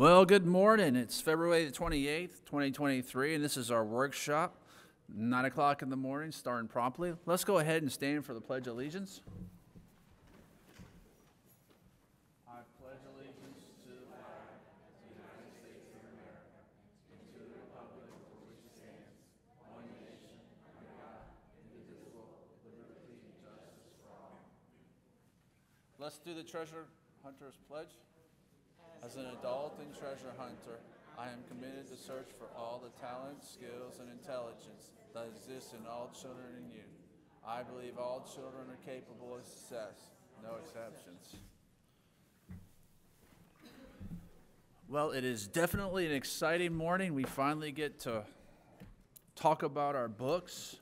Well, good morning. It's February the 28th, 2023, and this is our workshop, 9 o'clock in the morning, starting promptly. Let's go ahead and stand for the Pledge of Allegiance. I pledge allegiance to the flag of the United States of America and to the republic for which it stands, one nation, under God, indivisible, with liberty and justice for all. Let's do the Treasure Hunter's Pledge. As an adult and treasure hunter, I am committed to search for all the talent, skills, and intelligence that exists in all children and youth. I believe all children are capable of success, no exceptions. Well, it is definitely an exciting morning. We finally get to talk about our books,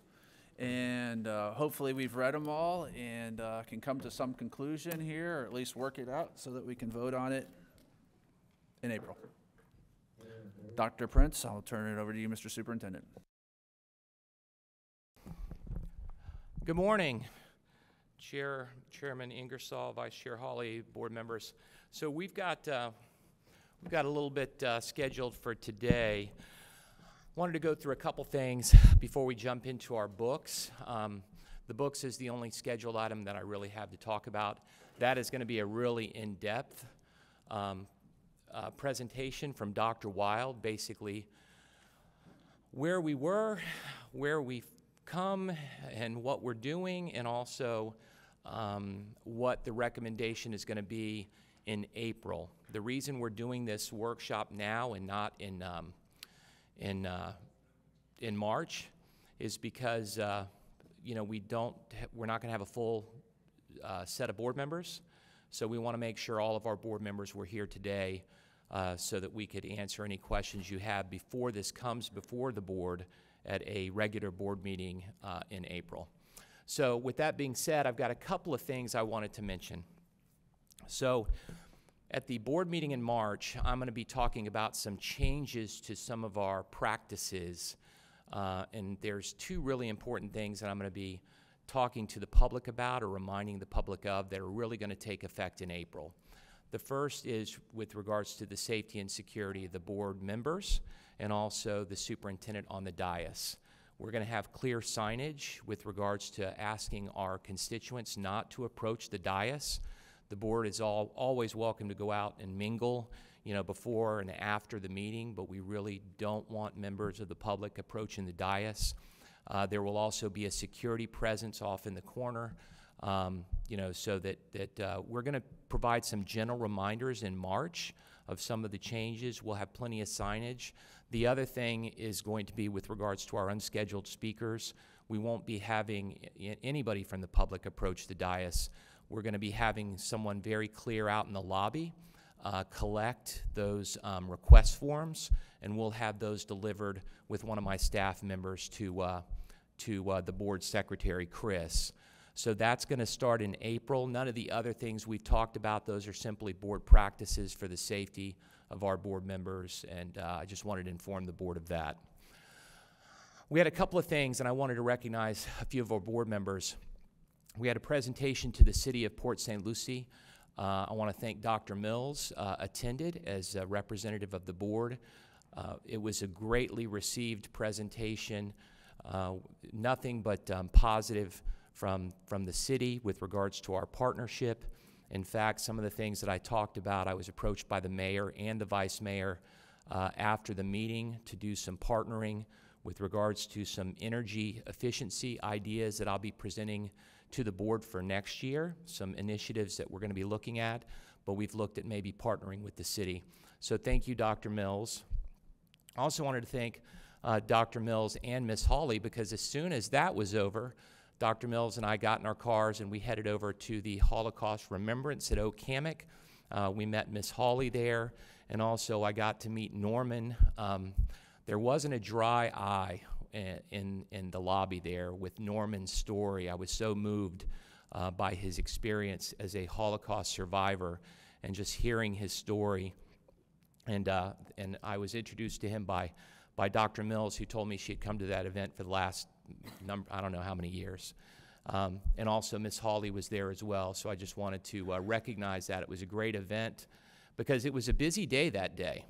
and hopefully we've read them all and can come to some conclusion here, or at least work it out so that we can vote on it in April. Dr. Prince, I'll turn it over to you, Mr. Superintendent. Good morning, Chairman Ingersoll, Vice Chair Hawley, board members. So we've got a little bit scheduled for today. Wanted to go through a couple things before we jump into our books. The books is the only scheduled item that I really have to talk about. That is going to be a really in-depth presentation from Dr. Wild, basically where we were, where we've come, and what we're doing, and also what the recommendation is going to be in April. The reason we're doing this workshop now and not in March is because we're not going to have a full set of board members, so we want to make sure all of our board members were here today so that we could answer any questions you have before this comes before the board at a regular board meeting in April. So with that being said, I've got a couple of things I wanted to mention. So at the board meeting in March, I'm going to be talking about some changes to some of our practices, and there's two really important things that I'm going to be talking to the public about or reminding the public of that are really going to take effect in April. The first is with regards to the safety and security of the board members and also the superintendent on the dais. We're going to have clear signage with regards to asking our constituents not to approach the dais. The board is always welcome to go out and mingle, before and after the meeting, but we really don't want members of the public approaching the dais. There will also be a security presence off in the corner, so that we're going to provide some general reminders in March of some of the changes. We'll have plenty of signage. The other thing is going to be with regards to our unscheduled speakers. We won't be having anybody from the public approach the dais. We're going to be having someone very clear out in the lobby collect those request forms, and we'll have those delivered with one of my staff members to the board secretary, Chris. So that's going to start in April. None of the other things we've talked about, those are simply board practices for the safety of our board members, and I just wanted to inform the board of that. We had a couple of things, and I wanted to recognize a few of our board members. We had a presentation to the city of Port St. Lucie. I want to thank Dr. Mills attended as a representative of the board. It was a greatly received presentation, nothing but positive from the city with regards to our partnership. In fact, some of the things that I talked about, I was approached by the mayor and the vice mayor after the meeting to do some partnering with regards to some energy efficiency ideas that I'll be presenting to the board for next year, some initiatives that we're going to be looking at, but we've looked at maybe partnering with the city. So thank you, Dr. Mills. I also wanted to thank Dr. Mills and Ms. Hawley, because as soon as that was over, Dr. Mills and I got in our cars and we headed over to the Holocaust Remembrance at Oak Hammock. We met Ms. Hawley there, and also I got to meet Norman. There wasn't a dry eye in the lobby there with Norman's story. I was so moved by his experience as a Holocaust survivor and just hearing his story. And I was introduced to him by Dr. Mills, who told me she had come to that event for the last I don't know how many years. And also Ms. Hawley was there as well, so I just wanted to recognize that. It was a great event, because it was a busy day that day.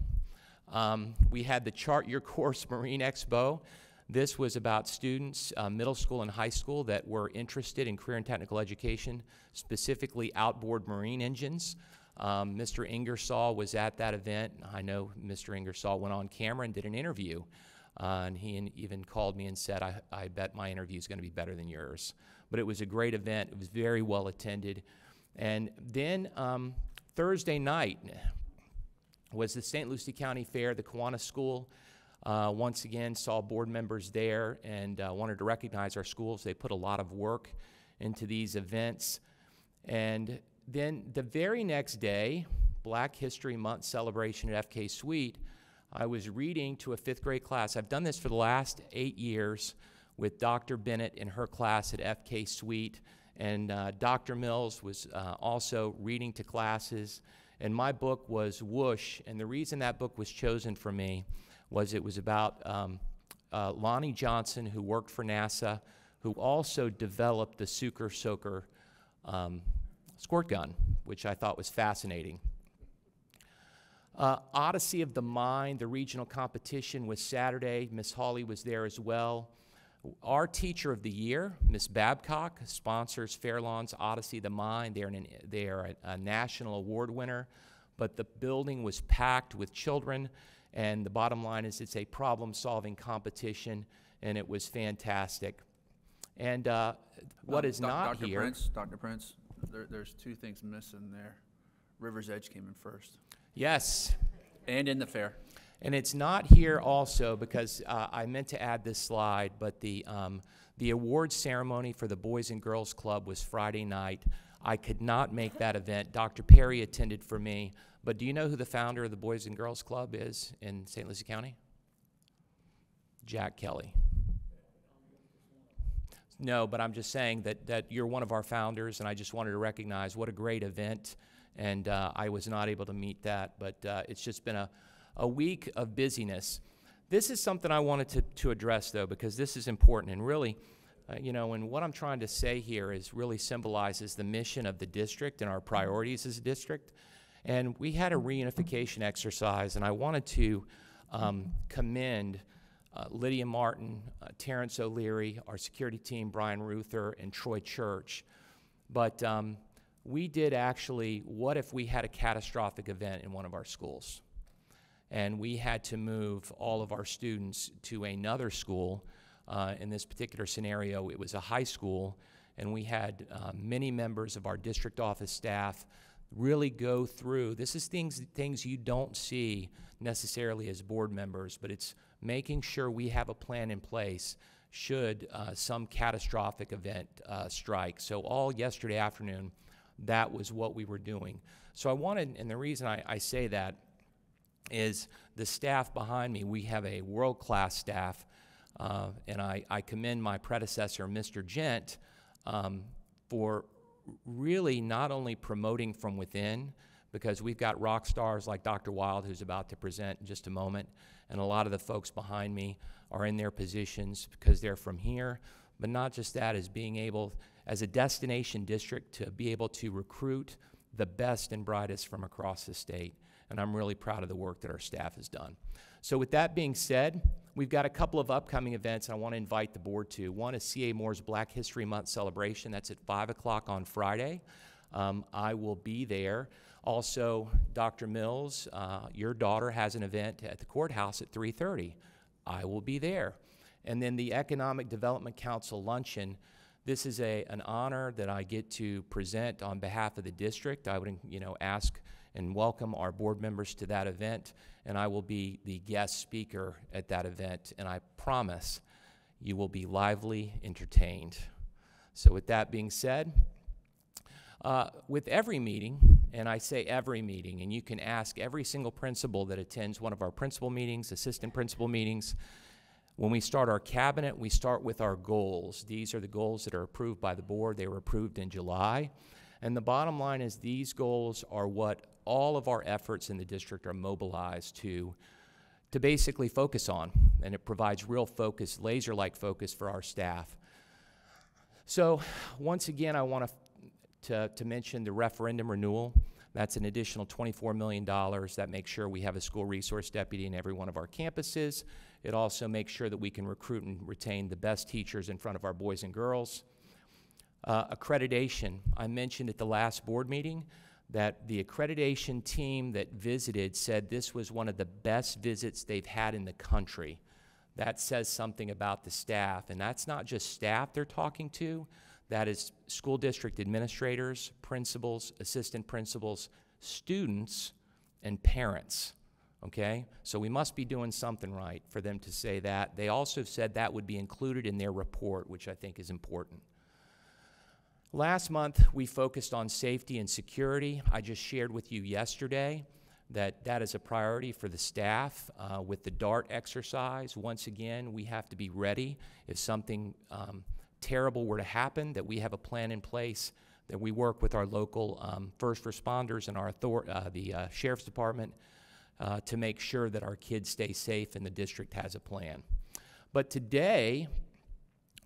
We had the Chart Your Course Marine Expo. This was about students, middle school and high school, that were interested in career and technical education, specifically outboard marine engines. Mr. Ingersoll was at that event. I know Mr. Ingersoll went on camera and did an interview, and he even called me and said, I bet my interview is going to be better than yours. But it was a great event. It was very well attended. And then Thursday night was the St. Lucie County Fair. The Kiwanis School once again saw board members there and wanted to recognize our schools. They put a lot of work into these events. And then the very next day, Black History Month celebration at FK Suite, I was reading to a 5th grade class. I've done this for the last 8 years with Dr. Bennett in her class at FK Suite, and Dr. Mills was also reading to classes. And my book was Whoosh, and the reason that book was chosen for me was it was about Lonnie Johnson, who worked for NASA, who also developed the Sucher Soaker squirt gun, which I thought was fascinating. Odyssey of the Mind, the regional competition, was Saturday. Miss Hawley was there as well. Our Teacher of the Year, Miss Babcock, sponsors Fairlawn's Odyssey of the Mind. They are a national award winner, but the building was packed with children, and the bottom line is it's a problem-solving competition, and it was fantastic. And what is not Dr. here... Dr. Prince, there's 2 things missing there. River's Edge came in first. Yes. And in the fair. And it's not here also because I meant to add this slide, but the awards ceremony for the Boys and Girls Club was Friday night. I could not make that event. Dr. Perry attended for me. But do you know who the founder of the Boys and Girls Club is in St. Lucie County? Jack Kelly. No, but I'm just saying that you're one of our founders, and I just wanted to recognize what a great event. And I was not able to meet that, but it's just been a week of busyness. This is something I wanted to address, though, because this is important. And really, you know, and what I'm trying to say here is really symbolizes the mission of the district and our priorities as a district. And we had a reunification exercise, and I wanted to commend Lydia Martin, Terrence O'Leary, our security team, Brian Ruther, and Troy Church. But we did actually, what if we had a catastrophic event in one of our schools? And we had to move all of our students to another school. In this particular scenario, it was a high school, and we had many members of our district office staff really go through. This is things you don't see necessarily as board members, but it's making sure we have a plan in place should some catastrophic event strike. So all yesterday afternoon, that was what we were doing. So I wanted, and the reason I say that is the staff behind me. We have a world-class staff, and I commend my predecessor, Mr. Gent, for really not only promoting from within, because we've got rock stars like Dr. Wild, who's about to present in just a moment, and a lot of the folks behind me are in their positions because they're from here, but not just that, is being able, as a destination district, to be able to recruit the best and brightest from across the state. And I'm really proud of the work that our staff has done. So with that being said, we've got a couple of upcoming events I want to invite the board to. One is C.A. Moore's Black History Month celebration. That's at 5 o'clock on Friday. I will be there. Also, Dr. Mills, your daughter has an event at the courthouse at 3:30. I will be there. And then the Economic Development Council luncheon. This is an honor that I get to present on behalf of the district. I would, ask and welcome our board members to that event, and I will be the guest speaker at that event, and I promise you will be lively entertained. So with that being said, with every meeting, and I say every meeting, and you can ask every single principal that attends one of our principal meetings, assistant principal meetings, when we start our cabinet, we start with our goals. These are the goals that are approved by the board. They were approved in July. And the bottom line is these goals are what all of our efforts in the district are mobilized to basically focus on. And it provides real focus, laser-like focus for our staff. So once again, I want to to mention the referendum renewal. That's an additional $24 million that makes sure we have a school resource deputy in every one of our campuses. It also makes sure that we can recruit and retain the best teachers in front of our boys and girls. Accreditation. I mentioned at the last board meeting that the accreditation team that visited said this was one of the best visits they've had in the country. That says something about the staff, and that's not just staff they're talking to. That is school district administrators, principals, assistant principals, students, and parents, okay? So we must be doing something right for them to say that. They also said that would be included in their report, which I think is important. Last month, we focused on safety and security. I just shared with you yesterday that that is a priority for the staff. With the DART exercise, once again, we have to be ready if something terrible were to happen, that we have a plan in place, that we work with our local first responders and our the Sheriff's Department to make sure that our kids stay safe and the district has a plan. But today,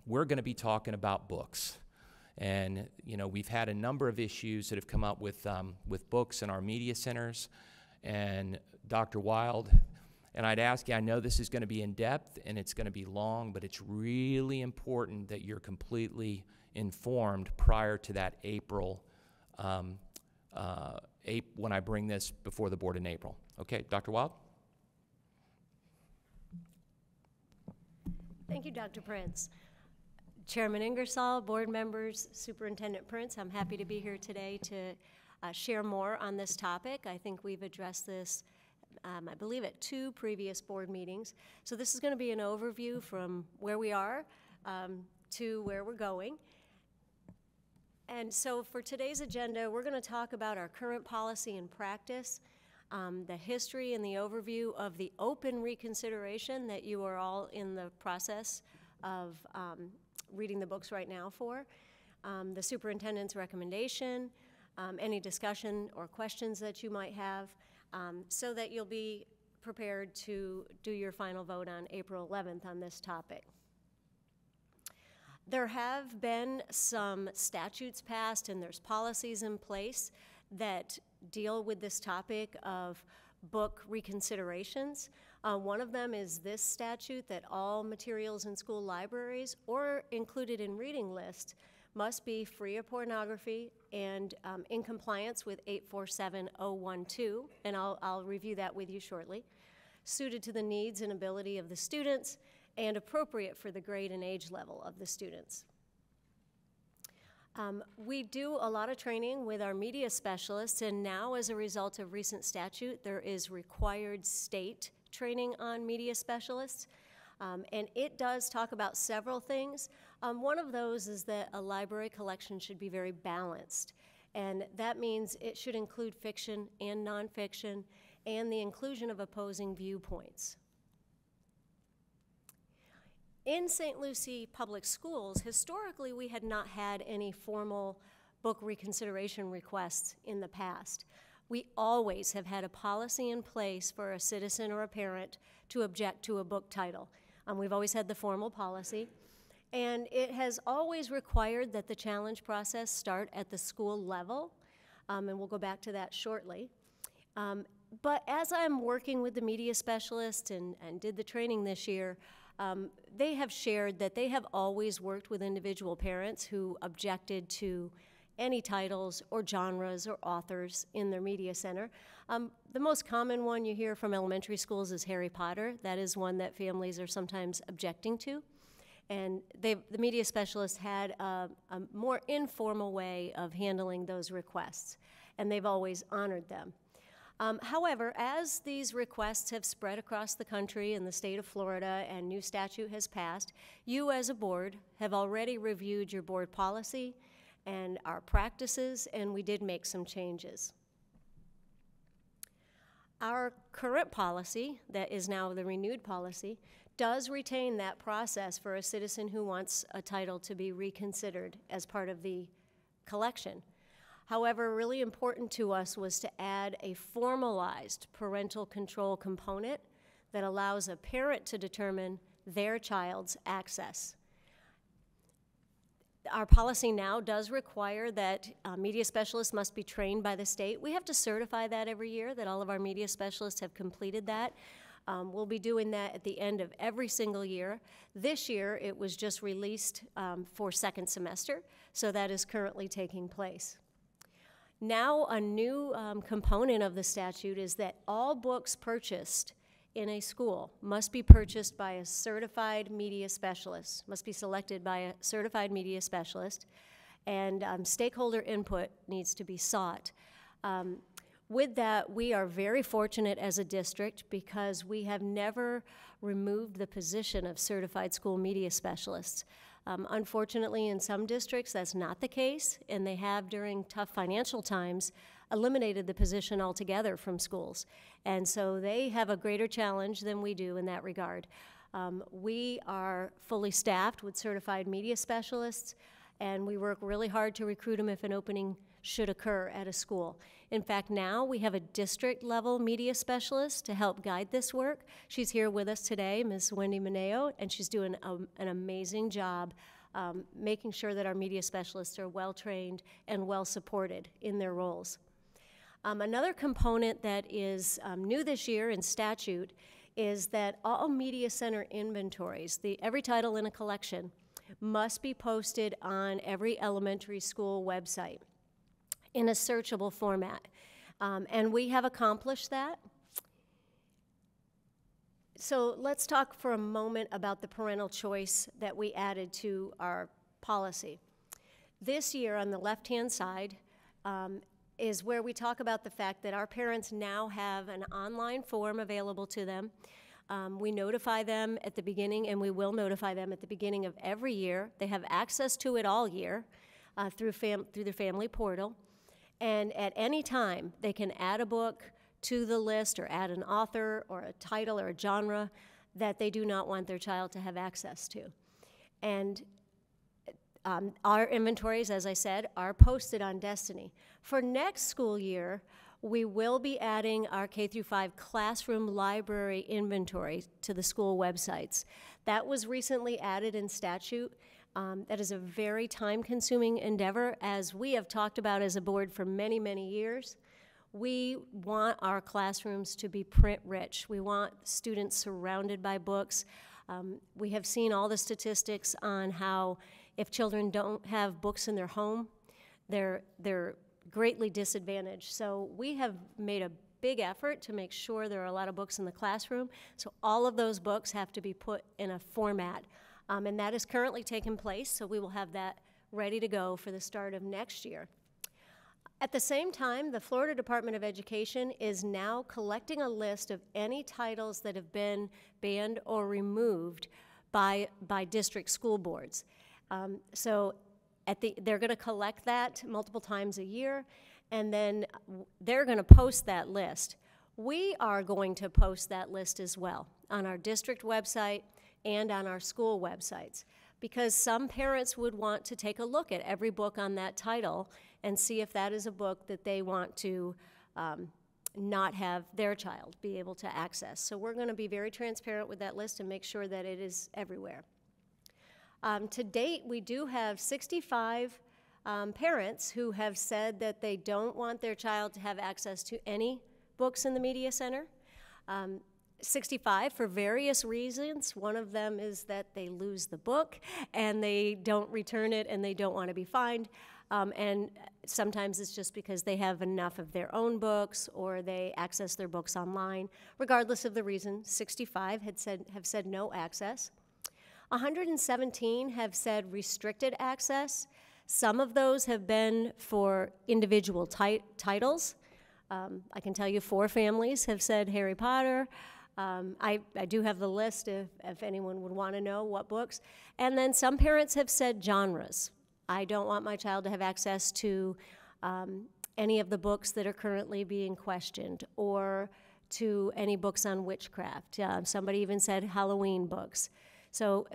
we're going to be talking about books. And, you know, we've had a number of issues that have come up with books in our media centers. And Dr. Wild, and I'd ask you, I know this is going to be in depth and it's going to be long, but it's really important that you're completely informed prior to that April, when I bring this before the board in April. Okay, Dr. Wild? Thank you, Dr. Prince. Chairman Ingersoll, board members, Superintendent Prince, I'm happy to be here today to share more on this topic. I think we've addressed this, I believe, at 2 previous board meetings. So this is going to be an overview from where we are to where we're going. And so for today's agenda, we're going to talk about our current policy and practice, the history and the overview of the open reconsideration that you are all in the process of reading the books right now for, the superintendent's recommendation, any discussion or questions that you might have, so that you'll be prepared to do your final vote on April 11th on this topic. There have been some statutes passed and there's policies in place that deal with this topic of book reconsiderations. One of them is this statute that all materials in school libraries or included in reading lists must be free of pornography and in compliance with 847012, and I'll review that with you shortly, suited to the needs and ability of the students and appropriate for the grade and age level of the students. We do a lot of training with our media specialists, and now as a result of recent statute, there is required state training on media specialists, and it does talk about several things. One of those is that a library collection should be very balanced, and that means it should include fiction and nonfiction and the inclusion of opposing viewpoints. In St. Lucie Public Schools, historically we had not had any formal book reconsideration requests in the past. We always have had a policy in place for a citizen or a parent to object to a book title. We've always had the formal policy, and it has always required that the challenge process start at the school level, and we'll go back to that shortly. But as I'm working with the media specialist and did the training this year, they have shared that they have always worked with individual parents who objected to any titles or genres or authors in their media center. The most common one you hear from elementary schools is Harry Potter. That is one that families are sometimes objecting to. And the media specialist had a more informal way of handling those requests, and they've always honored them. However, as these requests have spread across the country and the state of Florida and new statute has passed, you as a board have already reviewed your board policy and our practices, and we did make some changes. Our current policy, that is now the renewed policy, does retain that process for a citizen who wants a title to be reconsidered as part of the collection. However, really important to us was to add a formalized parental control component that allows a parent to determine their child's access. Our policy now does require that media specialists must be trained by the state. We have to certify that every year, that all of our media specialists have completed that. We'll be doing that at the end of every single year. This year, it was just released for second semester, so that is currently taking place. Now, a new component of the statute is that all books purchased in a school must be purchased by a certified media specialist, must be selected by a certified media specialist, and stakeholder input needs to be sought. With that, we are very fortunate as a district because we have never removed the position of certified school media specialists. Unfortunately, in some districts, that's not the case, and they have, during tough financial times, eliminated the position altogether from schools. And so they have a greater challenge than we do in that regard. We are fully staffed with certified media specialists, and we work really hard to recruit them if an opening should occur at a school. In fact, now we have a district-level media specialist to help guide this work. She's here with us today, Ms. Wendy Mineo, and she's doing an amazing job making sure that our media specialists are well-trained and well-supported in their roles. Another component that is new this year in statute is that all media center inventories, every title in a collection, must be posted on every elementary school website in a searchable format. And we have accomplished that. So let's talk for a moment about the parental choice that we added to our policy. This year, on the left-hand side, is where we talk about the fact that our parents now have an online form available to them. We notify them at the beginning, and we will notify them at the beginning of every year. They have access to it all year through the family portal. And at any time, they can add a book to the list or add an author or a title or a genre that they do not want their child to have access to. And our inventories, as I said, are posted on Destiny. For next school year, we will be adding our K-5 classroom library inventory to the school websites. That was recently added in statute. That is a very time-consuming endeavor, as we have talked about as a board for many, many years. We want our classrooms to be print-rich. We want students surrounded by books. We have seen all the statistics on how if children don't have books in their home, they're greatly disadvantaged. So we have made a big effort to make sure there are a lot of books in the classroom. So all of those books have to be put in a format. And that is currently taking place, so we will have that ready to go for the start of next year. At the same time, the Florida Department of Education is now collecting a list of any titles that have been banned or removed by district school boards. So they're going to collect that multiple times a year, and then they're going to post that list. We are going to post that list as well on our district website and on our school websites, because some parents would want to take a look at every book on that title and see if that is a book that they want to not have their child be able to access. So we're going to be very transparent with that list and make sure that it is everywhere. To date, we do have 65 parents who have said that they don't want their child to have access to any books in the Media Center. 65 for various reasons. One of them is that they lose the book and they don't return it and they don't want to be fined. And sometimes it's just because they have enough of their own books or they access their books online. Regardless of the reason, 65 have said no access. 117 have said restricted access. Some of those have been for individual titles. I can tell you 4 families have said Harry Potter. I do have the list if anyone would want to know what books. And then some parents have said genres. I don't want my child to have access to any of the books that are currently being questioned or to any books on witchcraft. Somebody even said Halloween books. So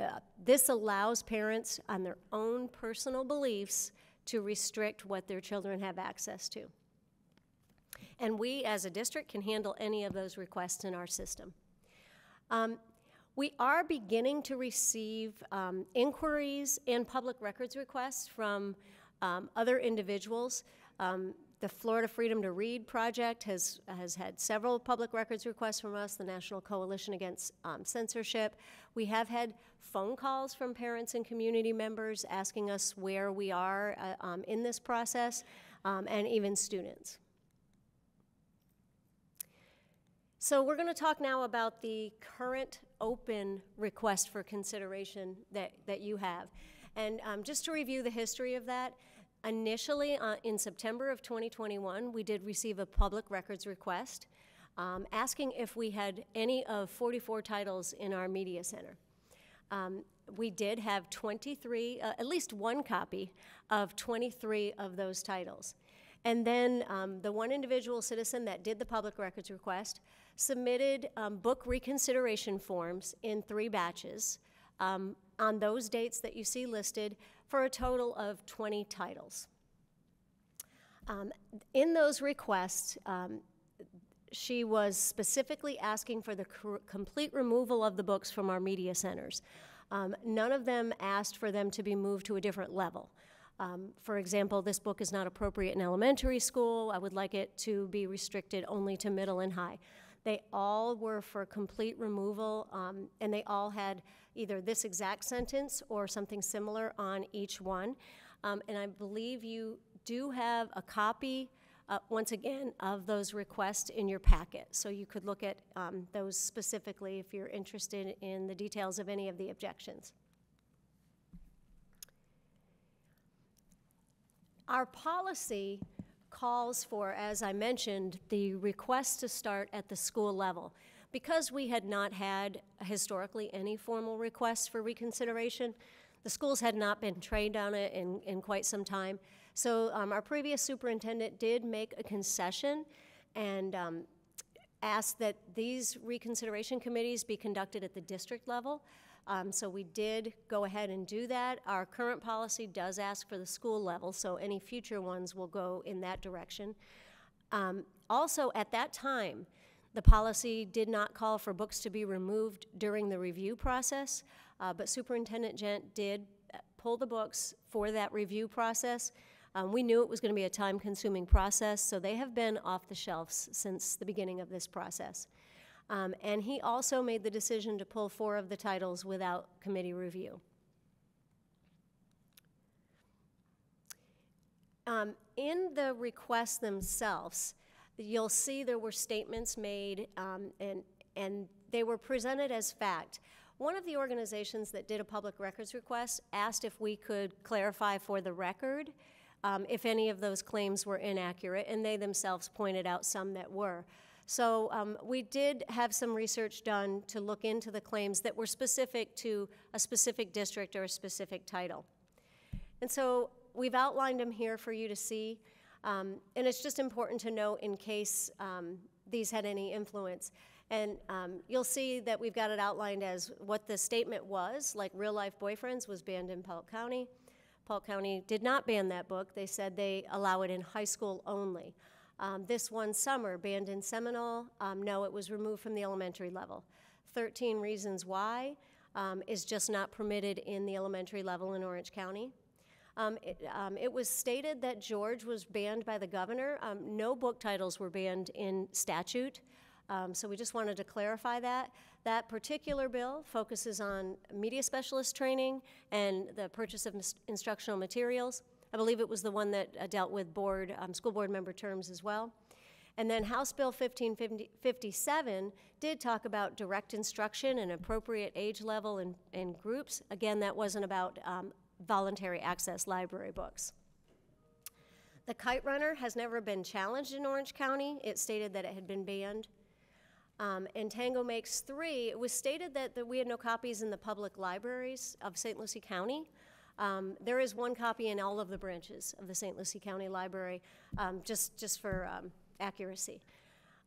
this allows parents on their own personal beliefs to restrict what their children have access to. And we, as a district, can handle any of those requests in our system. We are beginning to receive inquiries and public records requests from other individuals. The Florida Freedom to Read Project has had several public records requests from us, the National Coalition Against Censorship. We have had phone calls from parents and community members asking us where we are in this process, and even students. So we're going to talk now about the current open request for consideration that you have. And just to review the history of that, initially in September of 2021, we did receive a public records request asking if we had any of 44 titles in our media center. We did have 23, at least one copy of 23 of those titles. And then the one individual citizen that did the public records request submitted book reconsideration forms in 3 batches on those dates that you see listed for a total of 20 titles. In those requests, she was specifically asking for the complete removal of the books from our media centers. None of them asked for them to be moved to a different level. For example, this book is not appropriate in elementary school. I would like it to be restricted only to middle and high. They all were for complete removal, and they all had either this exact sentence or something similar on each one. And I believe you do have a copy, once again, of those requests in your packet. So you could look at those specifically if you're interested in the details of any of the objections. Our policy calls for, as I mentioned, the request to start at the school level. Because we had not had historically any formal requests for reconsideration, the schools had not been trained on it in quite some time. So our previous superintendent did make a concession and asked that these reconsideration committees be conducted at the district level. So we did go ahead and do that. Our current policy does ask for the school level, so any future ones will go in that direction. Also, at that time, the policy did not call for books to be removed during the review process, but Superintendent Gent did pull the books for that review process. We knew it was going to be a time-consuming process, so they have been off the shelves since the beginning of this process. And he also made the decision to pull 4 of the titles without committee review. In the requests themselves, you'll see there were statements made, and they were presented as fact. One of the organizations that did a public records request asked if we could clarify for the record if any of those claims were inaccurate, and they themselves pointed out some that were. So we did have some research done to look into the claims that were specific to a specific district or a specific title. And so we've outlined them here for you to see, and it's just important to know in case these had any influence. And you'll see that we've got it outlined as what the statement was, like Real Life Boyfriends was banned in Polk County. Polk County did not ban that book. They said they allow it in high school only. This one, Summer, banned in Seminole. No, it was removed from the elementary level. 13 Reasons Why is just not permitted in the elementary level in Orange County. It was stated that George was banned by the governor. No book titles were banned in statute, so we just wanted to clarify that. That particular bill focuses on media specialist training and the purchase of instructional materials. I believe it was the one that dealt with school board member terms as well. And then House Bill 1557 did talk about direct instruction and appropriate age level in groups. Again, that wasn't about voluntary access library books. The Kite Runner has never been challenged in Orange County. It stated that it had been banned. And Tango Makes 3, it was stated that we had no copies in the public libraries of St. Lucie County. There is one copy in all of the branches of the St. Lucie County Library, just for accuracy.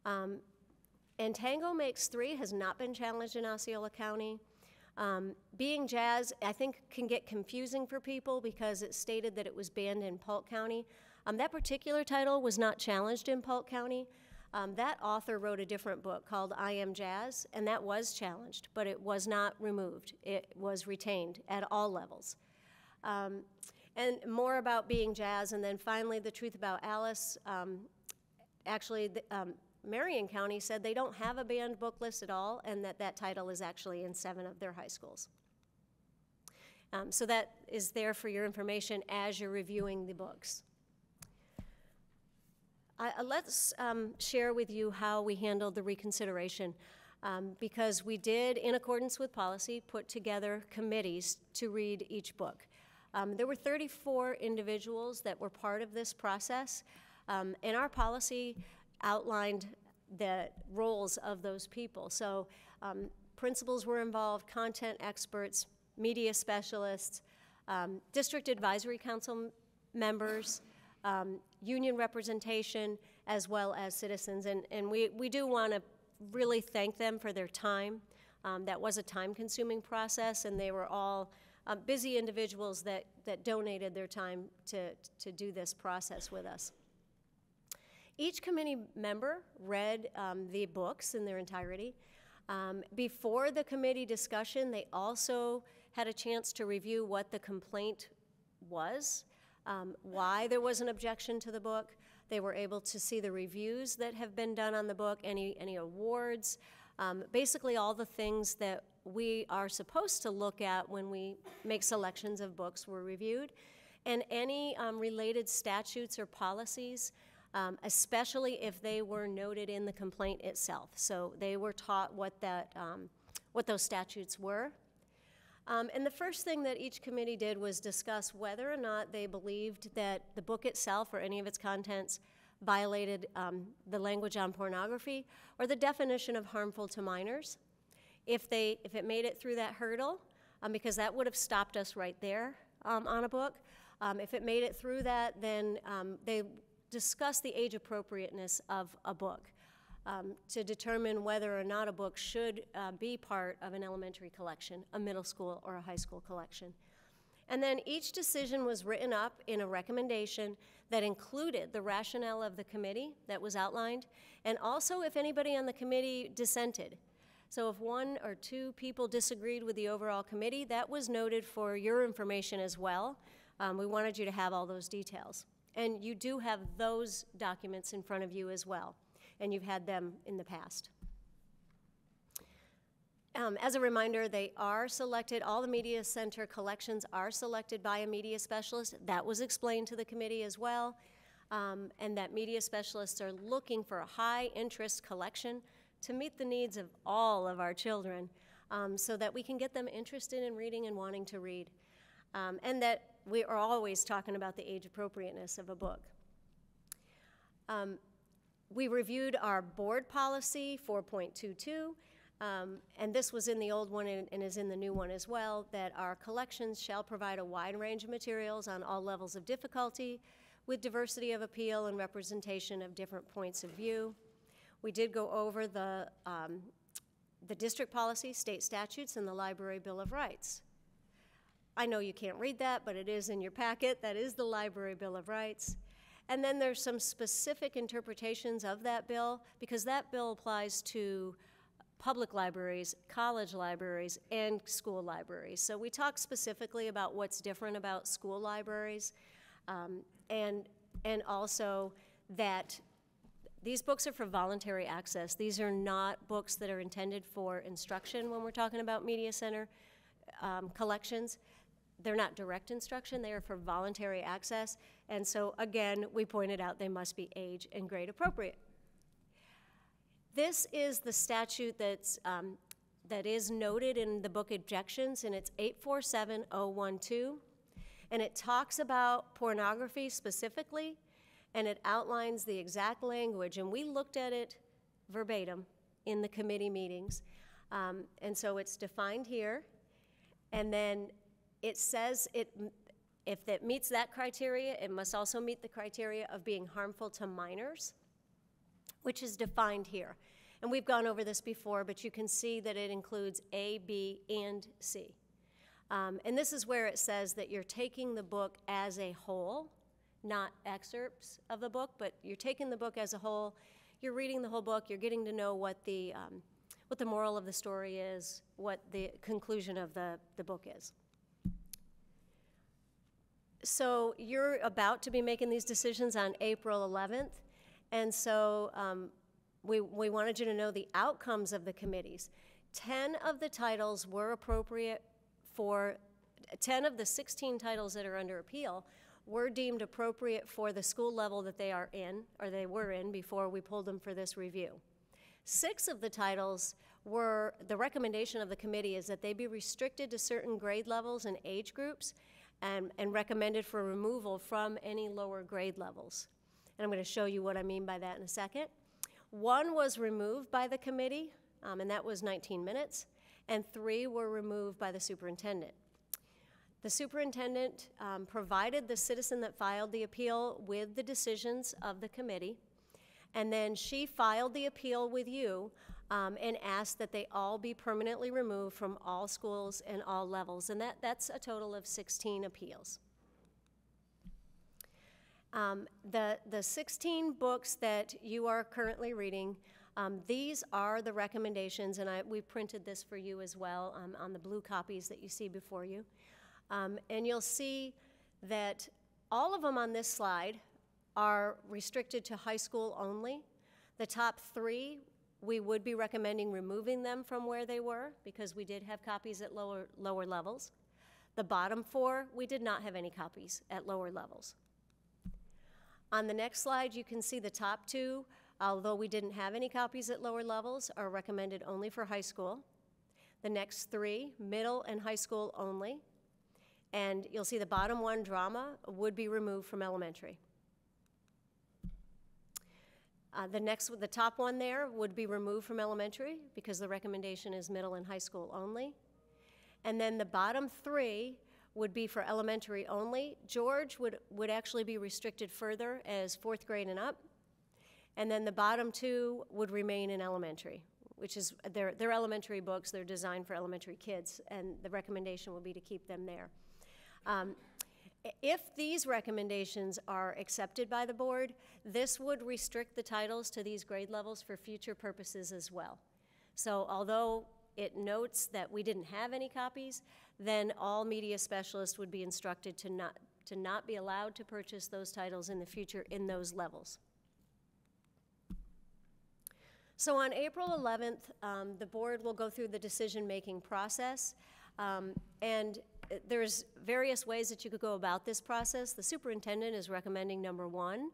And Tango Makes 3 has not been challenged in Osceola County. Being Jazz, I think, can get confusing for people because it stated that it was banned in Polk County. That particular title was not challenged in Polk County. That author wrote a different book called I Am Jazz, and that was challenged, but it was not removed. It was retained at all levels. And more about being jazz, and then finally, The Truth About Alice. Marion County said they don't have a banned book list at all, and that title is actually in 7 of their high schools. So that is there for your information as you're reviewing the books. Let's share with you how we handled the reconsideration, because we did, in accordance with policy, put together committees to read each book. There were 34 individuals that were part of this process, and our policy outlined the roles of those people. So principals were involved, content experts, media specialists, district advisory council members, union representation, as well as citizens. And we do want to really thank them for their time. That was a time-consuming process, and they were all busy individuals that donated their time to do this process with us. Each committee member read the books in their entirety. Before the committee discussion, they also had a chance to review what the complaint was, why there was an objection to the book. They were able to see the reviews that have been done on the book, any awards, basically all the things that we are supposed to look at when we make selections of books were reviewed, and any related statutes or policies, especially if they were noted in the complaint itself. So they were taught what those statutes were. And the first thing that each committee did was discuss whether or not they believed that the book itself or any of its contents violated the language on pornography or the definition of harmful to minors. If it made it through that hurdle, because that would have stopped us right there on a book. If it made it through that, then they discussed the age appropriateness of a book to determine whether or not a book should be part of an elementary collection, a middle school, or a high school collection. And then each decision was written up in a recommendation that included the rationale of the committee that was outlined, and also if anybody on the committee dissented. So if 1 or 2 people disagreed with the overall committee, that was noted for your information as well. We wanted you to have all those details. And you do have those documents in front of you as well, and you've had them in the past. As a reminder, they are selected, all the Media Center collections are selected by a media specialist. That was explained to the committee as well, and that media specialists are looking for a high-interest collection to meet the needs of all of our children so that we can get them interested in reading and wanting to read. And that we are always talking about the age appropriateness of a book. We reviewed our board policy 4.22, and this was in the old one and is in the new one as well, that our collections shall provide a wide range of materials on all levels of difficulty with diversity of appeal and representation of different points of view. We did go over the district policy, state statutes, and the Library Bill of Rights. I know you can't read that, but it is in your packet. That is the Library Bill of Rights. And then there's some specific interpretations of that bill, because that bill applies to public libraries, college libraries, and school libraries. So we talk specifically about what's different about school libraries, and also that these books are for voluntary access. These are not books that are intended for instruction when we're talking about Media Center collections. They're not direct instruction, they are for voluntary access. And so again, we pointed out they must be age and grade appropriate. This is the statute that is noted in the book objections, and it's 847012. And it talks about pornography specifically, and it outlines the exact language, and we looked at it verbatim in the committee meetings. And so it's defined here, and then it says if it meets that criteria, it must also meet the criteria of being harmful to minors, which is defined here. And we've gone over this before, but you can see that it includes A, B, and C. And this is where it says that you're taking the book as a whole, not excerpts of the book, but you're taking the book as a whole. you're reading the whole book, you're getting to know what the moral of the story is, what the conclusion of the book is. So you're about to be making these decisions on April 11th, and so we wanted you to know the outcomes of the committees. 10 of the titles were appropriate for, 10 of the 16 titles that are under appeal were deemed appropriate for the school level that they are in, or they were in before we pulled them for this review. 6 of the titles were, the recommendation of the committee is that they be restricted to certain grade levels and age groups and recommended for removal from any lower grade levels. And I'm going to show you what I mean by that in a second. 1 was removed by the committee, and that was 19 minutes, and 3 were removed by the superintendent. The superintendent provided the citizen that filed the appeal with the decisions of the committee, and then she filed the appeal with you and asked that they all be permanently removed from all schools and all levels, and that's a total of 16 appeals. The 16 books that you are currently reading, these are the recommendations, and we printed this for you as well on the blue copies that you see before you. And you'll see that all of them on this slide are restricted to high school only. The top 3, we would be recommending removing them from where they were because we did have copies at lower levels. The bottom 4, we did not have any copies at lower levels. On the next slide, you can see the top 2, although we didn't have any copies at lower levels, are recommended only for high school. The next 3, middle and high school only. And you'll see the bottom 1, drama, would be removed from elementary. The top 1 there would be removed from elementary because the recommendation is middle and high school only. And then the bottom 3 would be for elementary only. George would actually be restricted further as 4th grade and up. And then the bottom 2 would remain in elementary, which is, they're elementary books, they're designed for elementary kids, and the recommendation would be to keep them there. If these recommendations are accepted by the board, this would restrict the titles to these grade levels for future purposes as well. So although it notes that we didn't have any copies, then all media specialists would be instructed to not be allowed to purchase those titles in the future in those levels. So on April 11th, the board will go through the decision-making process, and there's various ways that you could go about this process. The superintendent is recommending number 1,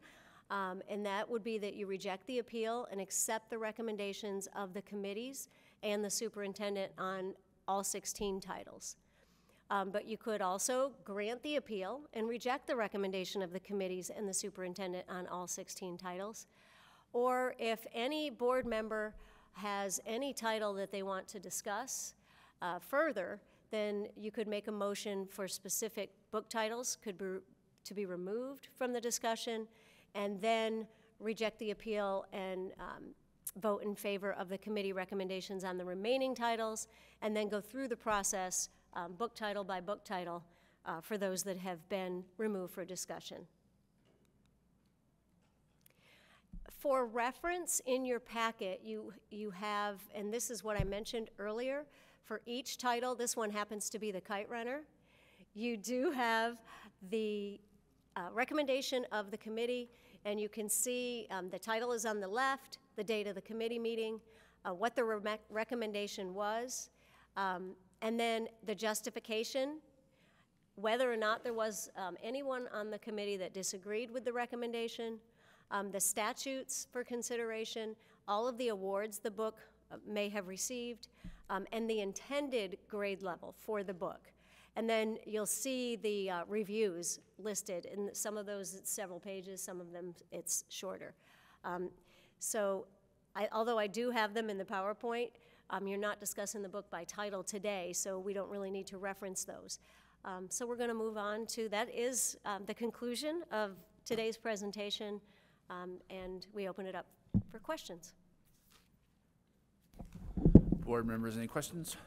and that would be that you reject the appeal and accept the recommendations of the committees and the superintendent on all 16 titles. But you could also grant the appeal and reject the recommendation of the committees and the superintendent on all 16 titles. Or if any board member has any title that they want to discuss further, then you could make a motion for specific book titles to be removed from the discussion, and then reject the appeal and vote in favor of the committee recommendations on the remaining titles, and then go through the process book title by book title for those that have been removed for discussion. For reference in your packet, you have, and this is what I mentioned earlier, for each title, this one happens to be The Kite Runner, you do have the recommendation of the committee, and you can see the title is on the left, the date of the committee meeting, what the recommendation was, and then the justification, whether or not there was anyone on the committee that disagreed with the recommendation, the statutes for consideration, all of the awards the book may have received, and the intended grade level for the book. And then you'll see the reviews listed, and some of those it's several pages, some of them it's shorter. Although I do have them in the PowerPoint, you're not discussing the book by title today, so we don't really need to reference those. So we're going to move on to, that is the conclusion of today's presentation, and we open it up for questions. Board members, any questions?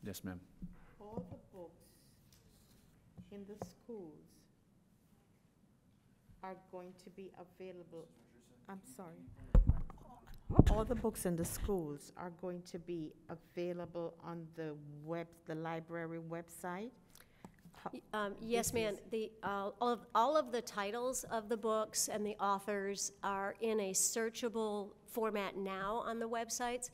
Yes, ma'am. all the books in the schools are going to be available, I'm sorry. All the books in the schools are going to be available on the library website? Yes, This ma'am. is- All of the titles of the books and the authors are in a searchable format now on the websites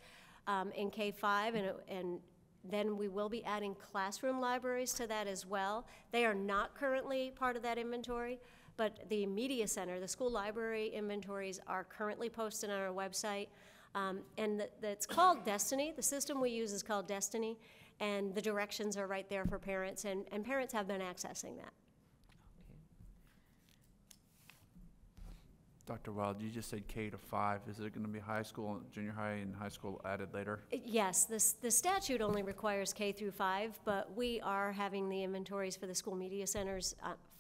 in K-5, and then we will be adding classroom libraries to that as well. They are not currently part of that inventory, but the media center, the school library inventories are currently posted on our website. And it's called Destiny. The system we use is called Destiny, and the directions are right there for parents, and parents have been accessing that. Dr. Wild, you just said K to 5. Is it going to be high school, junior high, and high school added later? Yes, the statute only requires K through 5, but we are having the inventories for the school media centers,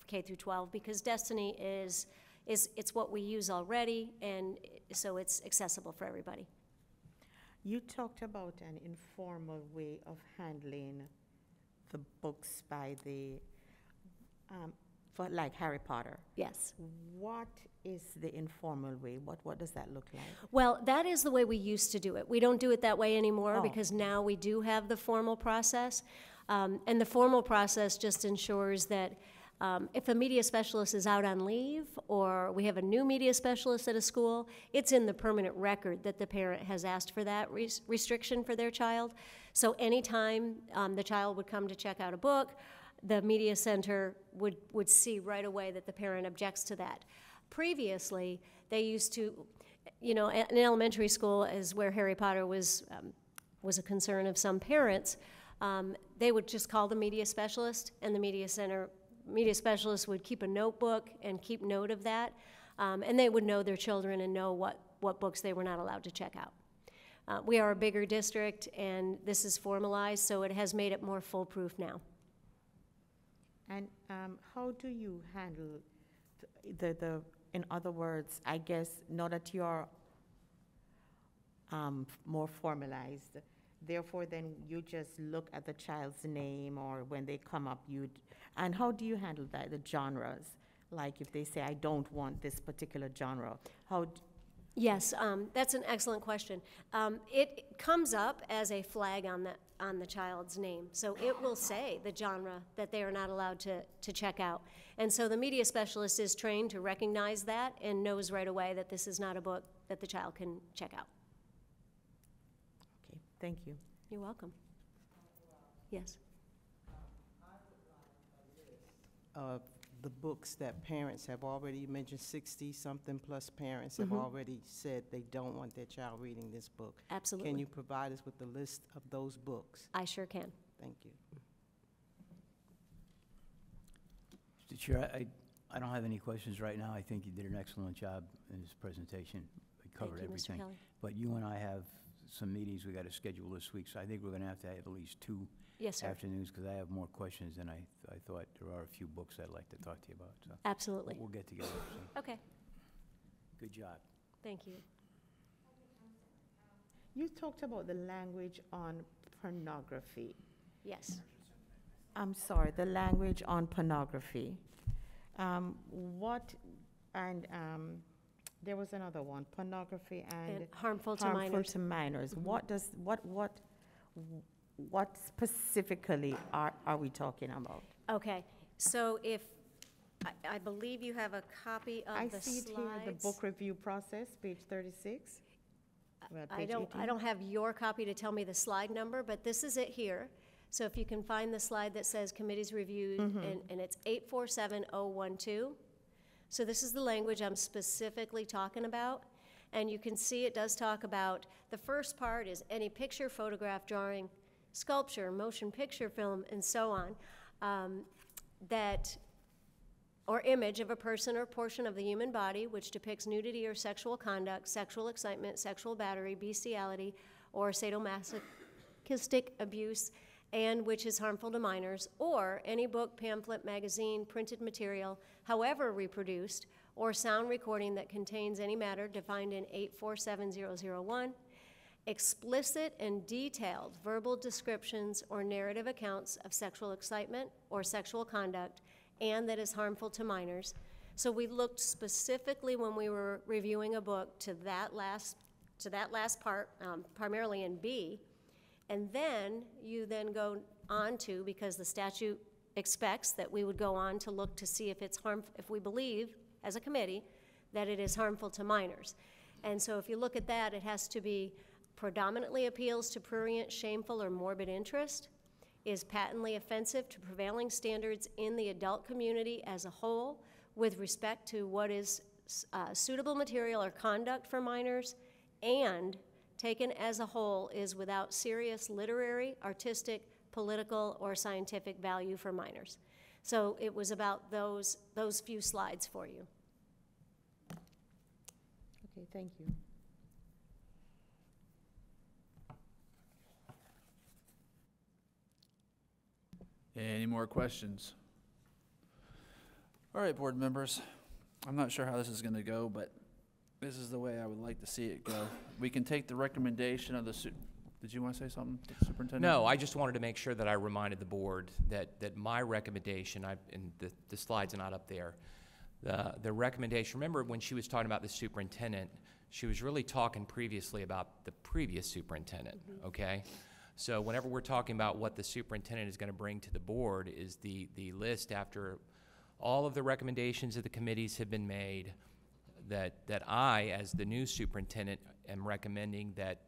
K through 12, because Destiny it's what we use already, and so it's accessible for everybody. You talked about an informal way of handling the books by the, for like Harry Potter. Yes. What is the informal way? What does that look like? Well, that is the way we used to do it. We don't do it that way anymore Oh. because now we do have the formal process. And the formal process just ensures that if a media specialist is out on leave or we have a new media specialist at a school, it's in the permanent record that the parent has asked for that restriction for their child. So anytime the child would come to check out a book, the media center would see right away that the parent objects to that. Previously, they used to, in elementary school is where Harry Potter was a concern of some parents. They would just call the media specialist, and the media specialist would keep a notebook and keep note of that, and they would know their children and know what books they were not allowed to check out. We are a bigger district, and this is formalized, so it has made it more foolproof now. And how do you handle in other words, I guess, now that you're more formalized, therefore then you just look at the child's name, or when they come up, and how do you handle that, the genres? Like if they say, I don't want this particular genre, Yes, that's an excellent question. It comes up as a flag on the child's name, so it will say the genre that they are not allowed to check out. And so the media specialist is trained to recognize that and knows right away that this is not a book that the child can check out. Okay, thank you. You're welcome. Yes. The books that parents have already, you mentioned 60-something plus parents have already said they don't want their child reading this book. Absolutely. Can you provide us with the list of those books? I sure can. Thank you. Mr. Chair, I don't have any questions right now. I think you did an excellent job in this presentation. We covered Thank you, Mr. everything. Kelly. But you and I have some meetings we got to schedule this week, so I think we're going to have at least 2 Yes, sir. afternoons, because I have more questions than I thought. There are a few books I'd like to talk to you about, so Absolutely. we'll get together. So, Okay, good job. thank you. You talked about the language on pornography. Yes. I'm sorry, the language on pornography. There was another one, pornography and And harmful to harmful minors. to minors. What specifically are we talking about? Okay, so I believe you have a copy of I the see it here, the slides. book review process, page 36. We're at I page don't 18. have your copy to tell me the slide number, but this is it here. So if you can find the slide that says committees reviewed, and it's 847012. So this is the language I'm specifically talking about. And you can see it does talk about, the first part is any picture, photograph, drawing, sculpture, motion picture, film, and so on, or image of a person or portion of the human body which depicts nudity or sexual conduct, sexual excitement, sexual battery, bestiality, or sadomasochistic abuse, and which is harmful to minors, or any book, pamphlet, magazine, printed material, however reproduced, or sound recording that contains any matter defined in 847001, explicit and detailed verbal descriptions or narrative accounts of sexual excitement or sexual conduct and that is harmful to minors. So we looked specifically when we were reviewing a book to that last part, primarily in B, and then you then go on to, because the statute expects that we would go on to look to see if it's if we believe, as a committee, that it is harmful to minors. And so if you look at that, it has to be predominantly appeals to prurient, shameful, or morbid interest, is patently offensive to prevailing standards in the adult community as a whole with respect to what is suitable material or conduct for minors, and taken as a whole is without serious literary, artistic, political, or scientific value for minors. So it was about those few slides for you. Okay, thank you. Any more questions? All right, board members, I'm not sure how this is going to go, but this is the way I would like to see it go. We can take the recommendation of the did you want to say something, Superintendent? No, I just wanted to make sure that I reminded the board that my recommendation, and the slide's not up there, the recommendation, remember when she was talking about the superintendent, she was really talking previously about the previous superintendent, okay? So whenever we're talking about what the superintendent is going to bring to the board is the list after all of the recommendations of the committees have been made, that I, as the new superintendent, am recommending that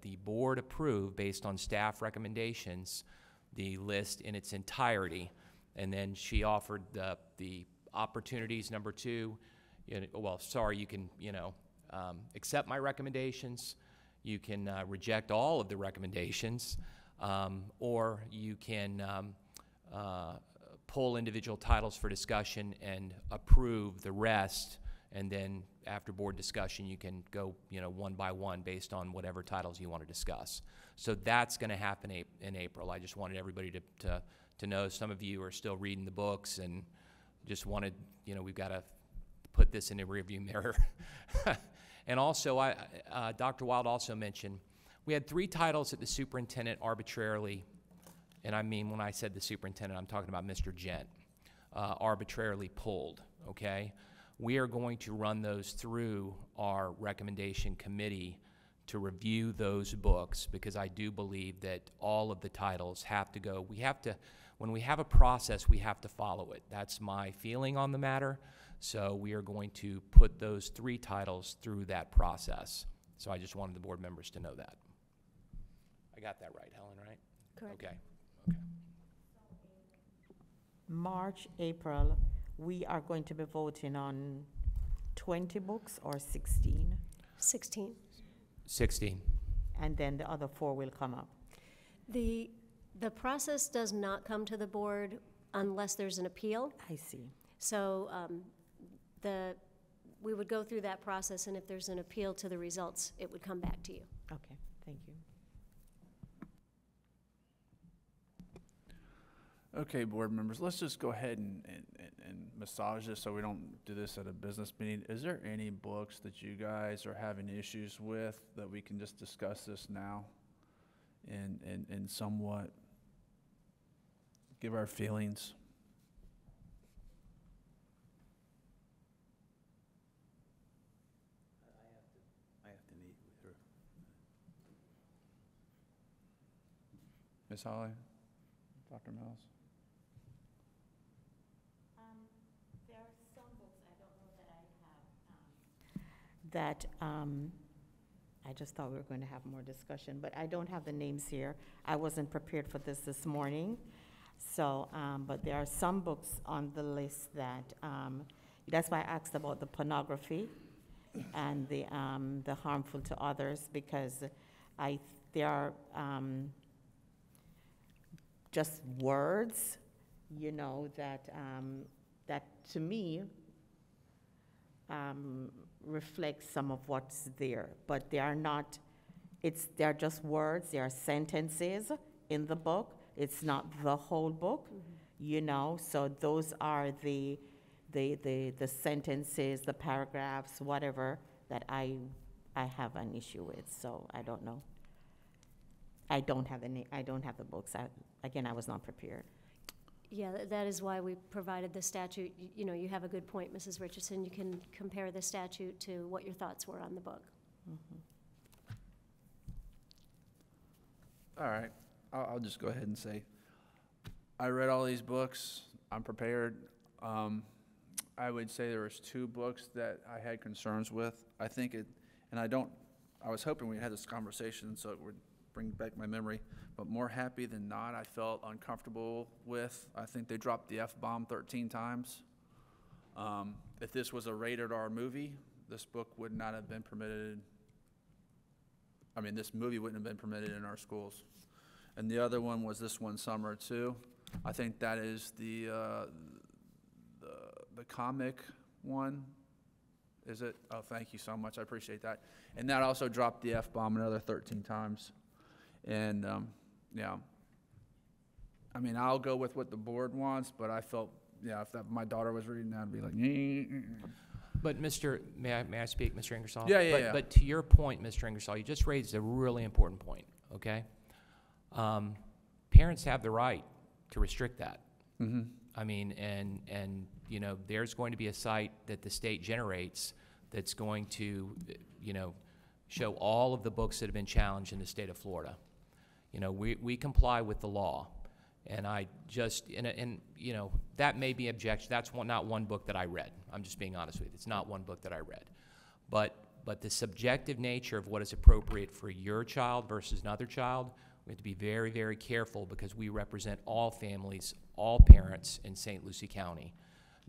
the board approve, based on staff recommendations, the list in its entirety. And then she offered the opportunities, number two, well, sorry, you can, accept my recommendations, you can reject all of the recommendations, or you can pull individual titles for discussion and approve the rest, and then after board discussion, you can go, one by one based on whatever titles you want to discuss. So that's going to happen in April. I just wanted everybody to know. Some of you are still reading the books and just wanted, we've got to put this in a rearview mirror. And also, Dr. Wild also mentioned, we had 3 titles that the superintendent arbitrarily, and I mean when I said the superintendent, I'm talking about Mr. Gent, arbitrarily pulled, okay? We are going to run those through our recommendation committee to review those books, because I do believe that all of the titles have to go. When we have a process, we have to follow it. That's my feeling on the matter. So we are going to put those 3 titles through that process. So I just wanted the board members to know that. I got that right, Helen, right? Correct. Okay. March, April, we are going to be voting on 20 books or 16? 16. 16. And then the other 4 will come up. The process does not come to the board unless there's an appeal. I see. So we would go through that process, and if there's an appeal to the results, it would come back to you. Okay, thank you. Okay, board members, let's just go ahead and massage this so we don't do this at a business meeting. Is there any books that you guys are having issues with that we can just discuss this now and somewhat give our feelings? I have to meet with her. Ms. Holly? Dr. Mills? There are some books I don't know that I have. I just thought we were going to have more discussion, but I don't have the names here. I wasn't prepared for this morning. So, but there are some books on the list that, that's why I asked about the pornography and the harmful to others, because there are just words, that to me reflect some of what's there, but they are not, they're just words, they are sentences in the book. It's not the whole book, so those are the sentences, the paragraphs, whatever, that I have an issue with, so I don't know. I don't have the books. Again, I was not prepared. Yeah, that is why we provided the statute. You know, you have a good point, Mrs. Richardson. You can compare the statute to what your thoughts were on the book. All right, I'll just go ahead and say, I read all these books, I'm prepared. I would say there was 2 books that I had concerns with. I think it, and I was hoping we'd had this conversation so it would bring back my memory, but More Happy Than Not, I felt uncomfortable with. I think they dropped the F-bomb 13 times. If this was a rated R movie, this book would not have been permitted. I mean, this movie wouldn't have been permitted in our schools. And the other one was This One Summer too. I think that is the comic one. Is it? Oh, thank you so much. I appreciate that. And that also dropped the F-bomb another 13 times. And, yeah. I mean, I'll go with what the board wants, but I felt, yeah, if my daughter was reading that, I'd be like, But may I speak, Mr. Ingersoll? Yeah. But to your point, Mr. Ingersoll, you just raised a really important point, okay? Parents have the right to restrict that. Mm-hmm. I mean, and you know, there's going to be a site that the state generates that's going to, you know, show all of the books that have been challenged in the state of Florida. You know, we comply with the law. And I just, and you know, that may be objection. That's not one book that I read. I'm just being honest with you. It's not one book that I read. But the subjective nature of what is appropriate for your child versus another child, we have to be very, very careful because we represent all families, all parents in St. Lucie County,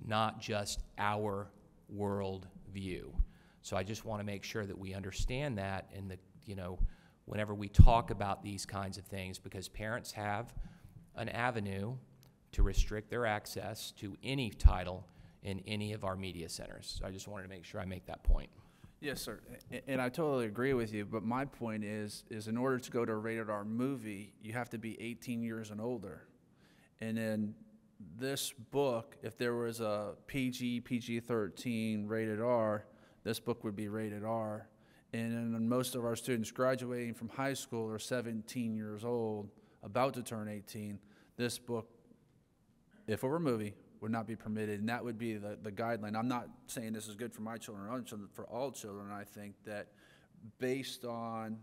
not just our world view. So I just want to make sure that we understand that in the, you know, whenever we talk about these kinds of things, because parents have an avenue to restrict their access to any title in any of our media centers. So I just wanted to make sure I make that point. Yes, sir. And I totally agree with you, but my point is in order to go to a rated R movie, you have to be 18 years and older. And in this book, if there was a PG-13 rated R, this book would be rated R. And then most of our students graduating from high school are 17 years old, about to turn 18. This book, if it were a movie, would not be permitted, and that would be the guideline. I'm not saying this is good for my children or other children, for all children. I think that based on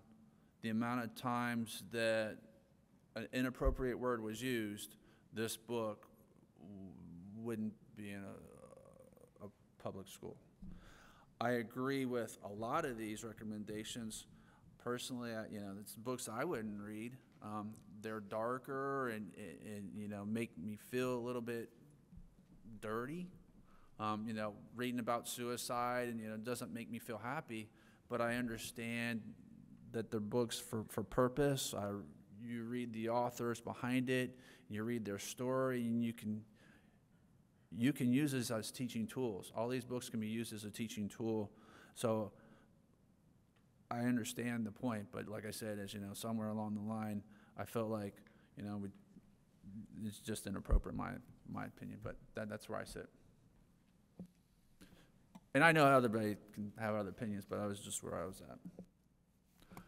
the amount of times that an inappropriate word was used, this book wouldn't be in a public school. I agree with a lot of these recommendations. Personally, you know, it's books I wouldn't read. They're darker and you know, make me feel a little bit dirty. You know, reading about suicide and, you know, doesn't make me feel happy, but I understand that they're books for purpose. You read the authors behind it, you read their story, and you can use this as teaching tools. All these books can be used as a teaching tool. So I understand the point, but like I said, as you know, somewhere along the line, I felt like, you know, it's just inappropriate, my opinion, but that's where I sit. And I know everybody can have other opinions, but I was just where I was at. I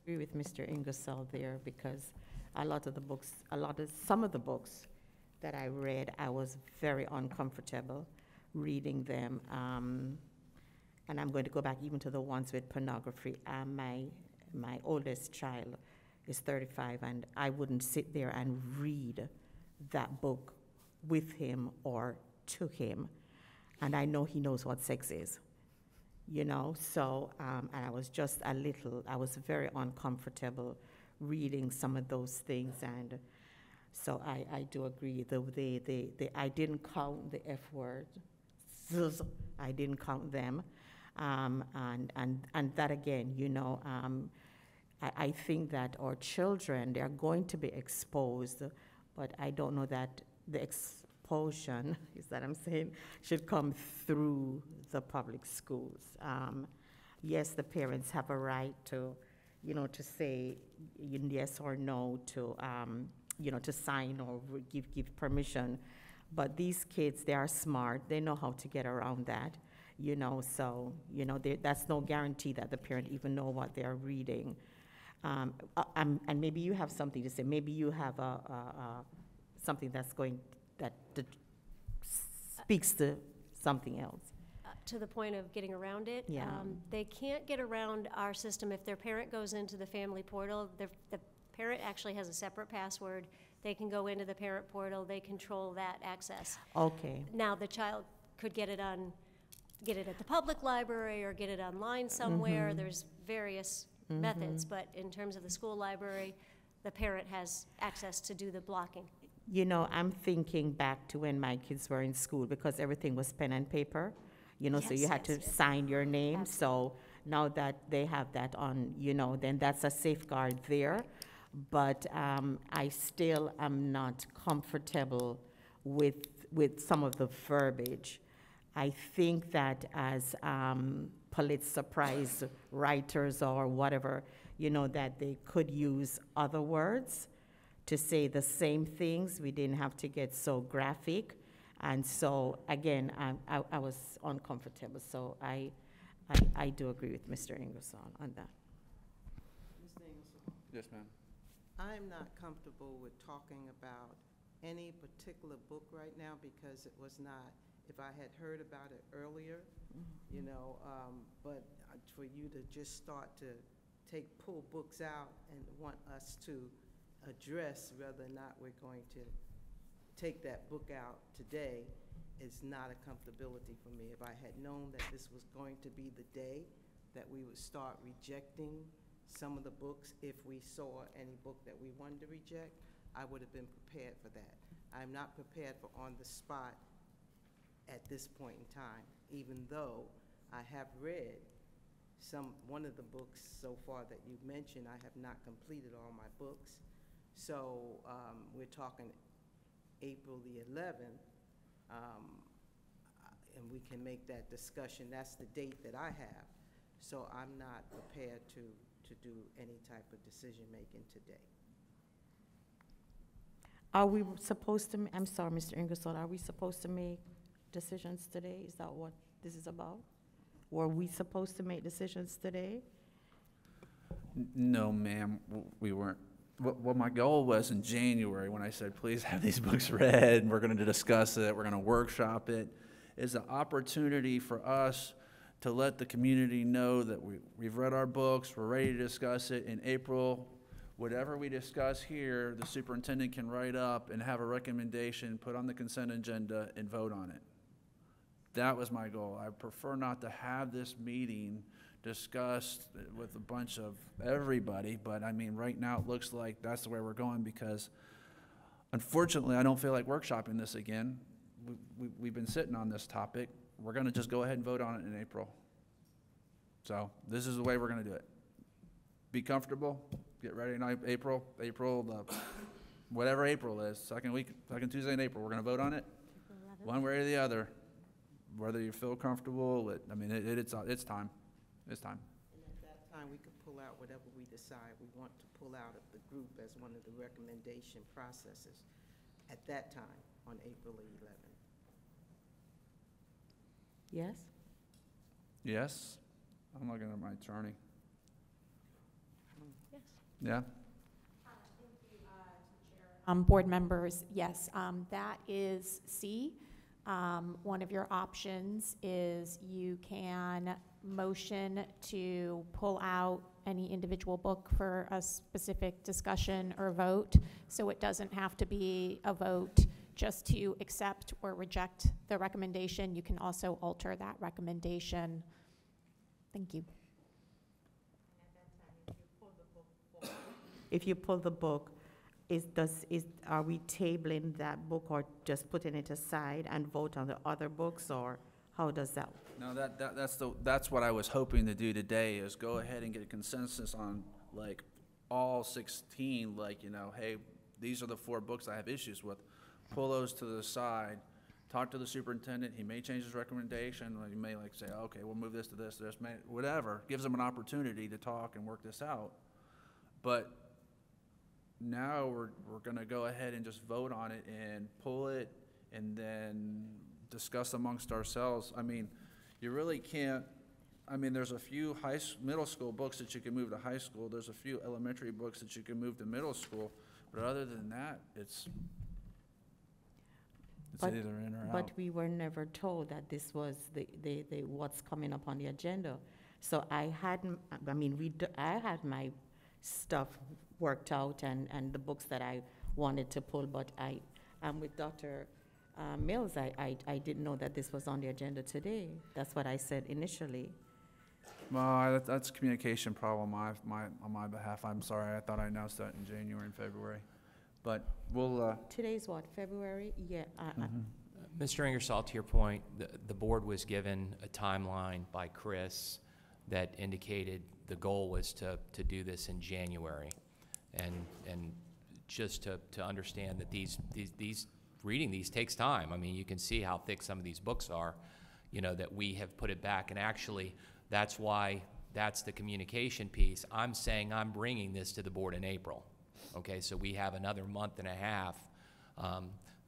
agree with Mr. Ingersoll there, because some of the books that I read, I was very uncomfortable reading them. And I'm going to go back even to the ones with pornography. My oldest child is 35, and I wouldn't sit there and read that book with him or to him. And I know he knows what sex is, you know? So, and I was very uncomfortable reading some of those things. And so I do agree. I didn't count the F word. I didn't count them. And that again, you know, I think that our children, they're going to be exposed, but I don't know that the expulsion, is that I'm saying, should come through the public schools. Yes, the parents have a right to, you know, to say yes or no, to, you know, to sign or give permission. But these kids, they are smart. They know how to get around that, you know. So, you know, that's no guarantee that the parent even know what they're reading. And maybe you have something to say, maybe you have something that speaks to something else. To the point of getting around it. Yeah. They can't get around our system if their parent goes into the family portal. The parent actually has a separate password. They can go into the parent portal. They control that access. Okay, Now, the child could get it at the public library or get it online somewhere. There's various methods, but in terms of the school library, the parent has access to do the blocking. you know, I'm thinking back to when my kids were in school, because everything was pen and paper, you know, so you Yes, had to yes, yes. sign your name. So now that they have that on, you know, then that's a safeguard there. But I still am not comfortable with some of the verbiage. I think that as Pulitzer Prize writers or whatever, you know, that they could use other words to say the same things. We didn't have to get so graphic. And so, again, I was uncomfortable. So I do agree with Mr. Ingersoll on that. Mr. Ingersoll, Yes, ma'am. I'm not comfortable with talking about any particular book right now because it was not, if I had heard about it earlier, you know, but for you to just start to pull books out and want us to address whether or not we're going to take that book out today is not a comfortability for me. If I had known that this was going to be the day that we would start rejecting some of the books, if we saw any book that we wanted to reject, I would have been prepared for that. I'm not prepared for on the spot at this point in time, even though I have read one of the books so far that you mentioned. I have not completed all my books. So we're talking April the 11th, and we can make that discussion. That's the date that I have. So I'm not prepared to do any type of decision-making today. Are we supposed to, I'm sorry, Mr. Ingersoll, are we supposed to make decisions today? Is that what this is about? Were we supposed to make decisions today? No, ma'am, we weren't. What my goal was in January when I said, please have these books read, we're going to discuss it, we're going to workshop it, is an opportunity for us to let the community know that we've read our books, we're ready to discuss it in April. Whatever we discuss here, the superintendent can write up and have a recommendation, put on the consent agenda, and vote on it. That was my goal. I prefer not to have this meeting discussed with a bunch of everybody, but I mean, right now it looks like that's the way we're going because unfortunately, I don't feel like workshopping this again. We've been sitting on this topic. We're gonna just go ahead and vote on it in April. So this is the way we're gonna do it. Be comfortable, get ready in April, whatever April is, second Tuesday in April, we're gonna vote on it, one way or the other. Whether you feel comfortable with, I mean, it's time. It's time. And at that time, we could pull out whatever we decide we want to pull out of the group as one of the recommendation processes at that time on April 11th. Yes? Yes? I'm looking at my attorney. Yes. Yeah? Board members, yes, that is C. One of your options is you can motion to pull out any individual book for a specific discussion or vote. So it doesn't have to be a vote just to accept or reject the recommendation. You can also alter that recommendation. Thank you. If you pull the book, are we tabling that book or just putting it aside and vote on the other books, or how does that? No, that's what I was hoping to do today, is go ahead and get a consensus on, like, all 16, like, you know, hey, these are the 4 books I have issues with. Pull those to the side, talk to the superintendent, he may change his recommendation, or he may, like, say, okay, we'll move this to this, whatever. Gives them an opportunity to talk and work this out. But now we're gonna go ahead and just vote on it and pull it and then discuss amongst ourselves. I mean, you really can't, I mean, there's a few middle school books that you can move to high school. There's a few elementary books that you can move to middle school. But other than that, it's But- either in or out. But we were never told that this was the what's coming up on the agenda. So I hadn't, I mean, I had my stuff worked out and the books that I wanted to pull, but I'm with Dr. Mills. I didn't know that this was on the agenda today. That's what I said initially. Well, that's a communication problem on my behalf. I'm sorry. I thought I announced that in January and February. But we'll, Today's what, February? Yeah, Mr. Ingersoll, to your point, the board was given a timeline by Chris that indicated the goal was to do this in January. And just to understand that reading these takes time. I mean, you can see how thick some of these books are, you know, that we have put it back. And actually, that's why that's the communication piece. I'm saying I'm bringing this to the board in April. Okay, so we have another month and a half.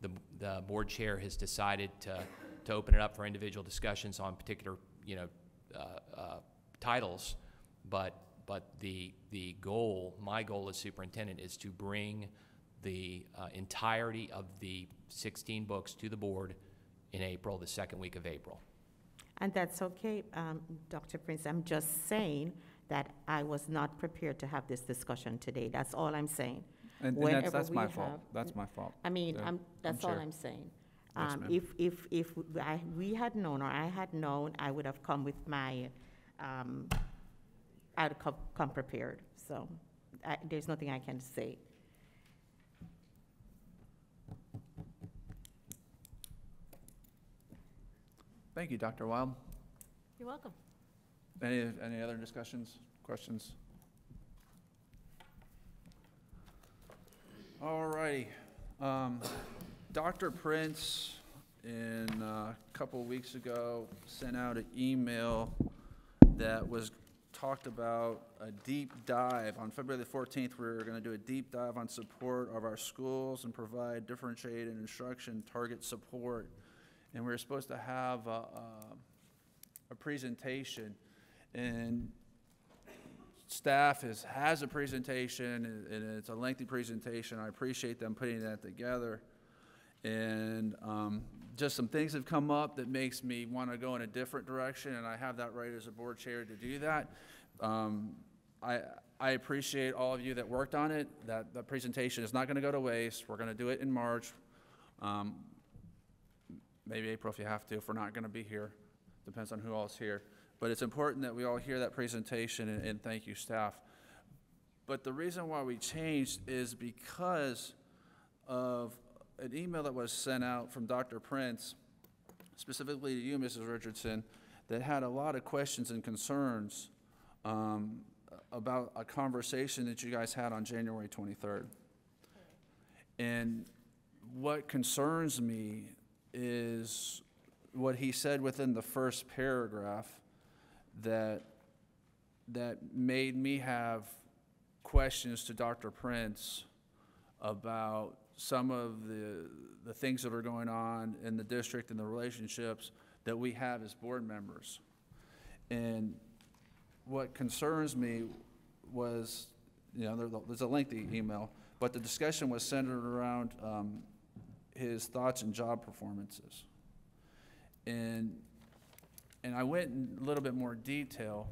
The board chair has decided to open it up for individual discussions on particular, you know, titles, but the goal, my goal as superintendent, is to bring the entirety of the 16 books to the board in April, the second week of April. and that's okay, Dr. Prince. I'm just saying that I was not prepared to have this discussion today. That's all I'm saying. and Whenever that's my we fault. have- That's my fault. I mean, Yeah, that's all sure. I'm saying. Yes, ma'am. If we had known, or I had known, I would have come with my, I'd come prepared. So there's nothing I can say. Thank you, Dr. Wild. You're welcome. Any other discussions, questions? All righty. Dr. Prince, a couple weeks ago, sent out an email that talked about a deep dive. On February the 14th, we were going to do a deep dive on support of our schools and provide differentiated instruction, target support. And we were supposed to have a presentation, and staff has a presentation, and it's a lengthy presentation. I appreciate them putting that together. And just some things have come up that makes me want to go in a different direction, and I have that right as a board chair to do that. I appreciate all of you that worked on it. That presentation is not going to go to waste. We're going to do it in March. Maybe April if you have to, if we're not going to be here. Depends on who else is here. But it's important that we all hear that presentation, and thank you, staff. But the reason why we changed is because of an email that was sent out from Dr. Prince, specifically to you, Mrs. Richardson, that had a lot of questions and concerns about a conversation that you guys had on January 23rd. And what concerns me is what he said within the first paragraph that made me have questions to Dr. Prince about some of the things that are going on in the district and the relationships that we have as board members. And what concerns me was, you know, there's a lengthy email, but the discussion was centered around his thoughts and job performances. And I went in a little bit more detail,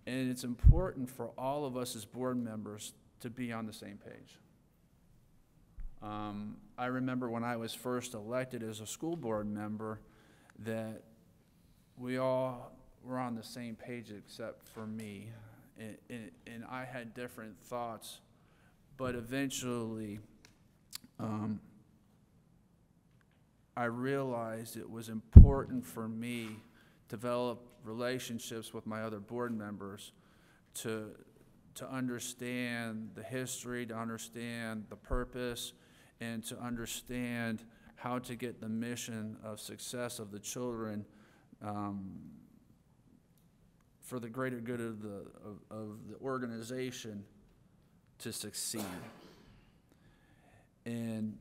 and it's important for all of us as board members to be on the same page. I remember when I was first elected as a school board member that we all were on the same page except for me, and I had different thoughts, but eventually I realized it was important for me to develop relationships with my other board members to understand the history, to understand the purpose, and to understand how to get the mission of success of the children for the greater good of the organization to succeed. And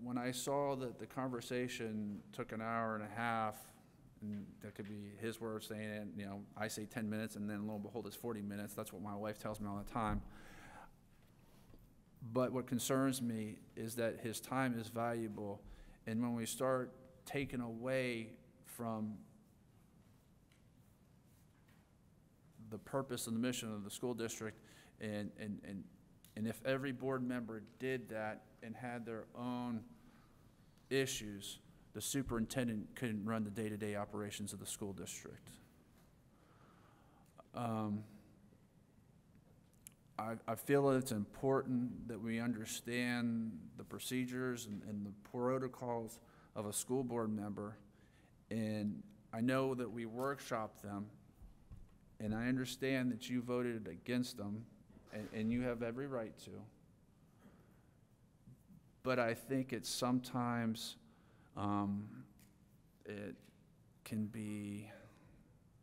when I saw that the conversation took an hour and a half And that could be his words saying it, you know, I say 10 minutes, and then lo and behold, it's 40 minutes. That's what my wife tells me all the time. But what concerns me is that his time is valuable, and when we start taking away from the purpose and the mission of the school district, and if every board member did that and had their own issues, the superintendent couldn't run the day-to-day operations of the school district. I feel that it's important that we understand the procedures and the protocols of a school board member, and I know that we workshop them, and I understand that you voted against them, and you have every right to. But I think it's sometimes, it can be,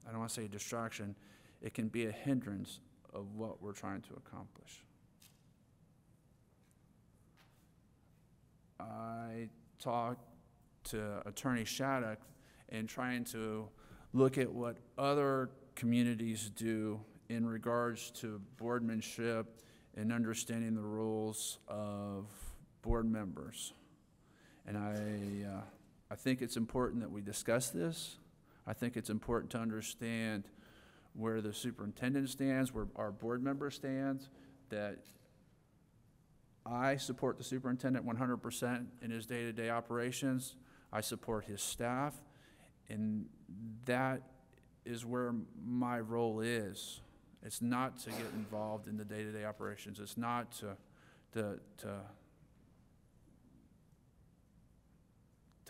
I don't want to say a distraction, it can be a hindrance of what we're trying to accomplish. I talked to Attorney Shattuck and trying to look at what other communities do in regards to boardmanship and understanding the rules of board members. And I think it's important that we discuss this. I think it's important to understand where the superintendent stands, where our board member stands, that I support the superintendent 100% in his day-to-day operations. I support his staff, and that is where my role is. It's not to get involved in the day-to-day operations. It's not to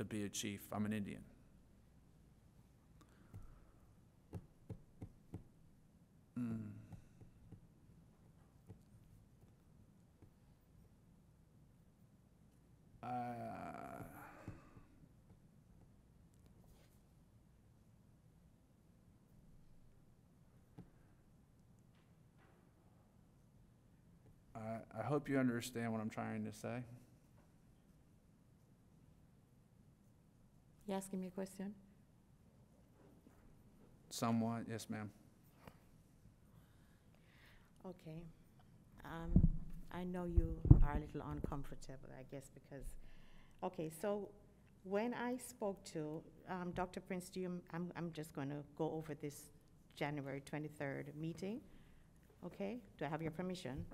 be a chief. I'm an Indian. I hope you understand what I'm trying to say. You asking me a question? Somewhat, yes, ma'am. Okay. I know you are a little uncomfortable, I guess, because, okay, so when I spoke to Dr. Prince, I'm just going to go over this January 23rd meeting, okay? Do I have your permission?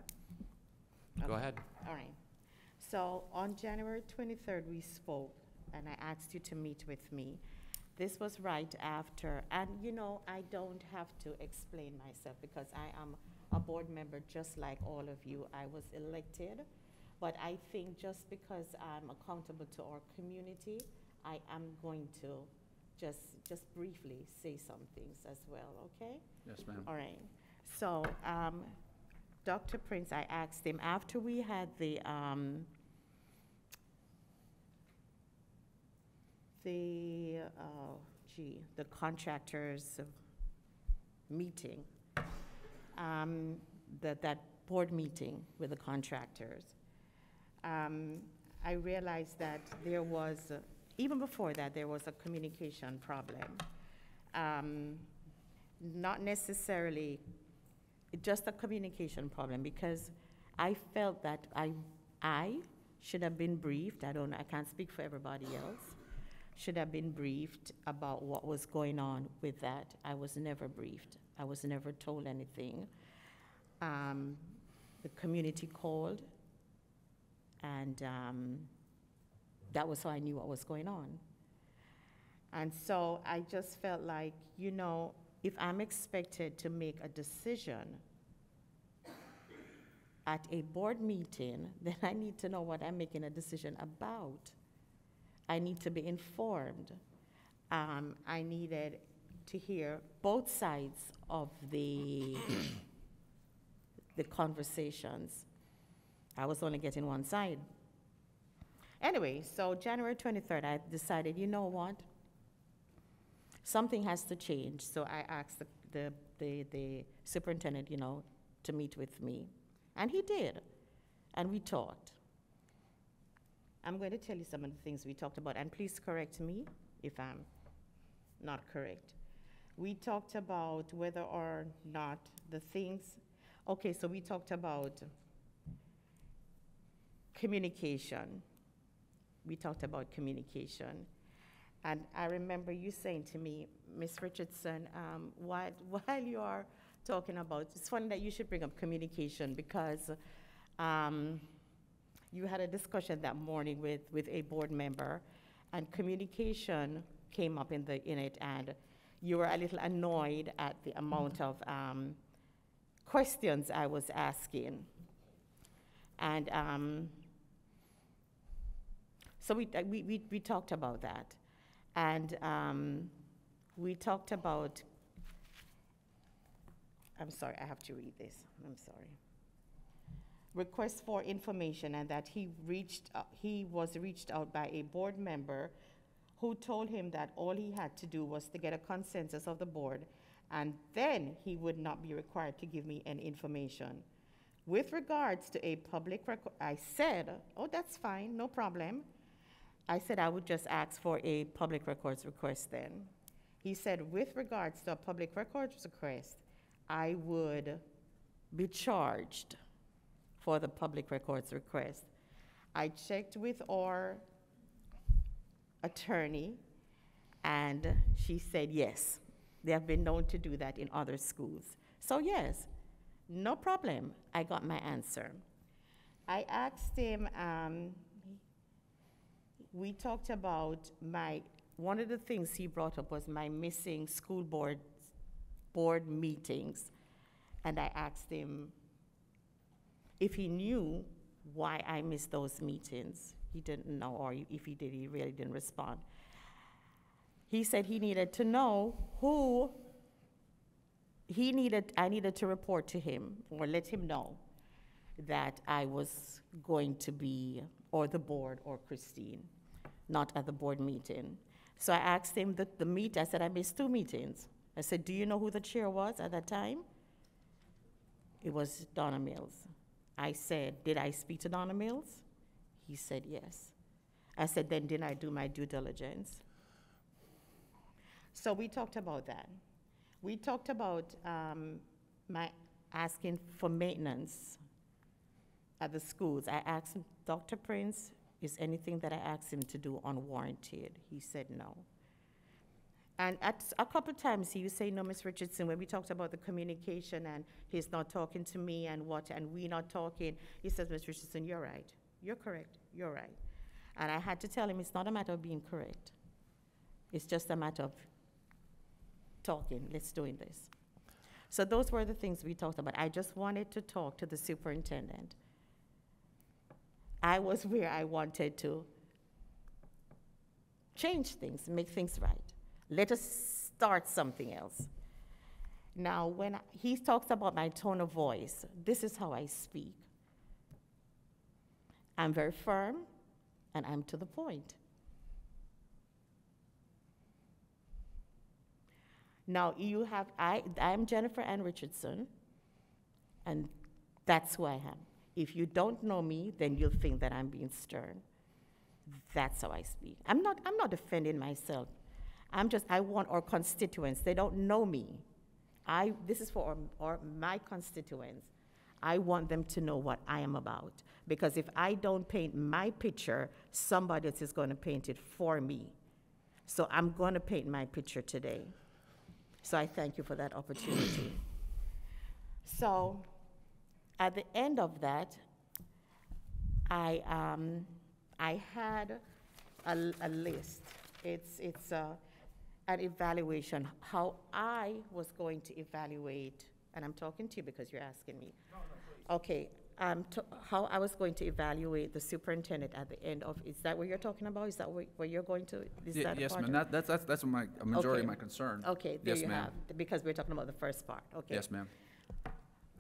Go Okay. ahead. All right. So on January 23rd, we spoke, and I asked you to meet with me. This was right after, and you know, I don't have to explain myself because I am a board member just like all of you. I was elected, but I think just because I'm accountable to our community, I am going to just briefly say some things as well, okay? Yes, ma'am. All right. So, Dr. Prince, I asked him, after we had the contractors meeting, that board meeting with the contractors, I realized that there was, even before that, there was a communication problem. Not necessarily just a communication problem, because I felt that I should have been briefed. I can't speak for everybody else. Should have been briefed about what was going on with that. I was never briefed. I was never told anything. The community called, and that was how I knew what was going on. And so I just felt like, you know, if I'm expected to make a decision at a board meeting, then I need to know what I'm making a decision about. I need to be informed. I needed to hear both sides of the conversations. I was only getting one side. Anyway, so January 23rd, I decided, you know what? Something has to change. So I asked the superintendent, you know, to meet with me. And he did. And we talked. I'm going to tell you some of the things we talked about, and please correct me if I'm not correct. We talked about whether or not the things, okay, so we talked about communication. We talked about communication. And I remember you saying to me, Ms. Richardson, while you are talking about, it's funny that you should bring up communication because you had a discussion that morning with a board member, and communication came up in it, and you were a little annoyed at the amount of questions I was asking. And so we talked about that. And we talked about, I'm sorry, I have to read this, I'm sorry. Request for information, and that he was reached out by a board member who told him that all he had to do was to get a consensus of the board, and then he would not be required to give me any information. With regards to a public record, I said, oh, that's fine, no problem. I said I would just ask for a public records request then. He said, with regards to a public records request, I would be charged for the public records request. I checked with our attorney, and she said yes. They have been known to do that in other schools. So yes, no problem. I got my answer. I asked him, we talked about one of the things he brought up was my missing school board meetings. And I asked him if he knew why I missed those meetings. He didn't know, or if he did, he really didn't respond. He said he needed to know who I needed to report to him or let him know that I was going to be, or the board or Christine, not at the board meeting. So I asked him I said, I missed 2 meetings. I said, do you know who the chair was at that time? It was Donna Mills. I said, did I speak to Donna Mills? He said, yes. I said, then didn't I do my due diligence? So we talked about that. We talked about my asking for maintenance at the schools. I asked him, Dr. Prince, is anything that I asked him to do unwarranted? He said no. And a couple of times he would say, no, Ms. Richardson, when we talked about the communication and he's not talking to me and we not talking, he says, Ms. Richardson, you're right. You're correct. You're right. And I had to tell him it's not a matter of being correct. It's just a matter of talking. Let's doing this. So those were the things we talked about. I just wanted to talk to the superintendent. I was where I wanted to change things, make things right. Let us start something else. Now, when he talks about my tone of voice, this is how I speak. I'm very firm, and I'm to the point. Now, I'm Jennifer Ann Richardson, and that's who I am. If you don't know me, then you'll think that I'm being stern. That's how I speak. I'm not defending myself. I want our constituents. They don't know me. This is for my constituents. I want them to know what I am about. Because if I don't paint my picture, somebody else is going to paint it for me. So I'm going to paint my picture today. So I thank you for that opportunity. So at the end of that, I had a list. It's an evaluation, how I was going to evaluate, and I'm talking to you because you're asking me. No, please. Okay, how I was going to evaluate the superintendent at the end of, is that what you're talking about? Is that where you're going to? Yes, ma'am. That's a majority of my concern. Okay, there yes, you ma'am. have, because we're talking about the first part. Okay. Yes, ma'am.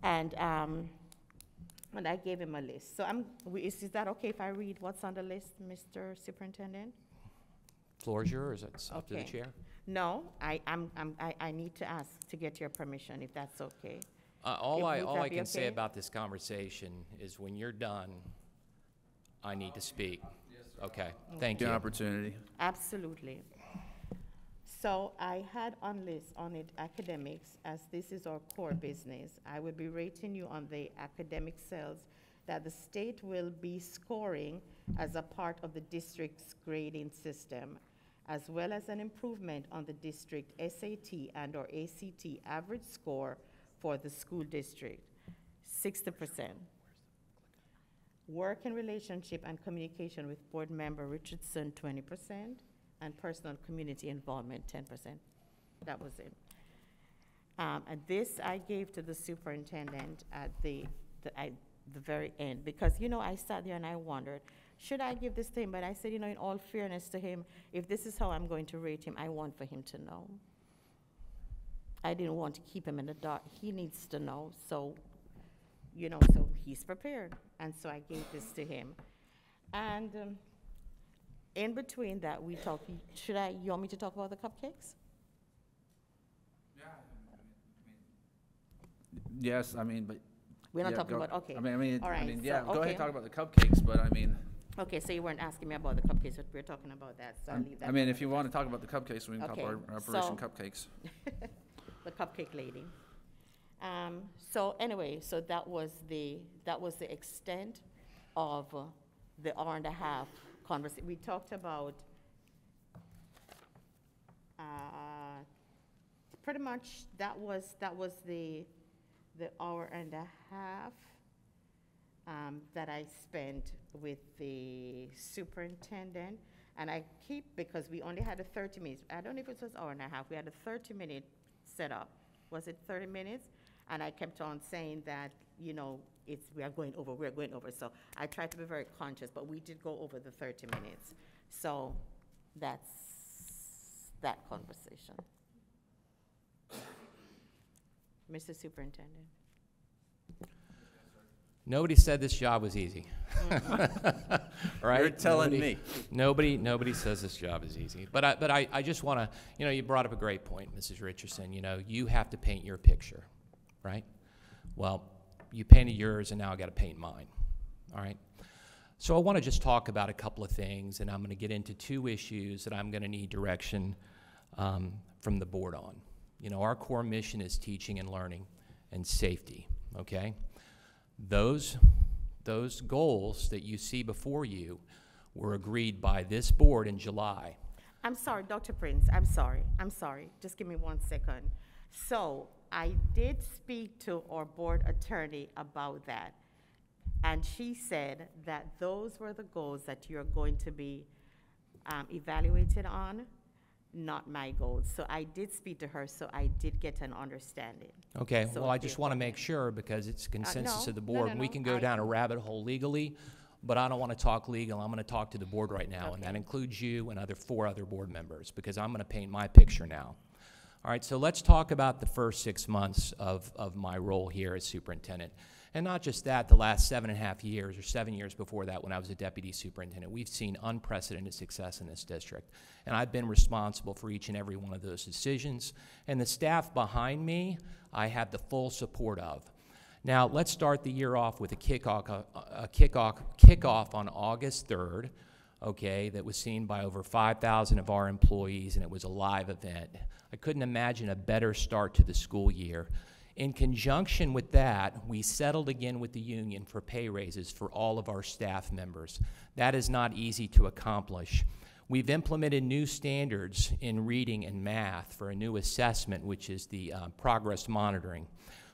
And I gave him a list. So is that okay if I read what's on the list, Mr. Superintendent? Floor is yours. It's up to the chair. No, I need to ask to get your permission, if that's okay. All I can say okay? about this conversation is when you're done, I need to speak. Okay, thank you. An opportunity. Absolutely. So I had on list on it academics, as this is our core business. I would be rating you on the academic cells that the state will be scoring as a part of the district's grading system, as well as an improvement on the district SAT and/or ACT average score for the school district, 60%. Work and relationship and communication with board member Richardson, 20%, and personal community involvement, 10%. That was it. And this I gave to the superintendent at the very end, because, you know, I sat there and I wondered, should I give this to him? But I said, you know, in all fairness to him, if this is how I'm going to rate him, I want for him to know. I didn't want to keep him in the dark. He needs to know, so, you know, so he's prepared. And so I gave this to him. And in between that, we talked, you want me to talk about the cupcakes? Yes, I mean, but. We're not yeah, talking go- about, okay. I mean, All right, yeah, so, go ahead okay. and talk about the cupcakes, but I mean, Okay, so you weren't asking me about the cupcakes, but we're talking about that, so I'll leave that. I mean, if you want to talk about the cupcakes, we can talk Okay, about Operation so- Cupcakes. The cupcake lady. So anyway, so that was the extent of the hour-and-a-half conversation. We talked about pretty much that was the hour-and-a-half that I spent with the superintendent. And I keep, because we only had a 30 minutes, I don't know if it was hour-and-a-half, we had a 30-minute setup. Was it 30 minutes? And I kept on saying that, you know, we are going over, we're going over. So I tried to be very conscious, but we did go over the 30 minutes. So that's that conversation. Mr. Superintendent. Nobody said this job was easy. Right? You're telling me. Nobody says this job is easy. But I just want to, you know, you brought up a great point, Mrs. Richardson. You know, you have to paint your picture, right? Well, you painted yours, and now I got to paint mine, all right? So I want to just talk about a couple of things, and I'm going to get into two issues that I'm going to need direction from the board on. You know, our core mission is teaching and learning and safety, okay? Those goals that you see before you were agreed by this board in July. I'm sorry, Dr. Prince, I'm sorry. Just give me 1 second. So I did speak to our board attorney about that, and she said that those were the goals that you're going to be evaluated on, not my goals. So I did speak to her, so I did get an understanding. Okay, So well, I just want to therefore- make sure, because it's consensus no, of the no, board. no, We no, can go I- down a rabbit hole legally, but I don't want to talk legal. I'm going to talk to the board right now, and that Okay. includes you and 4 other board members, because I'm going to paint my picture now. All right, so let's talk about the first 6 months of my role here as superintendent. And not just that, the last 7.5 years, or 7 years before that when I was a deputy superintendent, we've seen unprecedented success in this district. And I've been responsible for each and every one of those decisions. And the staff behind me, I have the full support of. Now, let's start the year off with a kickoff on August 3rd, okay, that was seen by over 5,000 of our employees, and it was a live event. I couldn't imagine a better start to the school year. In conjunction with that, we settled again with the union for pay raises for all of our staff members. That is not easy to accomplish. We've implemented new standards in reading and math for a new assessment, which is the progress monitoring.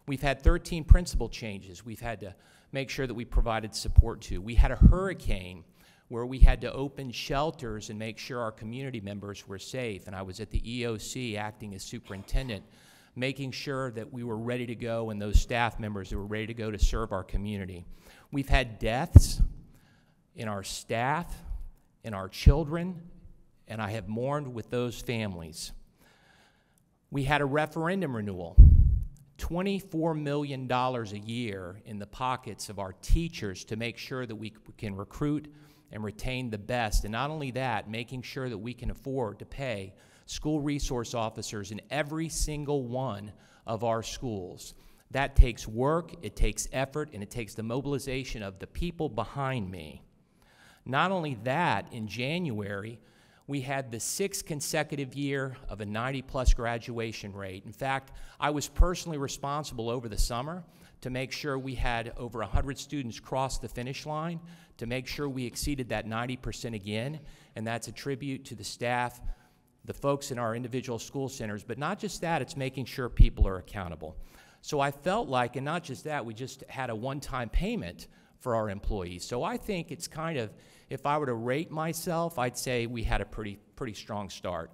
We've had 13 principal changes we've had to make sure that we provided support to. We had a hurricane where we had to open shelters and make sure our community members were safe, and I was at the EOC acting as superintendent, making sure that we were ready to go and those staff members who were ready to go to serve our community. We've had deaths in our staff, in our children, and I have mourned with those families. We had a referendum renewal, $24 million a year in the pockets of our teachers to make sure that we can recruit and retain the best. And not only that, making sure that we can afford to pay school resource officers in every single one of our schools. That takes work, it takes effort, and it takes the mobilization of the people behind me. Not only that, in January, We had the 6th consecutive year of a 90-plus graduation rate. In fact, I was personally responsible over the summer to make sure we had over 100 students cross the finish line, to make sure we exceeded that 90% again, and that's a tribute to the staff, the folks in our individual school centers, but not just that, it's making sure people are accountable. So I felt like, and not just that, we just had a one-time payment for our employees. So I think it's kind of, if I were to rate myself, I'd say we had a pretty strong start.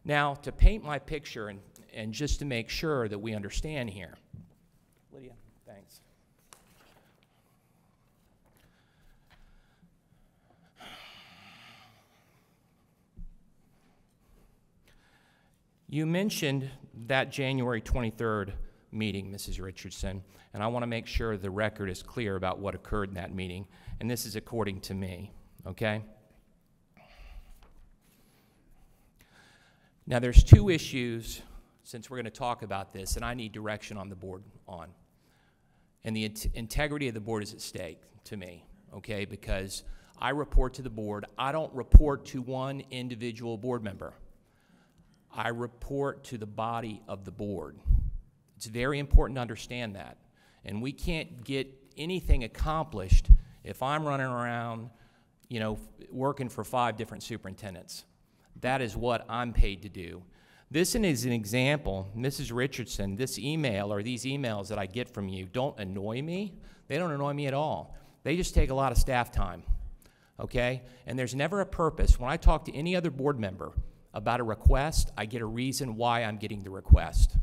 Now, to paint my picture and just to make sure that we understand here. Lydia, thanks. You mentioned that January 23rd meeting, Mrs. Richardson, and I want to make sure the record is clear about what occurred in that meeting, and this is according to me, okay? Now, there's two issues, since we're going to talk about this, and I need direction on the board on. And the integrity of the board is at stake to me, okay? Because I report to the board. I don't report to one individual board member. I report to the body of the board. It's very important to understand that. And we can't get anything accomplished if I'm running around, you know, working for 5 different superintendents. That is what I'm paid to do. This is an example, Mrs. Richardson, this email or these emails that I get from you don't annoy me. They don't annoy me at all. They just take a lot of staff time, okay? And there's never a purpose. When I talk to any other board member about a request, I get a reason why I'm getting the request.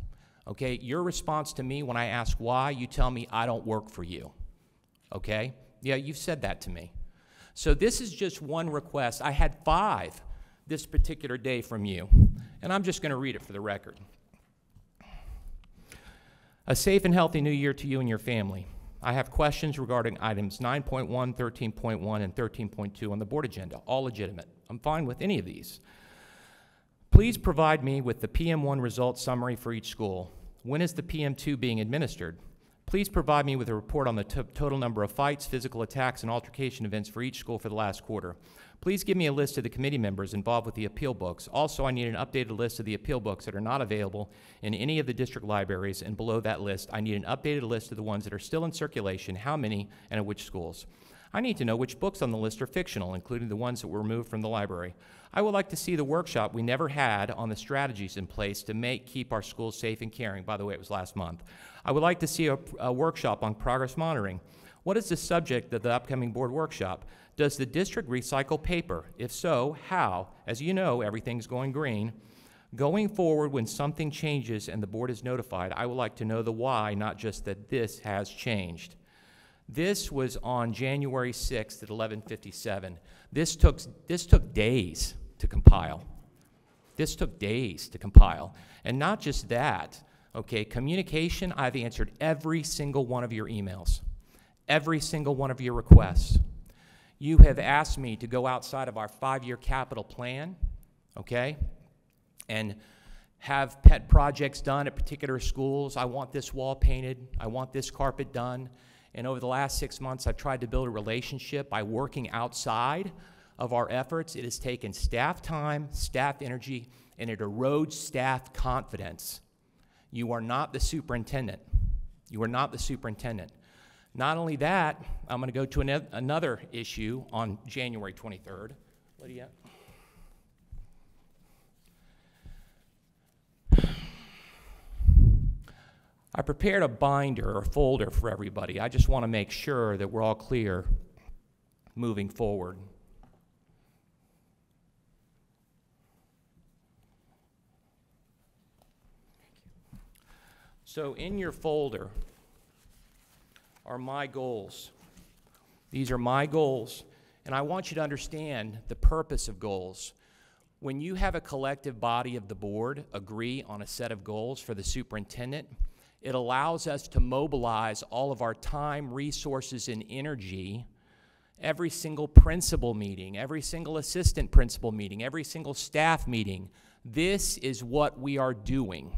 Okay, your response to me when I ask why, you tell me I don't work for you. Okay? Yeah, you've said that to me. So this is just one request. I had 5 this particular day from you, and I'm just going to read it for the record. A safe and healthy new year to you and your family. I have questions regarding items 9.1, 13.1, and 13.2 on the board agenda, all legitimate. I'm fine with any of these. Please provide me with the PM1 results summary for each school. When is the PM2 being administered? Please provide me with a report on the total number of fights, physical attacks, and altercation events for each school for the last quarter. Please give me a list of the committee members involved with the appeal books. Also, I need an updated list of the appeal books that are not available in any of the district libraries, and below that list, I need an updated list of the ones that are still in circulation, how many, and at which schools. I need to know which books on the list are fictional, including the ones that were removed from the library. I would like to see the workshop we never had on the strategies in place to keep our schools safe and caring. By the way, it was last month. I would like to see a workshop on progress monitoring. What is the subject of the upcoming board workshop? Does the district recycle paper? If so, how? As you know, everything's going green. Going forward, when something changes and the board is notified, I would like to know the why, not just that this has changed. This was on January 6th at 11:57. This took days to compile. This took days to compile. And not just that, okay, communication, I've answered every single one of your emails, every single one of your requests. You have asked me to go outside of our 5-year capital plan, okay, and have pet projects done at particular schools. I want this wall painted. I want this carpet done. And over the last 6 months, I've tried to build a relationship by working outside of our efforts. It has taken staff time, staff energy, and it erodes staff confidence. You are not the superintendent. You are not the superintendent. Not only that, I'm going to go to another issue on January 23rd. Lydia. I prepared a binder or folder for everybody. I just want to make sure that we're all clear moving forward. So in your folder are my goals. These are my goals, and I want you to understand the purpose of goals. When you have a collective body of the board agree on a set of goals for the superintendent, it allows us to mobilize all of our time, resources, and energy. Every single principal meeting, every single assistant principal meeting, every single staff meeting. This is what we are doing,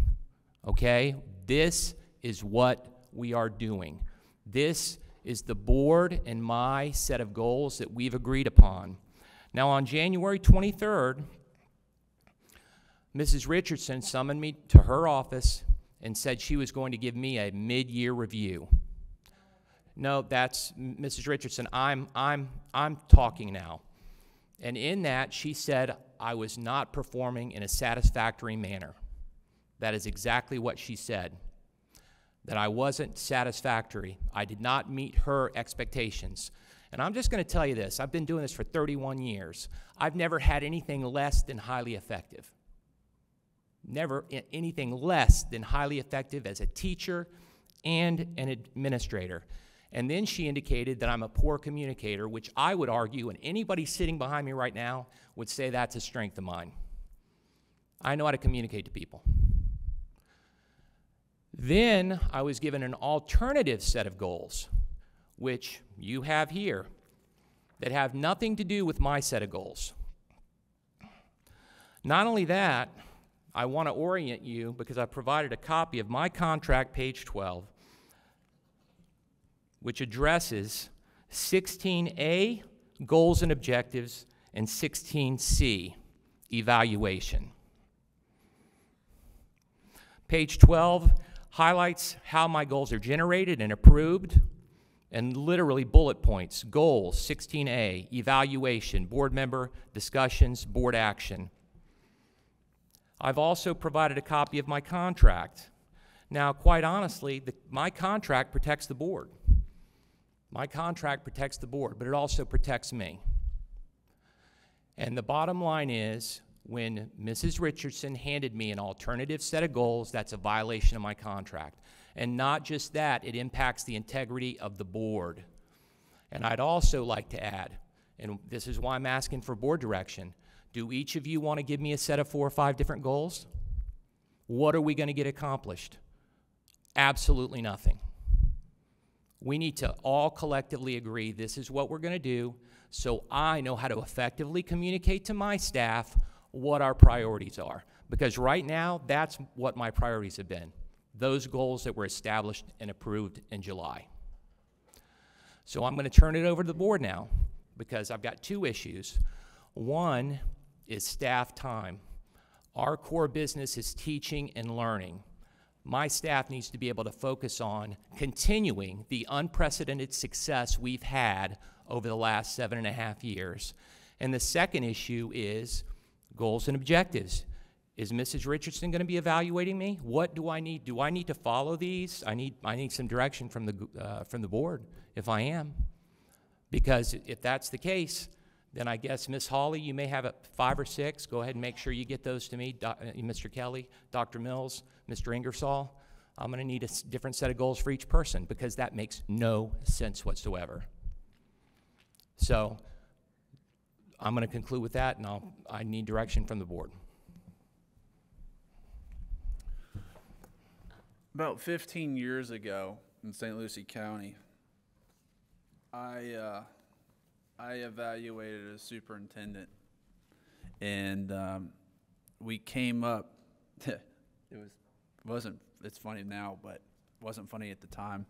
okay? This is what we are doing. This is the board and my set of goals that we've agreed upon. Now, on January 23rd, Mrs. Richardson summoned me to her office and said she was going to give me a mid-year review. No, that's Mrs. Richardson. I'm talking now. And in that, she said I was not performing in a satisfactory manner. That is exactly what she said, that I wasn't satisfactory. I did not meet her expectations. And I'm just going to tell you this. I've been doing this for 31 years. I've never had anything less than highly effective. Never anything less than highly effective as a teacher and an administrator. And then she indicated that I'm a poor communicator, which I would argue, and anybody sitting behind me right now would say that's a strength of mine. I know how to communicate to people. Then I was given an alternative set of goals, which you have here, that have nothing to do with my set of goals. Not only that, I want to orient you, because I provided a copy of my contract, page 12, which addresses 16A, goals and objectives, and 16C, evaluation. Page 12 highlights how my goals are generated and approved, and literally bullet points: goals, 16A, evaluation, board member discussions, board action. I've also provided a copy of my contract. Now, quite honestly, my contract protects the board. My contract protects the board, but it also protects me. And the bottom line is, when Mrs. Richardson handed me an alternative set of goals, that's a violation of my contract. And not just that, it impacts the integrity of the board. And I'd also like to add, and this is why I'm asking for board direction, do each of you want to give me a set of 4 or 5 different goals? What are we going to get accomplished? Absolutely nothing. We need to all collectively agree this is what we're going to do, so I know how to effectively communicate to my staff what our priorities are. Because right now, that's what my priorities have been, those goals that were established and approved in July. So I'm going to turn it over to the board now, because I've got 2 issues. One is staff time. Our core business is teaching and learning. My staff needs to be able to focus on continuing the unprecedented success we've had over the last 7.5 years. And the second issue is goals and objectives. Is Mrs. Richardson going to be evaluating me? What do I need? Do I need to follow these? I need some direction from the board if I am. Because if that's the case, then I guess, Ms. Hawley, you may have 5 or 6. Go ahead and make sure you get those to me, Mr. Kelly, Dr. Mills, Mr. Ingersoll. I'm going to need a different set of goals for each person, because that makes no sense whatsoever. So I'm going to conclude with that, and I need direction from the board. About 15 years ago in St. Lucie County, I evaluated a superintendent, and we came up. It's funny now, but it wasn't funny at the time.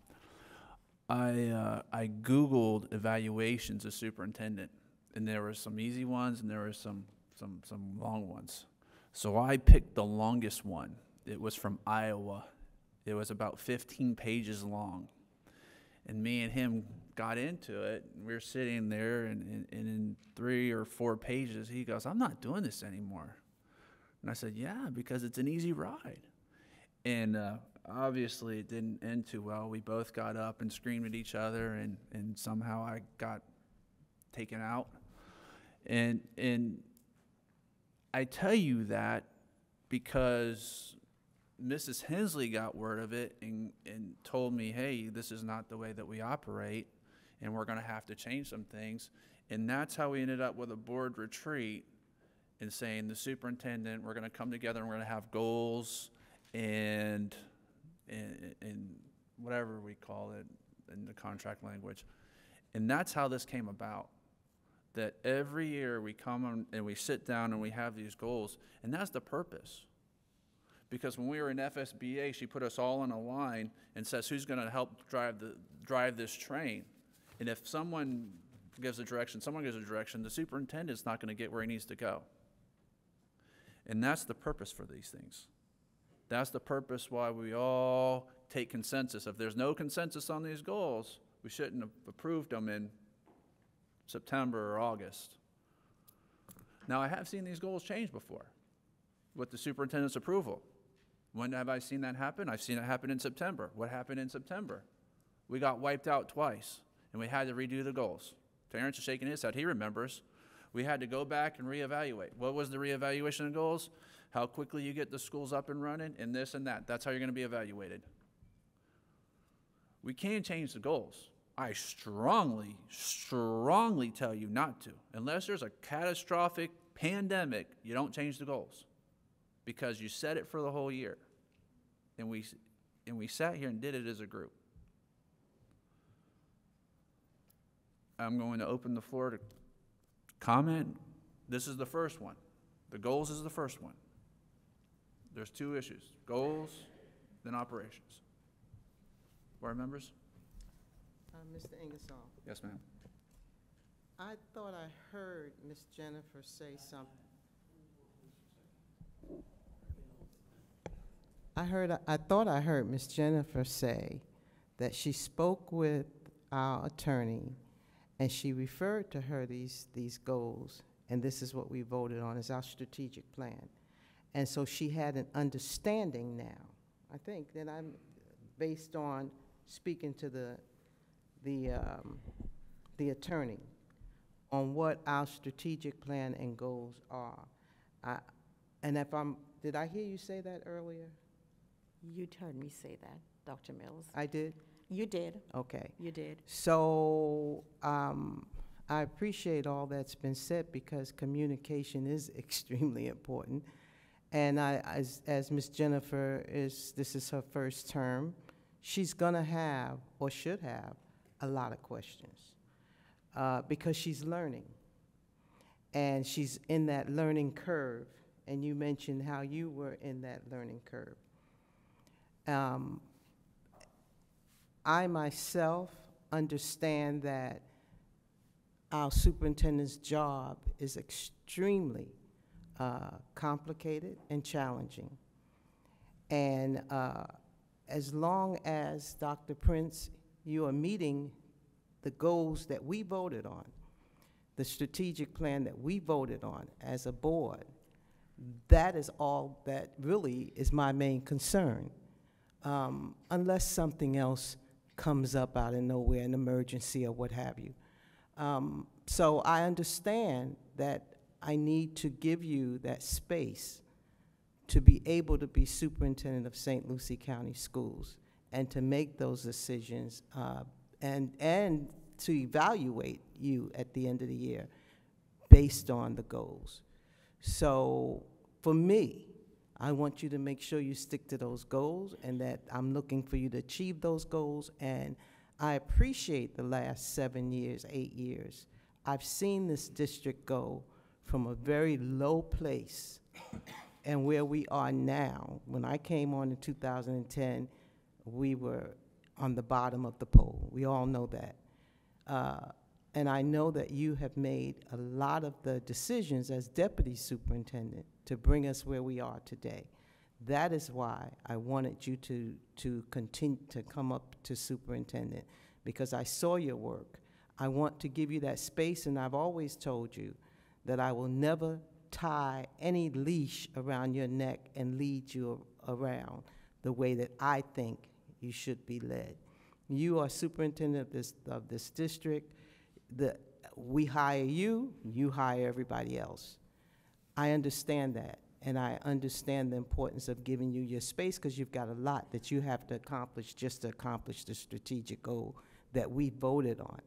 I Googled evaluations of superintendent, and there were some easy ones and there were some long ones. So I picked the longest one. It was from Iowa. It was about 15 pages long. And me and him got into it. We were sitting there, and in 3 or 4 pages, he goes, "I'm not doing this anymore." And I said, "Yeah, because it's an easy ride." And obviously, it didn't end too well. We both got up and screamed at each other, and somehow I got taken out. And I tell you that because Mrs. Hensley got word of it and told me, "Hey, this is not the way that we operate, and we're going to have to change some things." And that's how we ended up with a board retreat and saying, the superintendent, we're going to come together and we're going to have goals and whatever we call it in the contract language. And that's how this came about. That every year we come and we sit down and we have these goals, and that's the purpose. Because when we were in FSBA, she put us all in a line and says, who's going to help drive this train? And if someone gives a direction, the superintendent's not going to get where he needs to go. And that's the purpose for these things. That's the purpose why we all take consensus. If there's no consensus on these goals, we shouldn't have approved them in September or August. Now, I have seen these goals change before with the superintendent's approval. When have I seen that happen? I've seen it happen in September. What happened in September? We got wiped out twice, and we had to redo the goals. Terrence is shaking his head. He remembers. We had to go back and reevaluate. What was the reevaluation of goals? How quickly you get the schools up and running, and this and that. That's how you're going to be evaluated. We can change the goals. I strongly, strongly tell you not to. Unless there's a catastrophic pandemic, you don't change the goals because you set it for the whole year. And we sat here and did it as a group. I'm going to open the floor to comment. This is the first one. The goals is the first one. There's two issues, goals, then operations. Board members? Mr. Ingersoll, Yes, ma'am. I thought I heard Ms. Jennifer say something. I thought I heard Ms. Jennifer say that she spoke with our attorney and she referred to her these goals, and this is what we voted on, is our strategic plan. And so she had an understanding now, I think, that I'm, based on speaking to the attorney on what our strategic plan and goals are. And if did I hear you say that earlier? You heard me say that, Dr. Mills. I did? You did. Okay. You did. So I appreciate all that's been said because communication is extremely important. And as Ms. Jennifer this is her first term, she's gonna have, or should have, a lot of questions because she's learning. And she's in that learning curve. And you mentioned how you were in that learning curve. I myself understand that our superintendent's job is extremely complicated and challenging. And as long as, Dr. Prince, you are meeting the goals that we voted on, the strategic plan that we voted on as a board, that is all that really is my main concern. Unless something else comes up out of nowhere, an emergency or what have you. So I understand that I need to give you that space to be able to be superintendent of St. Lucie County Schools and to make those decisions and to evaluate you at the end of the year based on the goals. So for me, I want you to make sure you stick to those goals and that I'm looking for you to achieve those goals. And I appreciate the last 7 years, 8 years. I've seen this district go from a very low place and where we are now. When I came on in 2010, we were on the bottom of the pole. We all know that. And I know that you have made a lot of the decisions as deputy superintendent to bring us where we are today. That is why I wanted you to continue to come up to superintendent, because I saw your work. I want to give you that space, and I've always told you that I will never tie any leash around your neck and lead you around the way that I think you should be led. You are superintendent of this district. We hire you, you hire everybody else. I understand that, and I understand the importance of giving you your space because you've got a lot that you have to accomplish just to accomplish the strategic goal that we voted on.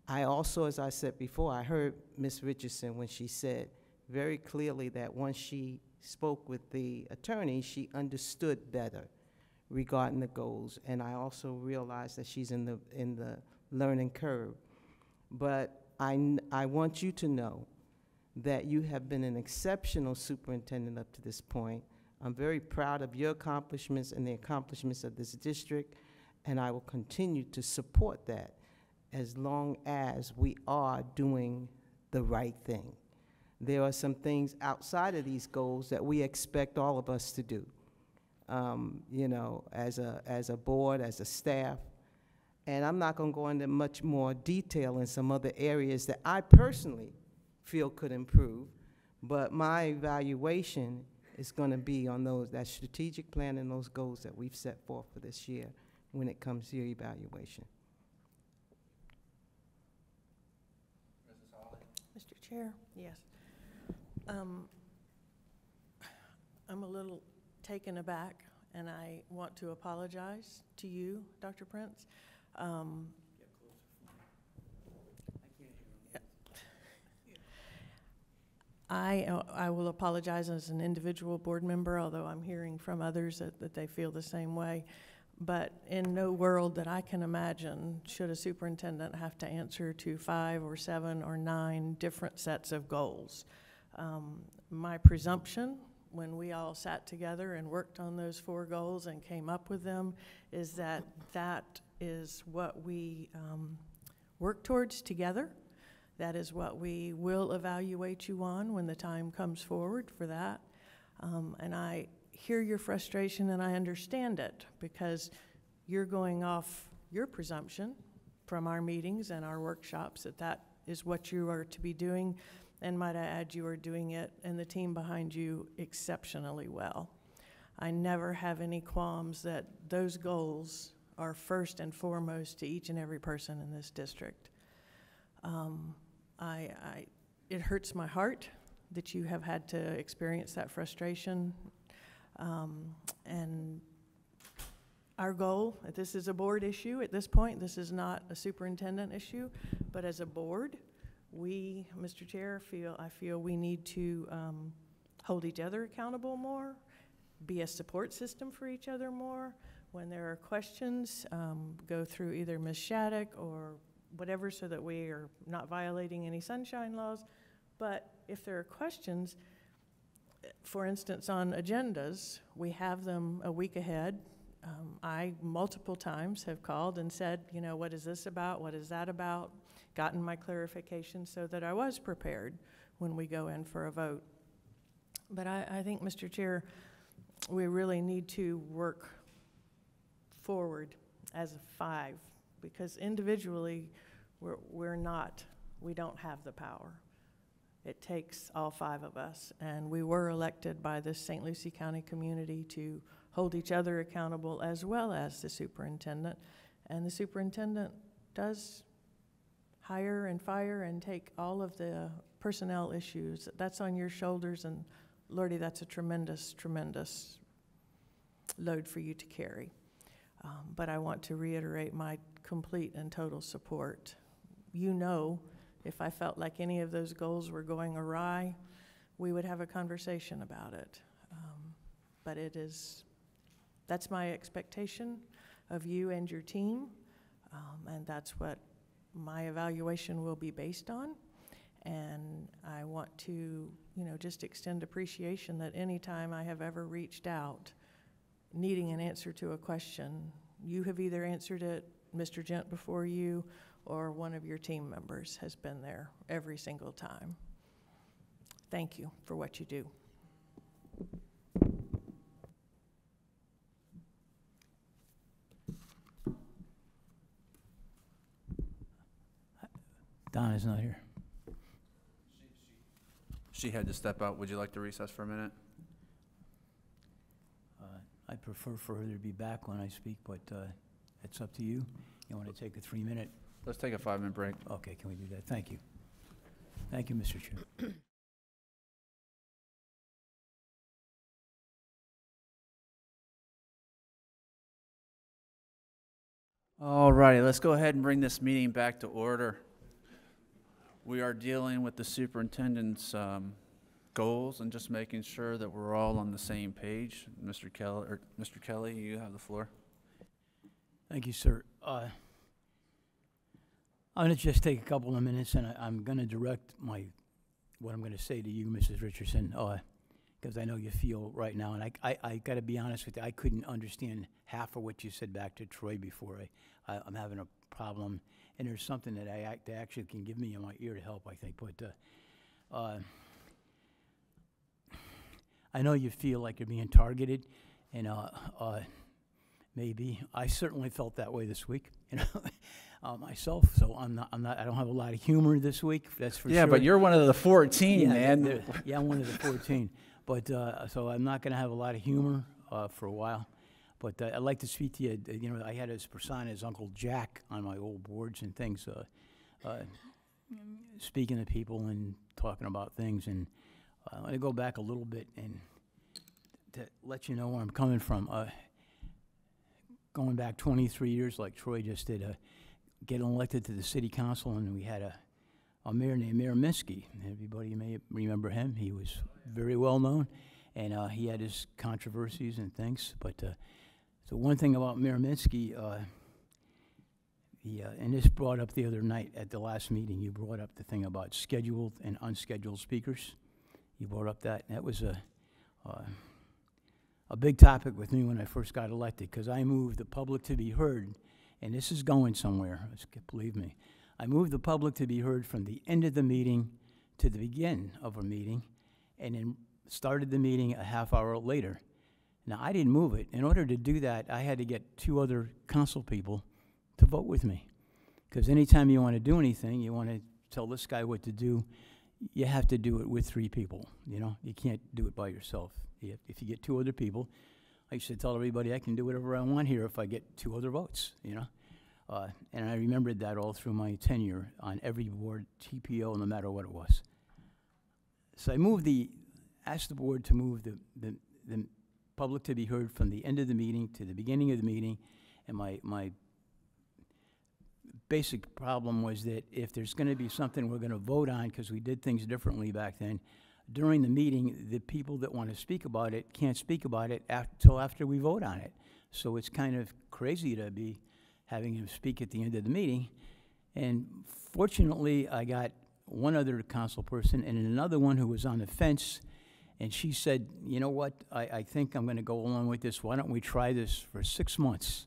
I also, as I said before, I heard Ms. Richardson when she said very clearly that once she spoke with the attorney, she understood better regarding the goals, and I also realized that she's in the learning curve. But I want you to know that you have been an exceptional superintendent up to this point. I'm very proud of your accomplishments and the accomplishments of this district, and I will continue to support that as long as we are doing the right thing. there are some things outside of these goals that we expect all of us to do, you know, as a board, as a staff. And I'm not going to go into much more detail in some other areas that I personally feel could improve, but my evaluation is going to be on that strategic plan and those goals that we've set forth for this year when it comes to your evaluation. Mr. Chair, yes. I'm a little taken aback, and I want to apologize to you, Dr. Prince. I will apologize as an individual board member, although I'm hearing from others that they feel the same way. But in no world that I can imagine should a superintendent have to answer to 5 or 7 or 9 different sets of goals. My presumption, when we all sat together and worked on those 4 goals and came up with them, is that that is what we work towards together. That is what we will evaluate you on when the time comes forward for that. And I hear your frustration, and I understand it, because you're going off your presumption from our meetings and our workshops that that is what you are to be doing. And might I add, you are doing it, and the team behind you, exceptionally well. I never have any qualms that those goals are first and foremost to each and every person in this district. It hurts my heart that you have had to experience that frustration. And our goal, this is a board issue at this point, this is not a superintendent issue, but as a board, we, Mr. Chair, I feel we need to hold each other accountable more, be a support system for each other more. When there are questions, go through either Ms. Shattuck or whatever, so that we are not violating any sunshine laws. But if there are questions, for instance, on agendas, we have them a week ahead. I multiple times have called and said, you know, what is this about? What is that about? Gotten my clarification so that I was prepared when we go in for a vote. But I think, Mr. Chair, we really need to work forward as a 5, because individually we don't have the power. It takes all 5 of us, and we were elected by the St. Lucie County community to hold each other accountable, as well as the superintendent. And the superintendent does hire and fire and take all of the personnel issues. That's on your shoulders, and Lordy, that's a tremendous, tremendous load for you to carry. But I want to reiterate my complete and total support. You know, if I felt like any of those goals were going awry, we would have a conversation about it. But that's my expectation of you and your team, and that's what my evaluation will be based on. And I want to, just extend appreciation that any time I have ever reached out needing an answer to a question, you have either answered it, Mr. Gent before you, or one of your team members has been there every single time. Thank you for what you do. Donna's not here. She had to step out. Would you like to recess for a minute? I prefer for her to be back when I speak, but it's up to you. You want to take a 3-minute? Let's take a 5-minute break. Okay, can we do that? Thank you. Thank you, Mr. Chair. All righty, let's go ahead and bring this meeting back to order. We are dealing with the superintendent's goals and just making sure that we're all on the same page. Mr. Kelly, you have the floor. Thank you, sir. I'm going to just take a couple of minutes, and I'm going to direct what I'm going to say to you, Mrs. Richardson, because I know you feel right now, and I got to be honest with you, I couldn't understand half of what you said back to Troy before. I'm having a problem, and there's something that they actually can give me in my ear to help, I think. But I know you feel like you're being targeted, and maybe I certainly felt that way this week, myself. So I don't have a lot of humor this week. That's for sure. Yeah, but you're one of the 14, yeah, man. yeah, I'm one of the 14. But so I'm not going to have a lot of humor for a while. But I'd like to speak to you. You know, I had his persona as Uncle Jack on my old boards and things, speaking to people and talking about things. And I want to go back a little bit and to let you know where I'm coming from. Going back 23 years, like Troy just did, getting elected to the city council, and we had a mayor named Mayor Minsky. Everybody may remember him. He was very well known, and he had his controversies and things. But the one thing about Mayor Minsky, and this brought up the other night at the last meeting, you brought up the thing about scheduled and unscheduled speakers. You brought up that. That was a big topic with me when I first got elected, because I moved the public to be heard, and this is going somewhere, believe me. I moved the public to be heard from the end of the meeting to the beginning of a meeting, and then started the meeting a half hour later. Now, I didn't move it. In order to do that, I had to get 2 other council people to vote with me. Because anytime you want to do anything, you want to tell this guy what to do, you have to do it with 3 people, you know? You can't do it by yourself. If you get 2 other people, I used to tell everybody I can do whatever I want here if I get 2 other votes, you know? And I remembered that all through my tenure on every board, TPO, no matter what it was. So I asked the board to move the public to be heard from the end of the meeting to the beginning of the meeting, and my basic problem was that if there's going to be something we're going to vote on, because we did things differently back then, during the meeting, the people that want to speak about it can't speak about it until after we vote on it. So it's kind of crazy to be having him speak at the end of the meeting. And fortunately, I got one other council person and another one who was on the fence, and she said, you know what, I think I'm going to go along with this. Why don't we try this for 6 months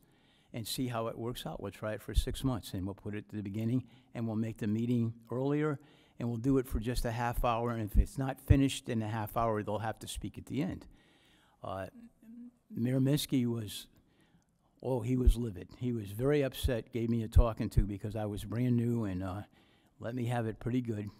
and see how it works out? We'll try it for 6 months, and we'll put it to the beginning, and we'll make the meeting earlier, and we'll do it for just a half hour, and if it's not finished in a half hour, they'll have to speak at the end. Mayor Minsky was, he was livid. He was very upset, gave me a talking to because I was brand new and let me have it pretty good.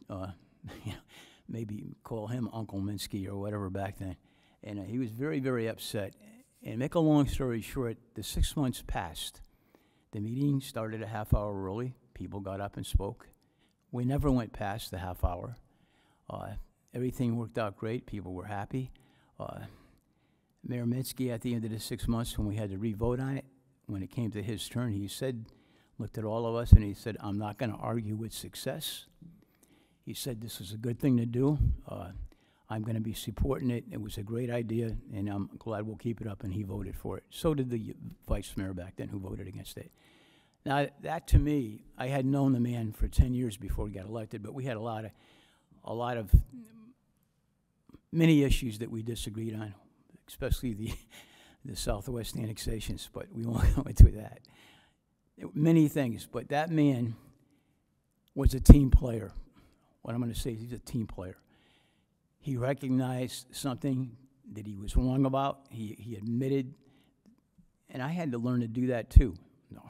Maybe call him Uncle Minsky or whatever back then. And he was very, very upset. And make a long story short, the 6 months passed. The meeting started a half hour early. People got up and spoke. We never went past the half hour. Everything worked out great. People were happy. Mayor Minsky, at the end of the 6 months, when we had to re-vote on it, when it came to his turn, he said, looked at all of us, and he said, I'm not going to argue with success. He said, this is a good thing to do. I'm going to be supporting it. It was a great idea, and I'm glad we'll keep it up, and he voted for it. So did the vice mayor back then, who voted against it. Now, that to me, I had known the man for 10 years before he got elected, but we had a lot of many issues that we disagreed on, especially the Southwest annexations, but we won't go into that. Many things, but that man was a team player. What I'm going to say is he's a team player. He recognized something that he was wrong about. He admitted, and I had to learn to do that too.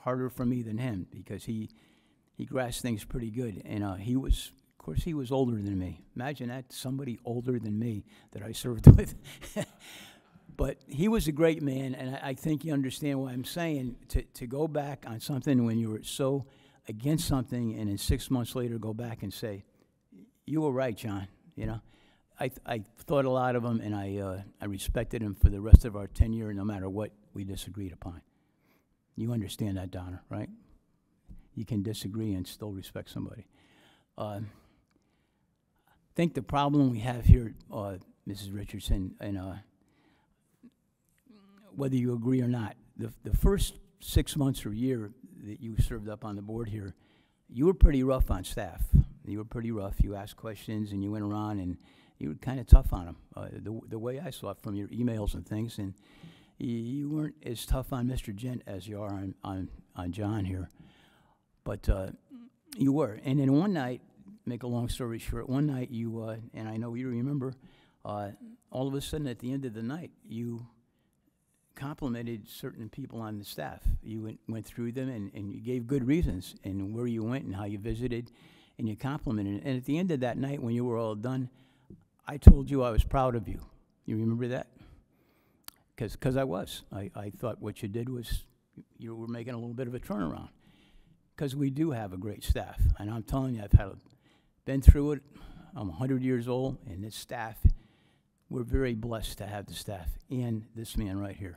Harder for me than him because he grasped things pretty good. And he was, of course, he was older than me. Imagine that, somebody older than me that I served with. But he was a great man, and I think you understand what I'm saying. To go back on something when you were so against something, and then 6 months later go back and say, you were right, John, you know. I thought a lot of him, and I respected him for the rest of our tenure, no matter what we disagreed upon. You understand that, Donna, right? You can disagree and still respect somebody. I think the problem we have here, Mrs. Richardson, and whether you agree or not, the first 6 months or year that you served up on the board here, you were pretty rough on staff. You were pretty rough. You asked questions, and you went around, and you were kind of tough on them, the way I saw it from your emails and things. And you weren't as tough on Mr. Gent as you are on John here. But you were. And then one night, make a long story short, one night you, and I know you remember, all of a sudden, at the end of the night, you complimented certain people on the staff. You went through them, and you gave good reasons, and where you went and how you visited, and you complimented. And at the end of that night, when you were all done, I told you I was proud of you. You remember that? Because I was. I thought what you did was you were making a little bit of a turnaround. Because we do have a great staff. And I'm telling you, been through it. I'm 100 years old, and this staff, we're very blessed to have the staff and this man right here.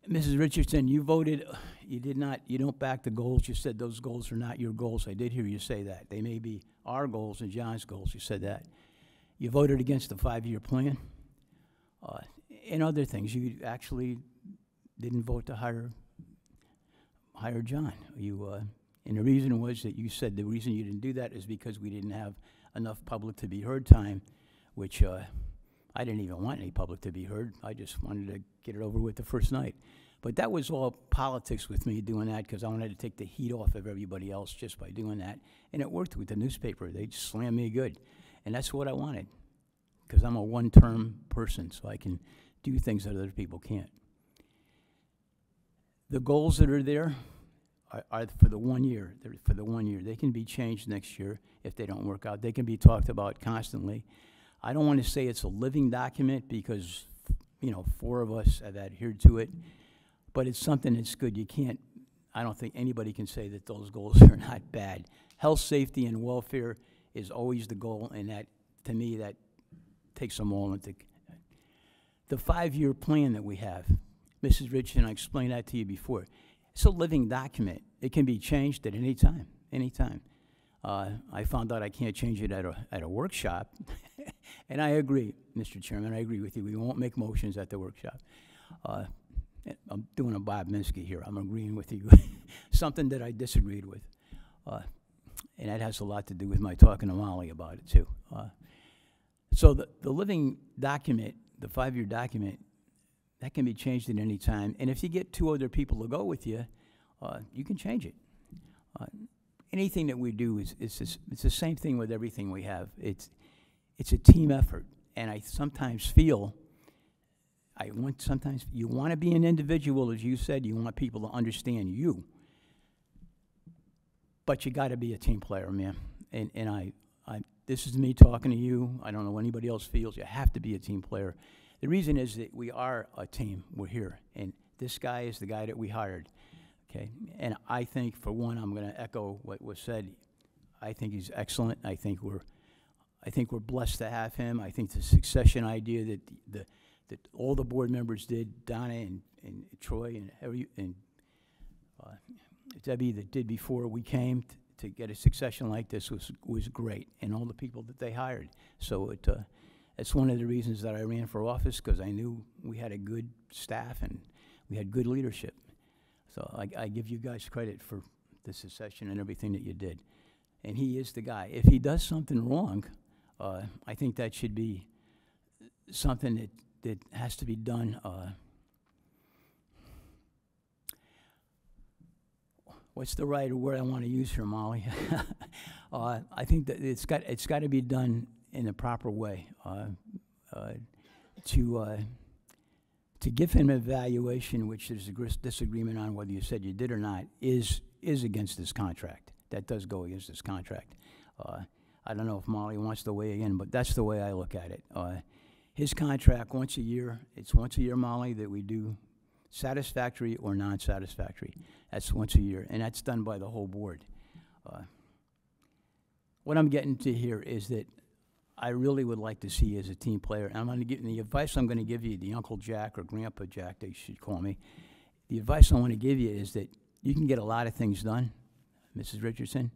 Mrs. Richardson, you voted, you don't back the goals. You said those goals are not your goals. I did hear you say that. They may be our goals and John's goals. You said that. You voted against the 5-year plan and other things. You actually didn't vote to hire John. And the reason was that you said the reason you didn't do that is because we didn't have enough public to be heard time, which I didn't even want any public to be heard. I just wanted to get it over with the first night. But that was all politics with me doing that, because I wanted to take the heat off of everybody else just by doing that. And it worked with the newspaper. They just slammed me good. And that's what I wanted, because I'm a one-term person, so I can do things that other people can't. The goals that are there are for the 1 year. They're for the 1 year. They can be changed next year if they don't work out. They can be talked about constantly. I don't want to say it's a living document because, 4 of us have adhered to it, but it's something that's good. I don't think anybody can say that those goals are not bad. Health, safety, and welfare is always the goal, and that, to me, that takes them all into the 5-year plan that we have. Mrs. Richardson, I explained that to you before. It's a living document. It can be changed at any time, anytime. I found out I can't change it at a workshop, and I agree, Mr. Chairman, I agree with you. We won't make motions at the workshop. I'm doing a Bob Minsky here. I'm agreeing with you. Something that I disagreed with. And that has a lot to do with my talking to Molly about it, too. So the living document, the 5-year document, that can be changed at any time. And if you get 2 other people to go with you, you can change it. Anything that we do it's the same thing with everything we have. It's a team effort. And I sometimes feel, sometimes you want to be an individual, as you said, you want people to understand you. But you got to be a team player, man. And this is me talking to you. I don't know what anybody else feels. You have to be a team player. The reason is that we are a team. We're here. And this guy is the guy that we hired. Okay? And I think, for one, I'm going to echo what was said. I think he's excellent. I think we're blessed to have him. I think the succession idea that all the board members did, Donna and Troy and Debbie, that did before we came to get a succession like this was great, and all the people that they hired. So it's one of the reasons that I ran for office, because I knew we had a good staff and we had good leadership. So I give you guys credit for the succession and everything that you did. And he is the guy. If he does something wrong, I think that should be something that has to be done. What's the right word I want to use here, Molly? I think that it's got to be done in the proper way. To give him an evaluation, which there's a disagreement on whether you said you did or not, is against this contract. That does go against this contract. I don't know if Molly wants to weigh in, but that's the way I look at it. His contract, once a year, it's once a year, Molly, that we do satisfactory or non-satisfactory. That's once a year, and that's done by the whole board. What I'm getting to here is that I really would like to see you as a team player. And I'm going to give the advice I'm going to give you, the Uncle Jack or Grandpa Jack, they should call me. The advice I want to give you is that you can get a lot of things done, Mrs. Richardson.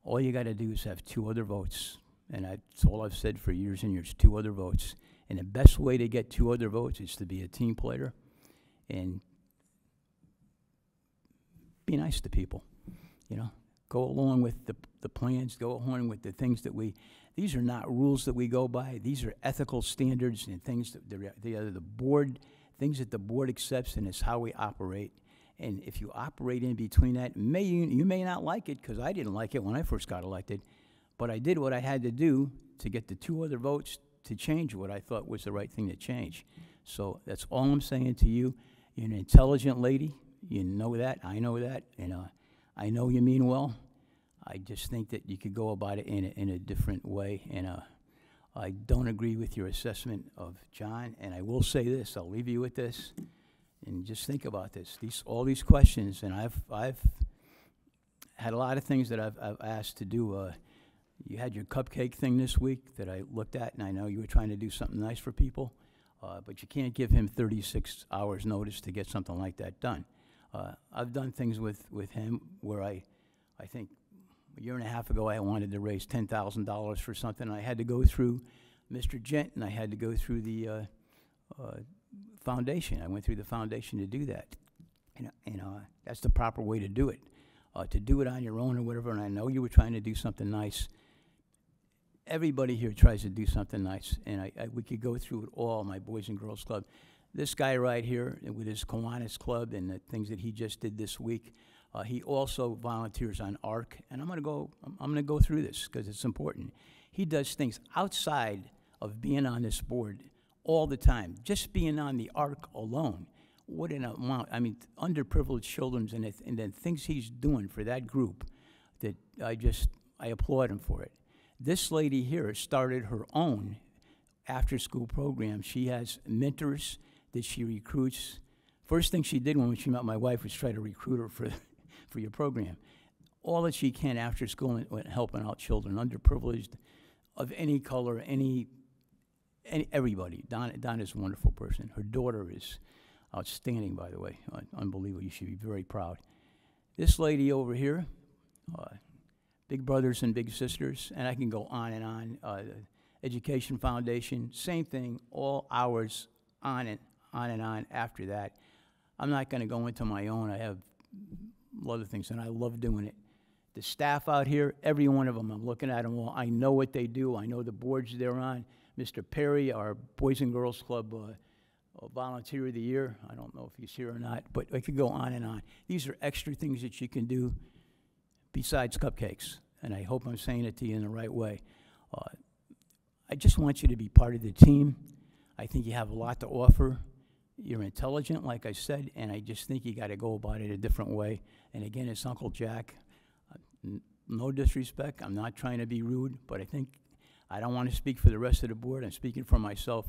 All you got to do is have 2 other votes. And that's all I've said for years and years, 2 other votes. And the best way to get 2 other votes is to be a team player and be nice to people, Go along with the plans, go along with the things that these are not rules that we go by. These are ethical standards and things that the board, things that the board accepts, and it's how we operate. And if you operate in between that, you may not like it, because I didn't like it when I first got elected, but I did what I had to do to get the 2 other votes to change what I thought was the right thing to change. So that's all I'm saying to you. You're an intelligent lady. You know that. I know that. And I know you mean well. I just think that you could go about it in a different way. And I don't agree with your assessment of John. And I will say this. I'll leave you with this. And just think about this. All these questions, and I've had a lot of things that I've asked to do. You had your cupcake thing this week that I looked at, and I know you were trying to do something nice for people, but you can't give him 36 hours' notice to get something like that done. I've done things with him where I think a year and a half ago I wanted to raise $10,000 for something. I had to go through Mr. Gent, and I had to go through the foundation. I went through the foundation to do that. And that's the proper way to do it. To do it on your own or whatever, and I know you were trying to do something nice. Everybody here tries to do something nice, and we could go through it all, my Boys and Girls Club. This guy right here with his Kiwanis Club and the things that he just did this week, he also volunteers on ARC, and I'm gonna go through this because it's important. He does things outside of being on this board all the time, just being on the ARC alone. What an amount, I mean, underprivileged children and then things he's doing for that group that I applaud him for it. This lady here started her own after-school program. She has mentors that she recruits. First thing she did when she met my wife was try to recruit her for your program. All that she can after school and helping out children, underprivileged, of any color, everybody. Donna's a wonderful person. Her daughter is outstanding, by the way. Unbelievable. You should be very proud. This lady over here, Big Brothers and Big Sisters, and I can go on and on. Education Foundation, same thing, all hours on and on after that. I'm not going to go into my own. I have other things, and I love doing it. The staff out here, every one of them, I'm looking at them all. I know what they do. I know the boards they're on. Mr. Perry, our Boys and Girls Club Volunteer of the Year. I don't know if he's here or not, but I could go on and on. These are extra things that you can do besides cupcakes, and I hope I'm saying it to you in the right way. I just want you to be part of the team. I think you have a lot to offer. You're intelligent, like I said, and I just think you got to go about it a different way. And again, it's Uncle Jack. No disrespect. I'm not trying to be rude, but I don't want to speak for the rest of the board. I'm speaking for myself.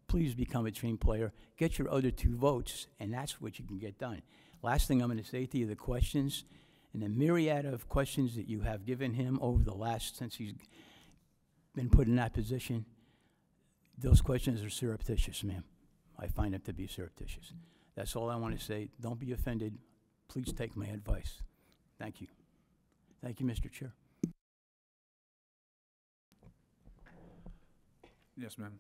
Please become a team player. Get your other 2 votes, and that's what you can get done. Last thing I'm going to say to you, the questions, and the myriad of questions that you have given him over the last, since he's been put in that position, those questions are surreptitious, ma'am. I find them to be surreptitious. That's all I want to say. Don't be offended. Please take my advice. Thank you. Thank you, Mr. Chair. Yes, ma'am.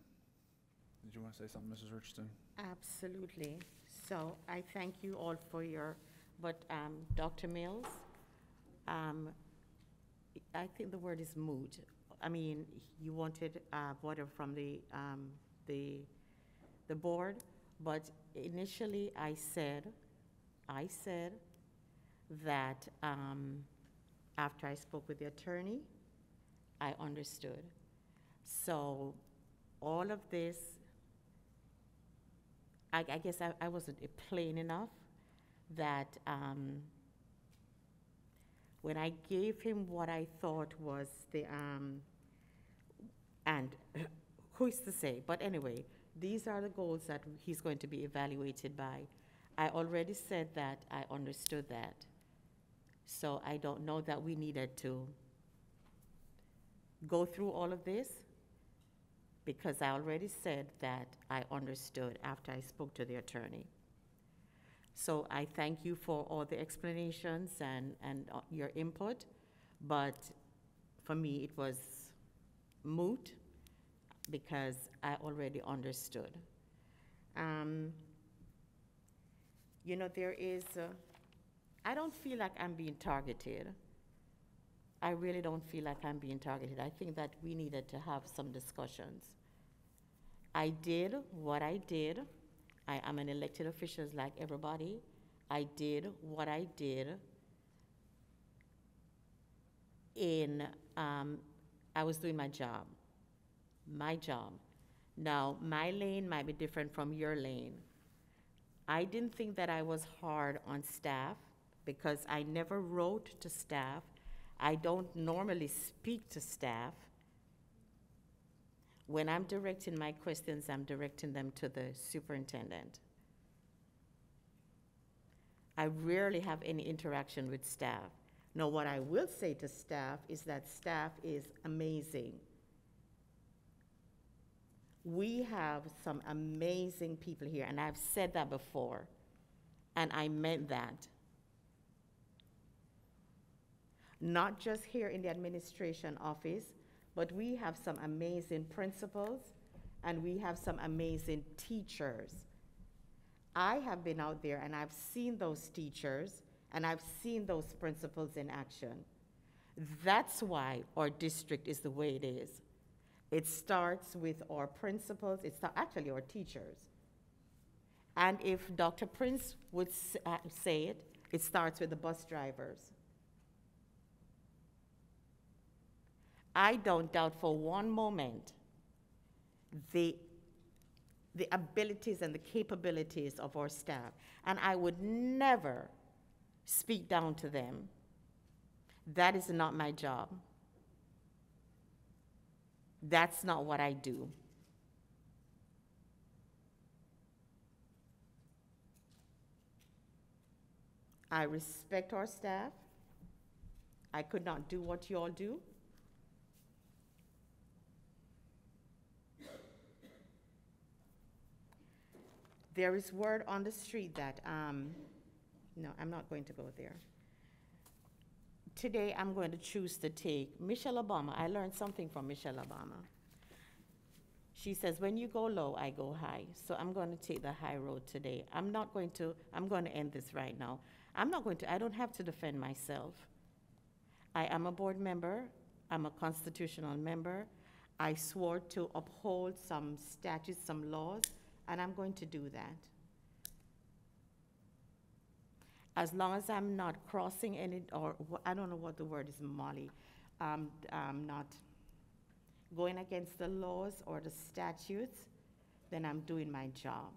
Did you want to say something, Mrs. Richardson? Absolutely. So I thank you all for but Dr. Mills, I think the word is moot. I mean, you wanted water from the board, but initially I said that after I spoke with the attorney, I understood. So all of this, I guess I wasn't plain enough that when I gave him what I thought was the, and who's to say, but anyway, these are the goals that he's going to be evaluated by. I already said that I understood that. So I don't know that we needed to go through all of this, because I already said that I understood after I spoke to the attorney. So I thank you for all the explanations and your input, but for me it was moot because I already understood. You know, there is, I don't feel like I'm being targeted. I really don't feel like I'm being targeted. I think that we needed to have some discussions. I did what I did. I am an elected official like everybody. I did what I did I was doing my job. my job. Now, my lane might be different from your lane. I didn't think that I was hard on staff because I never wrote to staff. I don't normally speak to staff. When I'm directing my questions, I'm directing them to the superintendent. I rarely have any interaction with staff. Now, what I will say to staff is that staff is amazing. We have some amazing people here, and I've said that before, and I meant that. Not just here in the administration office, but we have some amazing principals, and we have some amazing teachers. I have been out there, and I've seen those teachers, and I've seen those principals in action. That's why our district is the way it is. It starts with our principals, it's actually our teachers. And if Dr. Prince would say it, it starts with the bus drivers. I don't doubt for one moment the abilities and the capabilities of our staff. And I would never speak down to them. That is not my job. That's not what I do. I respect our staff. I could not do what you all do. There is word on the street that, no, I'm not going to go there. Today, I'm going to choose to take Michelle Obama. I learned something from Michelle Obama. She says, when you go low, I go high. So I'm going to take the high road today. I'm going to end this right now. I don't have to defend myself. I am a board member. I'm a constitutional member. I swore to uphold some statutes, some laws, and I'm going to do that. As long as I'm not crossing any, or I don't know what the word is, Molly, I'm not going against the laws or the statutes, then I'm doing my job.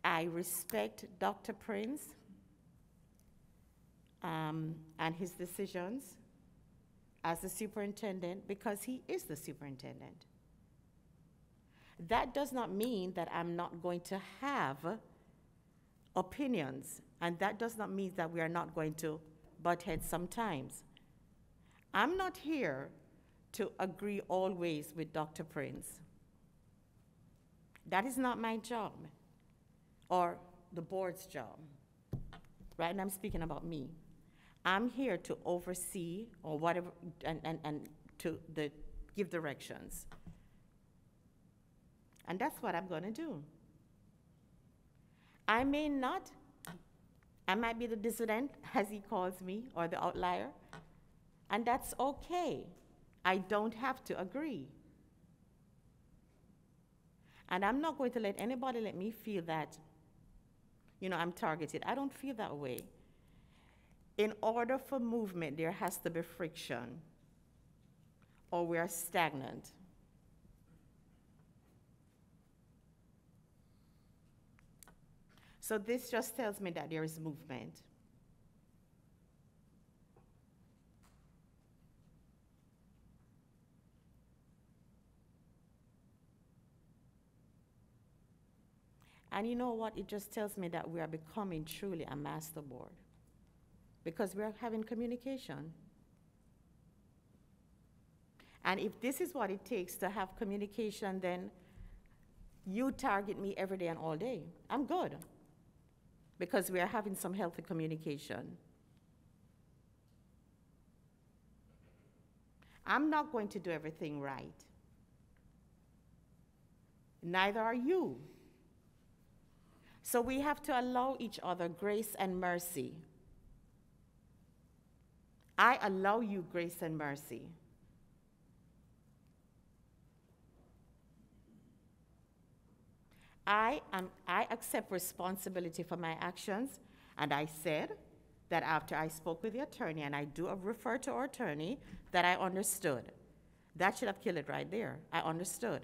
I respect Dr. Prince and his decisions as the superintendent because he is the superintendent. That does not mean that I'm not going to have opinions, and that does not mean that we are not going to butt heads sometimes. I'm not here to agree always with Dr. Prince. That is not my job, or the board's job. Right now I'm speaking about me. I'm here to oversee or whatever, and to give directions. And that's what I'm going to do. I might be the dissident, as he calls me, or the outlier, and that's okay. I don't have to agree. And I'm not going to let anybody let me feel that, I'm targeted. I don't feel that way. In order for movement, there has to be friction, or we are stagnant. So this just tells me that there is movement. And you know what? It just tells me that we are becoming truly a master board because we are having communication. And if this is what it takes to have communication, then you target me every day and all day. I'm good. Because we are having some healthy communication. I'm not going to do everything right. Neither are you. So we have to allow each other grace and mercy. I allow you grace and mercy. I accept responsibility for my actions, and I said that after I spoke with the attorney, and I do refer to our attorney, that I understood. That should have killed it right there. I understood.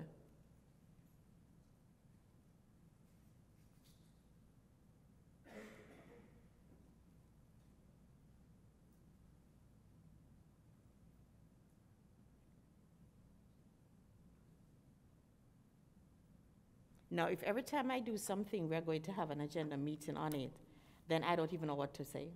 Now, if every time I do something, we're going to have an agenda meeting on it, then I don't even know what to say.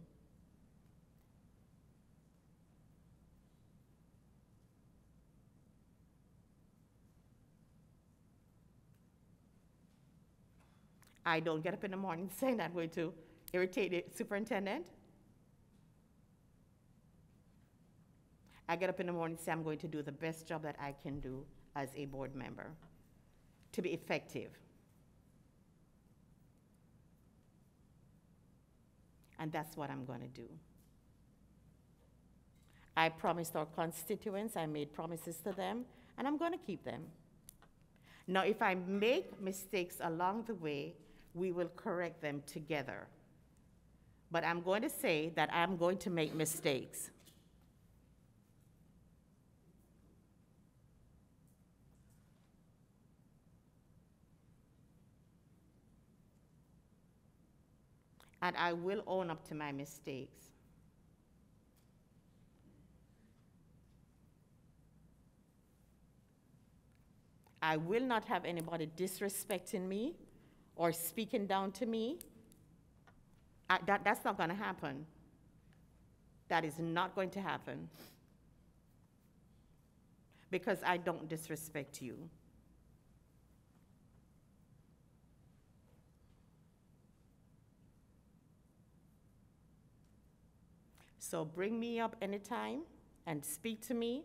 I don't get up in the morning saying I'm going to irritate the superintendent. I get up in the morning and say I'm going to do the best job that I can do as a board member to be effective. And that's what I'm going to do. I promised our constituents, I made promises to them, and I'm going to keep them. Now, if I make mistakes along the way, we will correct them together. But I'm going to say that I'm going to make mistakes. And I will own up to my mistakes. I will not have anybody disrespecting me or speaking down to me. That's not going to happen. That is not going to happen. Because I don't disrespect you. So bring me up anytime and speak to me,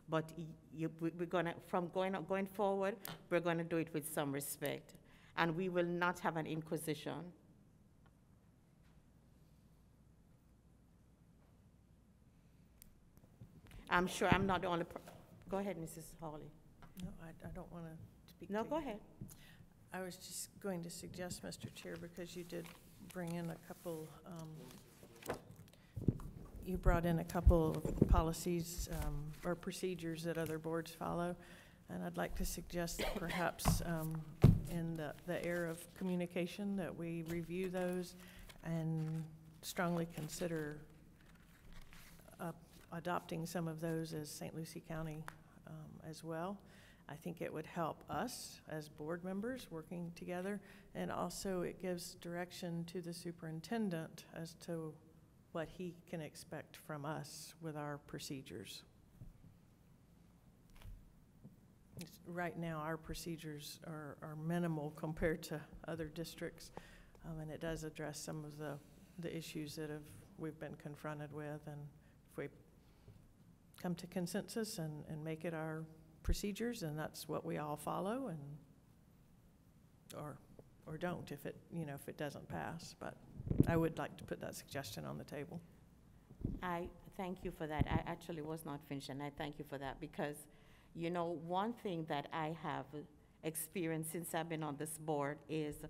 but we're gonna, from going forward, we're gonna do it with some respect. And we will not have an inquisition. I'm sure I'm not the only go ahead, Mrs. Hawley. No, I don't want to speak. No, to go you. ahead. I was just going to suggest, Mr. Chair, because you did bring in a couple, you brought in a couple of policies or procedures that other boards follow, and I'd like to suggest that perhaps in the era of communication that we review those and strongly consider adopting some of those as St. Lucie County as well. I think it would help us as board members working together, and also it gives direction to the superintendent as to what he can expect from us with our procedures. Right now, our procedures are minimal compared to other districts, and it does address some of the issues that we've been confronted with, and if we come to consensus and make it our procedures, and that's what we all follow, and or don't if it doesn't pass. But I would like to put that suggestion on the table. I thank you for that. I actually was not finished, and I thank you for that, because one thing that I have experienced since I've been on this board is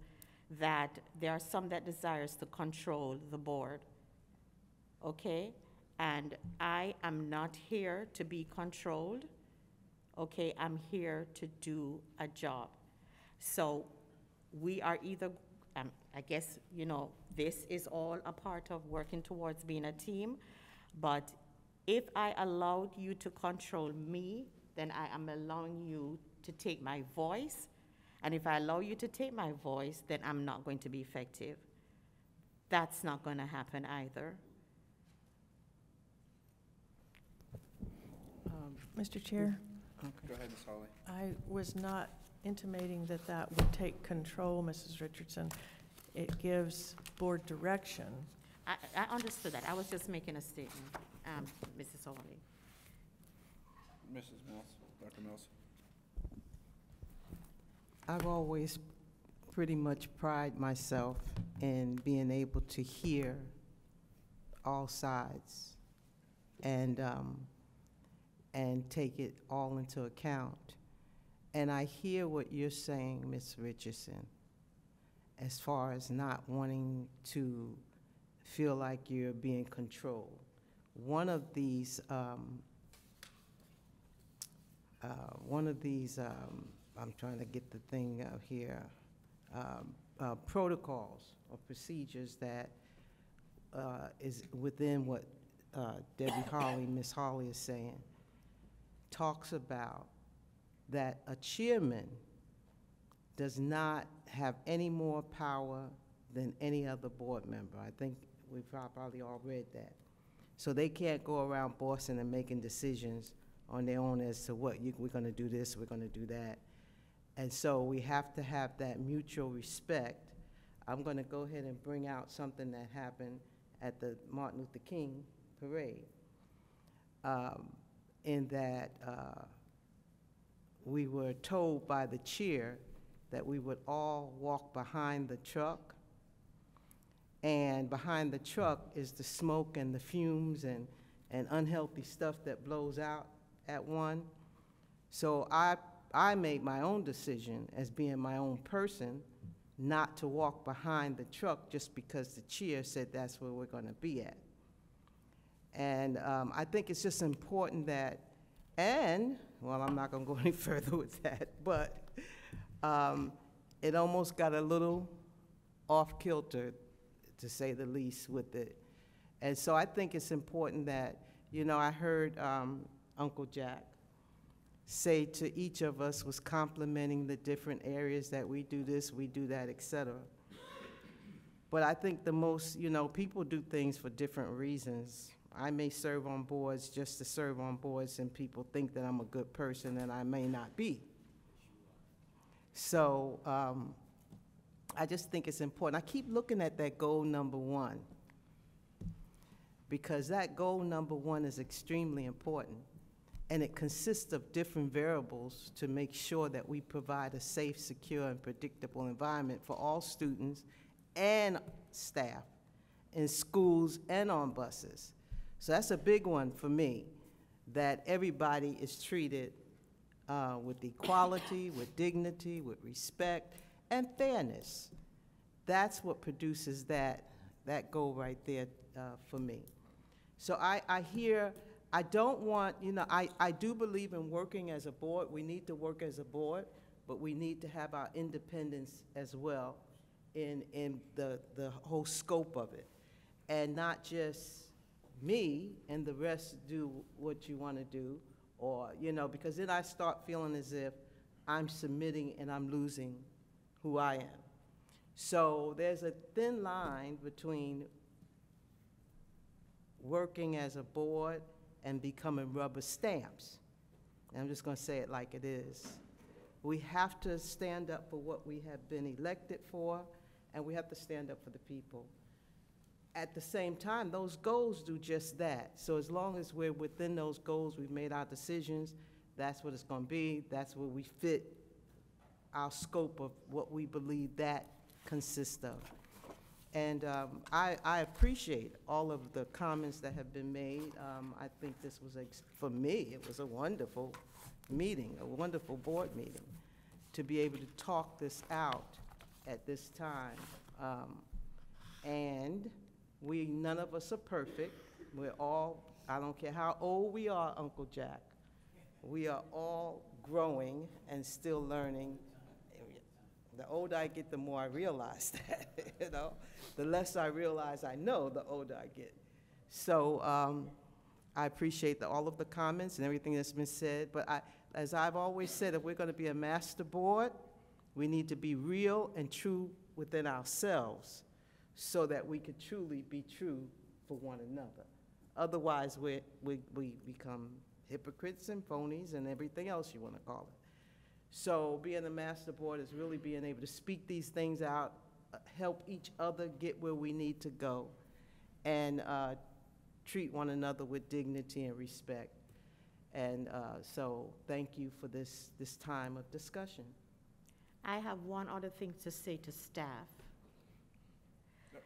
that there are some that desires to control the board, okay? And I am not here to be controlled, okay? I'm here to do a job. So we are either, I guess, this is all a part of working towards being a team, but if I allowed you to control me, then I am allowing you to take my voice, and if I allow you to take my voice, then I'm not going to be effective. That's not going to happen either. Mr. Chair, Go ahead, Ms. Hawley. I was not intimating that that would take control, Mrs. Richardson. It gives board direction. I understood that. I was just making a statement, Mrs. Hawley. Mrs. Mills, Dr. Mills. I've always pretty much pride myself in being able to hear all sides and take it all into account. And I hear what you're saying, Ms. Richardson, as far as not wanting to feel like you're being controlled. One of these, I'm trying to get the thing out here, protocols or procedures that is within what Debbie Harley, Miss Harley is saying, talks about that a chairman does not have any more power than any other board member. I think we've probably all read that. So they can't go around bossing and making decisions on their own as to what, we're gonna do this, we're gonna do that. And so we have to have that mutual respect. I'm gonna go ahead and bring out something that happened at the Martin Luther King parade, in that we were told by the chair that we would all walk behind the truck, and behind the truck is the smoke and the fumes and unhealthy stuff that blows out at one. So I made my own decision as being my own person not to walk behind the truck just because the chair said that's where we're gonna be at. And I think it's just important that, and, well, I'm not gonna go any further with that, but it almost got a little off kilter, to say the least, with it. And so I think it's important that, you know, I heard Uncle Jack say to each of us, was complimenting the different areas that we do this, we do that, et cetera. But I think the most, you know, people do things for different reasons. I may serve on boards just to serve on boards, and people think that I'm a good person, and I may not be. So I just think it's important. I keep looking at that goal number 1, because that goal number 1 is extremely important, and it consists of different variables to make sure that we provide a safe, secure, and predictable environment for all students and staff in schools and on buses. So that's a big one for me, that everybody is treated with equality, with dignity, with respect, and fairness. That's what produces that goal right there for me. So I don't want, you know, I do believe in working as a board. We need to work as a board, but we need to have our independence as well in the whole scope of it. And not just me and the rest do what you want to do, or, you know, because then I start feeling as if I'm submitting and I'm losing who I am. So there's a thin line between working as a board and becoming rubber stamps. And I'm just going to say it like it is. We have to stand up for what we have been elected for, and we have to stand up for the people. At the same time, those goals do just that. So as long as we're within those goals, we've made our decisions, that's what it's going to be. That's where we fit our scope of what we believe that consists of. And I appreciate all of the comments that have been made. I think this was, for me, it was a wonderful meeting, a wonderful board meeting, to be able to talk this out at this time. And none of us are perfect. We're all, I don't care how old we are, Uncle Jack, we are all growing and still learning. The older I get, the more I realize that, you know. The less I realize I know, the older I get. So I appreciate all of the comments and everything that's been said, but as I've always said, if we're gonna be a master board, we need to be real and true within ourselves so that we could truly be true for one another. Otherwise, we become hypocrites and phonies and everything else you wanna call it. So being a master board is really being able to speak these things out, help each other get where we need to go, and treat one another with dignity and respect. And so thank you for this time of discussion. I have one other thing to say to staff.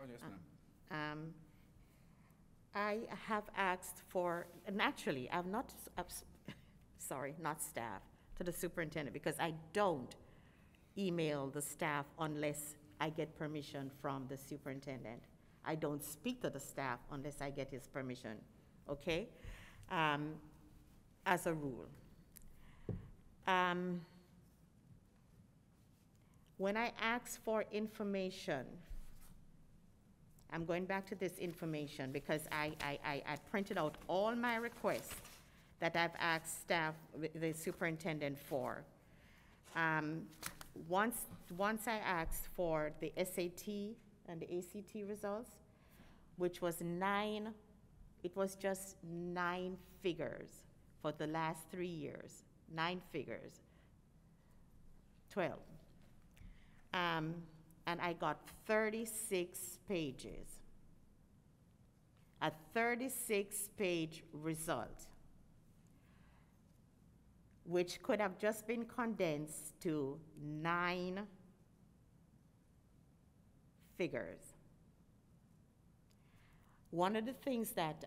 Oh, yes, ma'am. I have asked for, and actually, I've not, sorry, not staff, to the superintendent, because I don't email the staff unless I get permission from the superintendent. I don't speak to the staff unless I get his permission, okay? As a rule. When I ask for information, I'm going back to this information because I printed out all my requests that I've asked staff, the superintendent for. Once I asked for the SAT and the ACT results, which was it was just 9 figures for the last 3 years, 9 figures, 12. And I got 36 pages, a 36-page result, which could have just been condensed to 9 figures. One of the things that,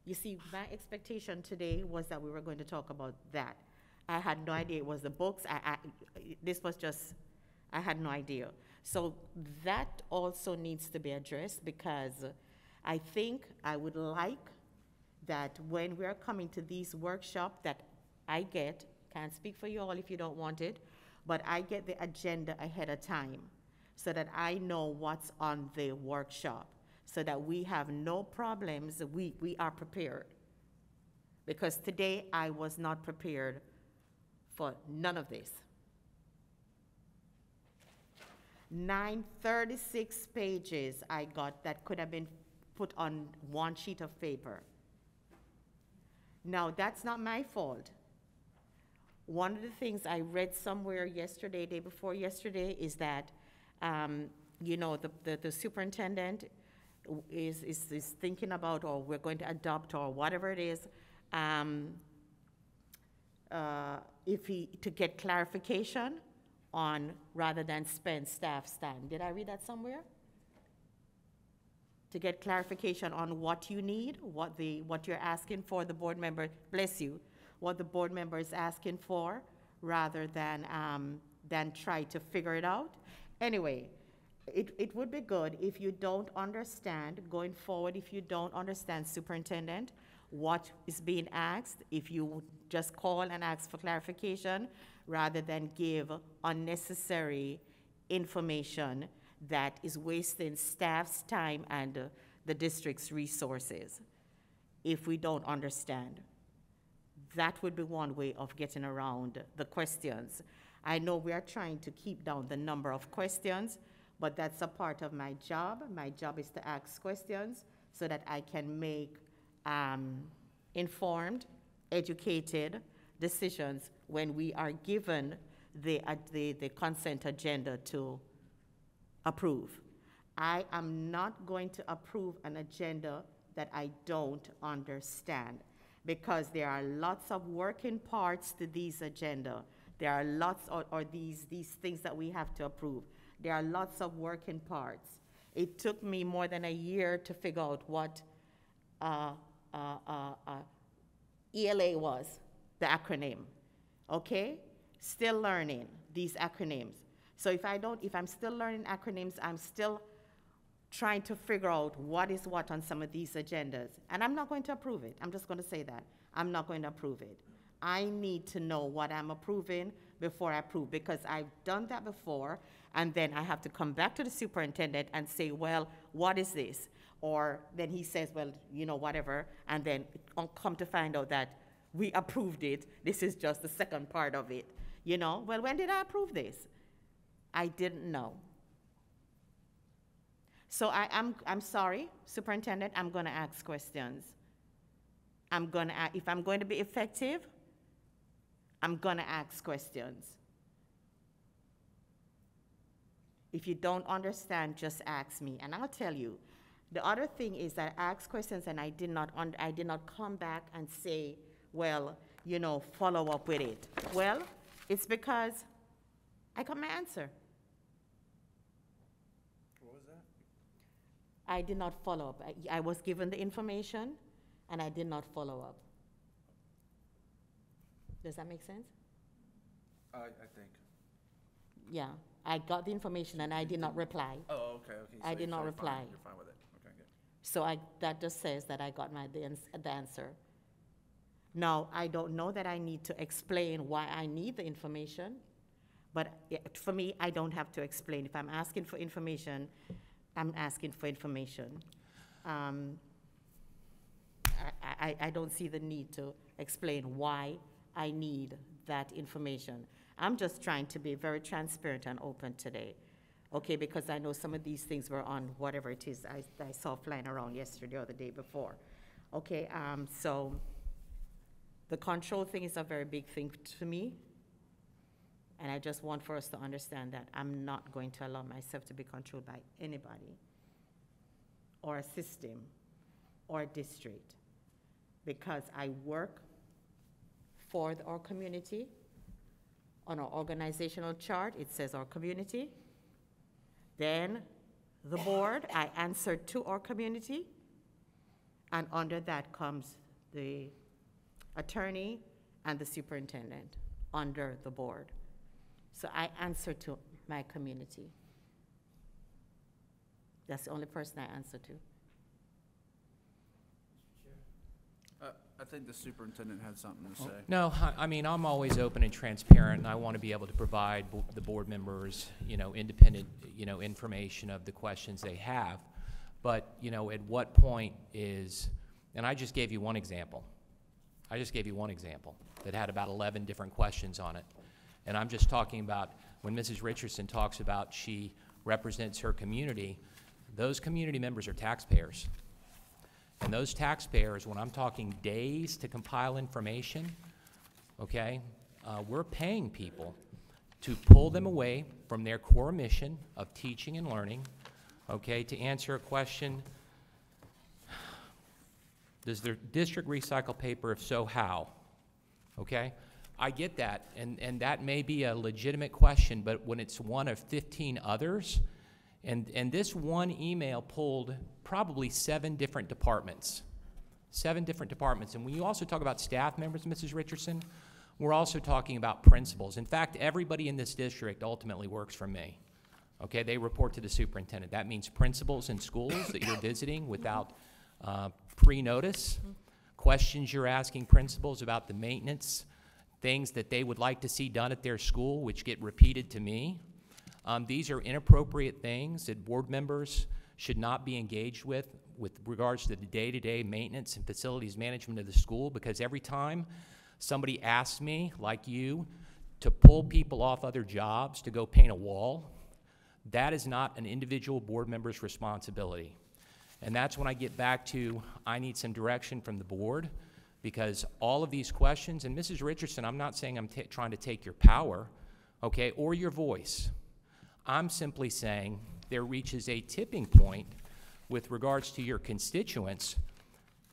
you see, my expectation today was that we were going to talk about that. I had no idea it was the books. This was just, I had no idea. So that also needs to be addressed because I think I would like that when we're coming to these workshops that I get, can't speak for you all if you don't want it, but I get the agenda ahead of time so that I know what's on the workshop so that we have no problems, we are prepared. Because today I was not prepared for none of this. 936 pages I got that could have been put on one sheet of paper. Now, that's not my fault. One of the things I read somewhere yesterday, day before yesterday, is that, you know, the superintendent is thinking about, or we're going to adopt, or whatever it is, to get clarification on rather than spend staff's time. Did I read that somewhere? To get clarification on what you need, what you're asking for, the board member, bless you, what the board member is asking for, rather than try to figure it out. Anyway, it would be good if you don't understand, going forward, if you don't understand, superintendent, what is being asked, if you just call and ask for clarification, rather than give unnecessary information that is wasting staff's time and the district's resources if we don't understand. That would be one way of getting around the questions. I know we are trying to keep down the number of questions, but that's a part of my job. My job is to ask questions so that I can make informed, educated decisions when we are given the consent agenda to approve. I am not going to approve an agenda that I don't understand because there are lots of working parts to these agenda. There are lots or these things that we have to approve. There are lots of working parts. It took me more than a year to figure out what ELA was, the acronym, okay? Still learning these acronyms. So if I'm still learning acronyms, I'm still trying to figure out what is what on some of these agendas. And I'm not going to approve it. I'm just going to say that. I'm not going to approve it. I need to know what I'm approving before I approve, because I've done that before, and then I have to come back to the superintendent and say, well, what is this? Or then he says, well, you know, whatever, and then come to find out that we approved it. This is just the second part of it. You know, well, when did I approve this? I didn't know. So I'm sorry, superintendent, I'm going to ask questions. If I'm going to be effective, I'm going to ask questions. If you don't understand, just ask me, and I'll tell you. The other thing is that I asked questions and I did not come back and say, well, you know, follow up with it. Well, it's because I got my answer. What was that? I did not follow up. I was given the information and I did not follow up. Does that make sense? I think. Yeah, I got the information and I did not reply. Oh, okay, okay. I did not you're reply. fine, You're fine with it. Okay, good. So that just says that I got the answer. Now, I don't know that I need to explain why I need the information, but for me, I don't have to explain. If I'm asking for information, I'm asking for information. I don't see the need to explain why I need that information. I'm just trying to be very transparent and open today, okay, because I know some of these things were on whatever it is I saw flying around yesterday or the day before. Okay, so the control thing is a very big thing to me, and I just want for us to understand that I'm not going to allow myself to be controlled by anybody or a system or a district, because I work for our community. On our organizational chart, it says our community. Then the board, I answer to our community. And under that comes the attorney and the superintendent under the board. So I answer to my community. That's the only person I answer to. I think the superintendent had something to say. No, I mean, I'm always open and transparent, and I want to be able to provide the board members, independent, information of the questions they have. But, at what point is, and I just gave you one example. I just gave you one example that had about 11 different questions on it. And I'm just talking about when Mrs. Richardson talks about she represents her community, those community members are taxpayers. And those taxpayers, when I'm talking days to compile information, okay, we're paying people to pull them away from their core mission of teaching and learning, okay, to answer a question, does the district recycle paper? If so, how? Okay? I get that, and that may be a legitimate question, but when it's one of 15 others, and this one email pulled probably 7 different departments. 7 different departments. And when you also talk about staff members, Mrs. Richardson, we're also talking about principals. In fact, everybody in this district ultimately works for me. Okay, they report to the superintendent. That means principals in schools that you're visiting without pre-notice, questions you're asking principals about the maintenance, things that they would like to see done at their school, which get repeated to me. These are inappropriate things that board members should not be engaged with regards to the day-to-day maintenance and facilities management of the school, because every time somebody asks me, like you, to pull people off other jobs to go paint a wall, that is not an individual board member's responsibility. And that's when I get back to, I need some direction from the board, because all of these questions, and Mrs. Richardson, I'm not saying I'm trying to take your power, okay, or your voice. I'm simply saying there reaches a tipping point with regards to your constituents.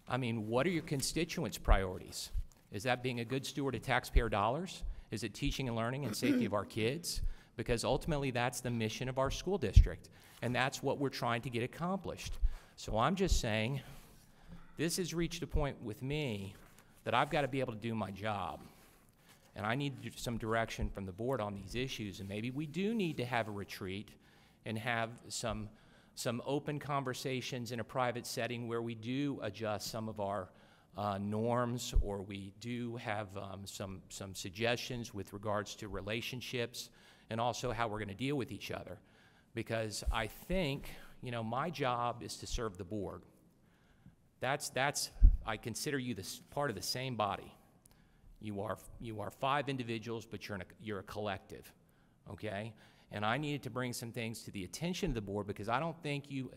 I mean, what are your constituents' priorities? Is that being a good steward of taxpayer dollars? Is it teaching and learning and safety of our kids? Because ultimately that's the mission of our school district, and that's what we're trying to get accomplished. So I'm just saying, this has reached a point with me that I've got to be able to do my job. And I need some direction from the board on these issues, and maybe we do need to have a retreat and have some open conversations in a private setting where we do adjust some of our norms, or we do have some suggestions with regards to relationships and also how we're going to deal with each other. Because I think, my job is to serve the board. I consider you part of the same body. You are 5 individuals, but you're a collective, okay? And I needed to bring some things to the attention of the board, because I don't think you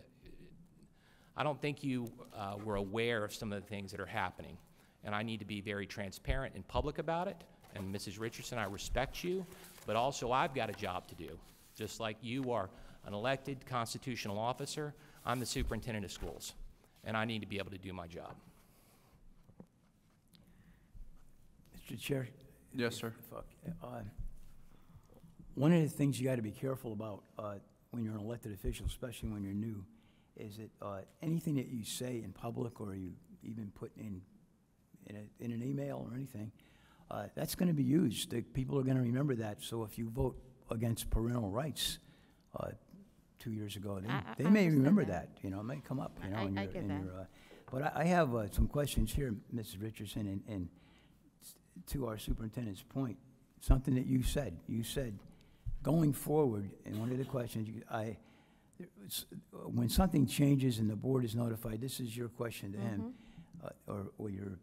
were aware of some of the things that are happening. And I need to be very transparent and public about it. And Mrs. Richardson, I respect you, but also I've got a job to do. Just like you are an elected constitutional officer, I'm the superintendent of schools, and I need to be able to do my job. Mr. Chair? Yes, sir. One of the things you got to be careful about when you're an elected official, especially when you're new, is that anything that you say in public, or you even put in an email or anything, that's going to be used. People are going to remember that. So if you vote against parental rights 2 years ago. They I may understand remember that. that, it may come up, in I your, get in that. your, but I have some questions here, Mrs. Richardson, and to our superintendent's point, something that you said. You said, going forward, and one of the questions, when something changes and the board is notified, this is your question to him, or your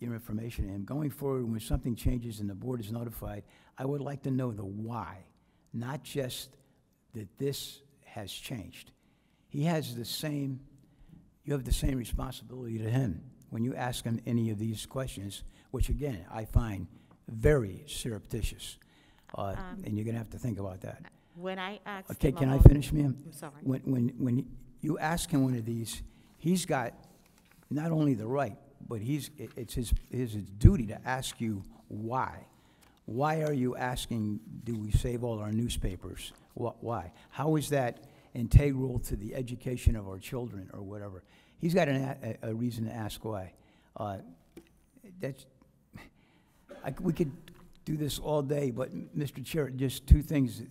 information to him. Going forward, when something changes and the board is notified, I would like to know the why, not just that this has changed. He has the same, you have the same responsibility to him when you ask him any of these questions, which again, I find very surreptitious. And you're gonna have to think about that. When I asked Okay, him can I about- finish, ma'am? I'm sorry. When you ask him one of these, he's got not only the right, but it's his duty to ask you why. Why are you asking, do we save all our newspapers? Why? How is that integral to the education of our children or whatever? He's got a reason to ask why. We could do this all day, but Mr. Chair, just two things,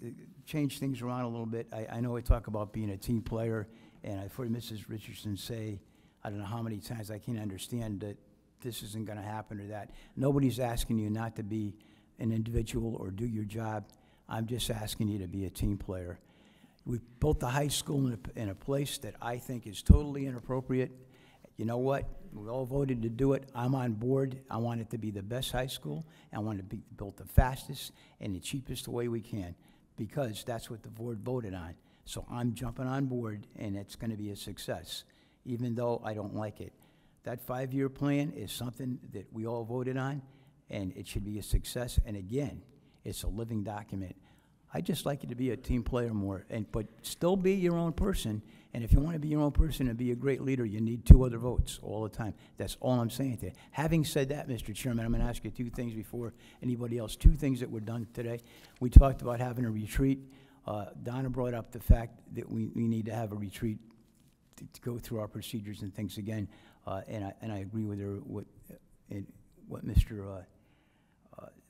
change things around a little bit. I know we talk about being a team player, and I've heard Mrs. Richardson say, I don't know how many times, I can't understand that this isn't gonna happen or that. Nobody's asking you not to be an individual or do your job. I'm just asking you to be a team player. We built the high school in a place that I think is totally inappropriate. You know what? We all voted to do it. I'm on board. I want it to be the best high school. I want it to be built the fastest and the cheapest way we can, because that's what the board voted on. So I'm jumping on board, and it's gonna be a success, even though I don't like it. That 5-year plan is something that we all voted on, and it should be a success. And again, it's a living document. I'd just like you to be a team player more, but still be your own person. And if you want to be your own person and be a great leader, you need 2 other votes all the time. That's all I'm saying to you. Having said that, Mr. Chairman, I'm going to ask you 2 things before anybody else. 2 things that were done today. We talked about having a retreat. Donna brought up the fact that we need to have a retreat to go through our procedures and things again. And I agree with her what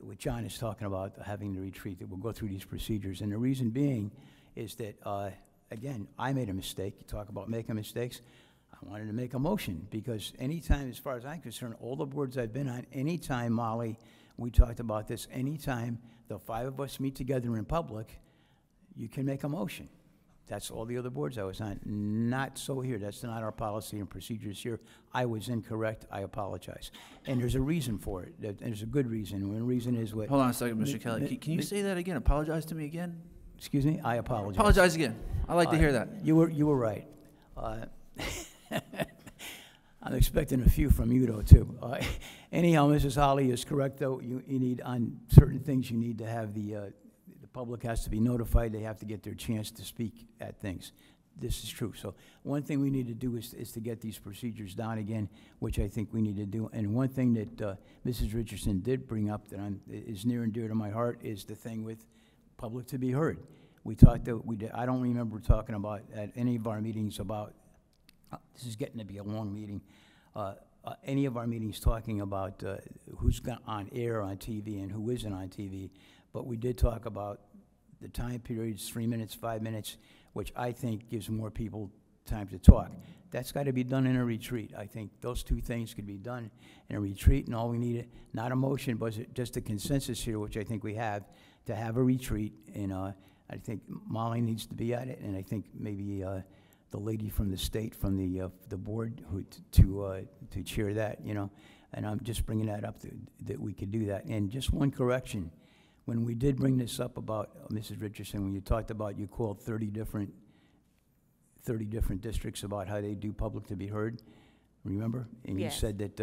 what John is talking about, having the retreat, that we'll go through these procedures. And the reason being is that, again, I made a mistake. You talk about making mistakes. I wanted to make a motion, because anytime, as far as I'm concerned, all the boards I've been on, anytime, Molly, we talked about this, anytime the 5 of us meet together in public, you can make a motion. That's all the other boards I was on. Not so here. That's not our policy and procedures here. I was incorrect. I apologize. And there's a reason for it. There's a good reason. And the reason is what... Hold on a second, Mr. Kelly. Can you say that again? Apologize to me again? Excuse me? I apologize. Apologize again. I like to hear that. You were right. I'm expecting a few from you, though, too. Anyhow, Mrs. Holly is correct, though. You need, on certain things, you need to have the public has to be notified. They have to get their chance to speak at things. This is true. So one thing we need to do is to get these procedures down again, which I think we need to do. And one thing that Mrs. Richardson did bring up that is near and dear to my heart is the thing with public to be heard. We talked, I don't remember talking about at any of our meetings about, this is getting to be a long meeting, any of our meetings talking about who's on air on TV and who isn't on TV. But we did talk about the time periods, 3 minutes, 5 minutes, which I think gives more people time to talk. That's got to be done in a retreat. I think those 2 things could be done in a retreat, and all we need, not a motion, but just a consensus here, which I think we have, to have a retreat. And I think Molly needs to be at it, and I think maybe the lady from the state, from the board, to chair that, And I'm just bringing that up, that we could do that. And just one correction. When we did bring this up about, Mrs. Richardson, when you talked about, you called 30 different districts about how they do public to be heard, remember? And Yes. you said that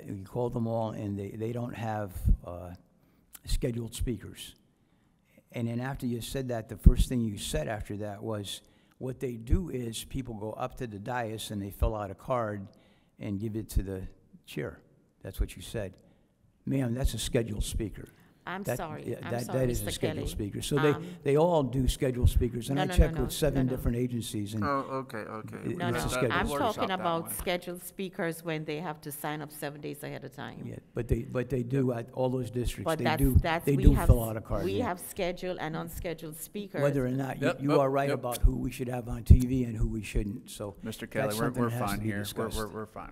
you called them all, and they don't have scheduled speakers. And then after you said that, the first thing you said after that was, what they do is people go up to the dais and they fill out a card and give it to the chair. That's what you said. Ma'am, that's a scheduled speaker. I'm That- sorry. yeah, I'm that- sorry, That is a Mr. scheduled Kelly. speaker. So Um, they all do scheduled speakers, and No, I no, no, checked no, with 7 no. different agencies, and Oh, okay. It- No, it's no, a scheduled I'm workshop talking that about way. scheduled speakers when they have to sign up 7 days ahead of time. yeah, but they do, at all those districts, But they that's, do, that's, they we do have, fill out a card. we yeah. have scheduled and unscheduled speakers. Whether or not, Yep, you yep, are right yep. about who we should have on TV and who we shouldn't, so. Mr. Kelly, That's we're something that has fine to be here. discussed. We're fine.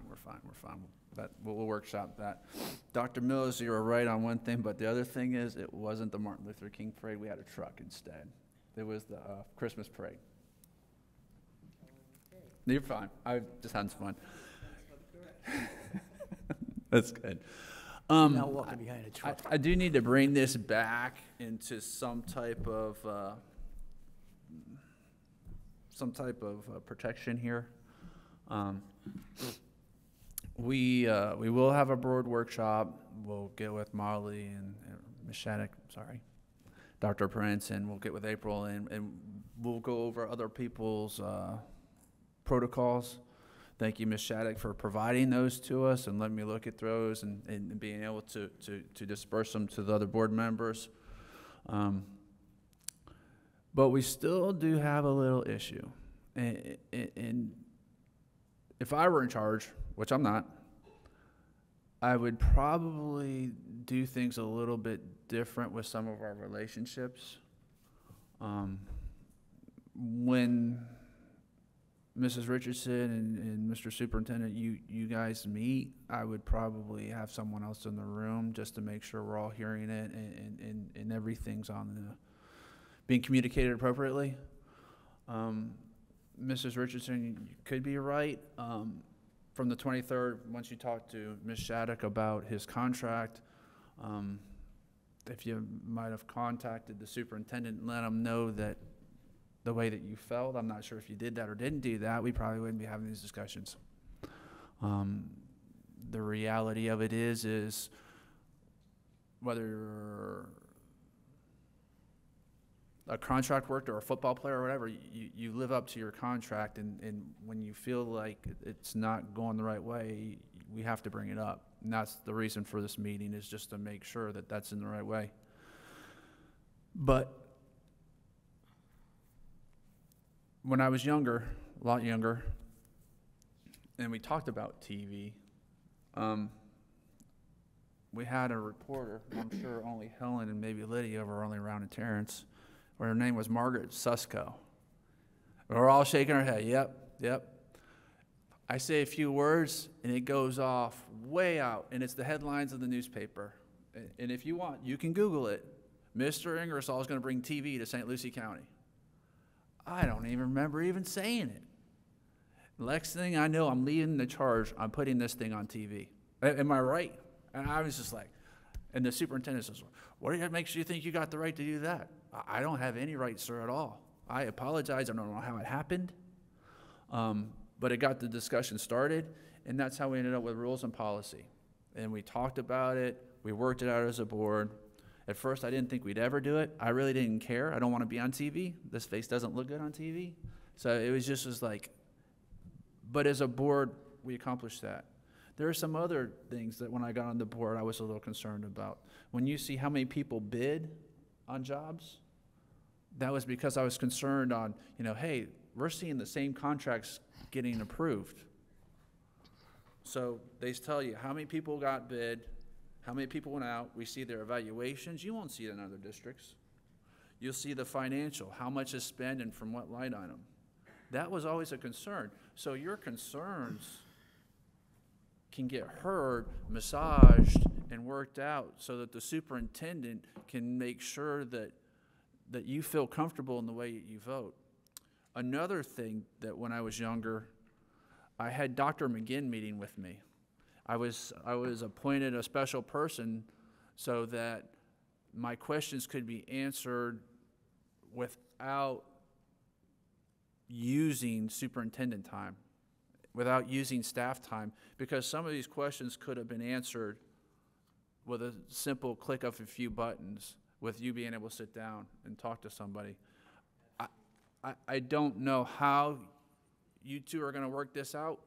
That, we'll workshop that. Dr. Mills, you were right on one thing, but the other thing is, it wasn't the Martin Luther King parade. We had a truck instead. It was the Christmas parade. You're fine. I just had some fun. That's good. Not walking behind a I, truck. I do need to bring this back into some type of protection here. We will have a board workshop. We'll get with Molly and Ms. Shattuck, sorry, Dr. Prince, and we'll get with April, and we'll go over other people's protocols. Thank you, Ms. Shattuck, for providing those to us and letting me look at those and being able to disperse them to the other board members. But we still do have a little issue. And if I were in charge, which I'm not, I would probably do things a little bit different with some of our relationships. When Mrs. Richardson and Mr. Superintendent, you guys meet, I would probably have someone else in the room just to make sure we're all hearing it and everything's being communicated appropriately. Mrs. Richardson, you could be right. From the 23rd, once you talk to Ms. Shattuck about his contract, if you might have contacted the superintendent and let him know that the way that you felt, I'm not sure if you did that or didn't do that, we probably wouldn't be having these discussions. The reality of it is whether you're a contract worker or a football player or whatever, you live up to your contract, and when you feel like it's not going the right way, we have to bring it up. And that's the reason for this meeting, is just to make sure that that's in the right way. But when I was younger, a lot younger, and we talked about TV, we had a reporter, I'm sure only Helen and maybe Lydia were only around in Terrence, where her name was Margaret Susko. We're all shaking our head, yep. I say a few words, and it goes off way out, and it's the headlines of the newspaper. And if you want, you can Google it. Mr. Ingersoll is going to bring TV to St. Lucie County. I don't even remember even saying it. Next thing I know, I'm leading the charge. I'm putting this thing on TV. Am I right? And I was just like, and the superintendent says, what makes you think you got the right to do that? I don't have any right, sir, at all. I apologize. I don't know how it happened. But it got the discussion started, and that's how we ended up with rules and policy. And we talked about it. We worked it out as a board. At first, I didn't think we'd ever do it. I really didn't care. I don't want to be on TV. This face doesn't look good on TV. So it was just like, but as a board, we accomplished that. There are some other things that when I got on the board, I was a little concerned about. When you see how many people bid on jobs, that was because I was concerned on, hey, we're seeing the same contracts getting approved. So they tell you how many people got bid, how many people went out. We see their evaluations. You won't see it in other districts. You'll see the financial, how much is spent and from what line item. That was always a concern. So your concerns can get heard, massaged, and worked out so that the superintendent can make sure that you feel comfortable in the way you vote. Another thing that when I was younger, I had Dr. McGinn meeting with me. I was appointed a special person so that my questions could be answered without using superintendent time, without using staff time, because some of these questions could have been answered with a simple click of a few buttons, with you being able to sit down and talk to somebody. I don't know how you two are going to work this out,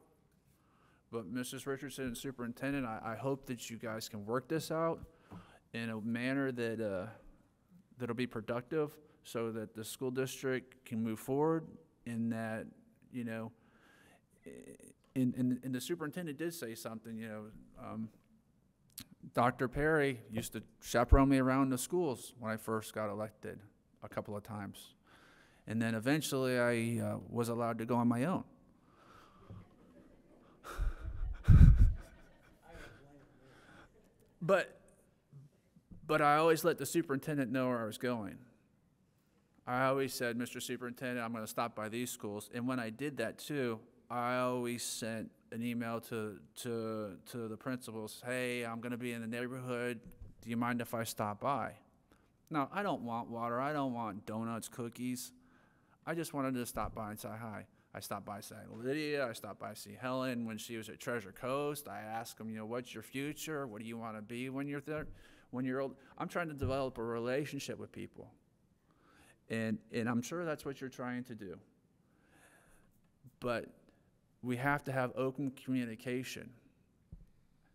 but Mrs. Richardson and Superintendent, I hope that you guys can work this out. in a manner that, that'll be productive so that the school district can move forward and that, you know, and the superintendent did say something, you know, Dr. Perry used to chaperone me around the schools when I first got elected a couple of times. And then eventually I was allowed to go on my own. But I always let the superintendent know where I was going. I always said, Mr. Superintendent, I'm going to stop by these schools. And when I did that too, I always sent an email to the principals, hey, I'm going to be in the neighborhood. Do you mind if I stop by? Now, I don't want water. I don't want donuts, cookies. I just wanted to stop by and say hi. I stopped by St. Lydia. I stopped by see Helen when she was at Treasure Coast. I asked them, you know, what's your future? What do you want to be when you're there? When you're old? I'm trying to develop a relationship with people. And I'm sure that's what you're trying to do. But we have to have open communication.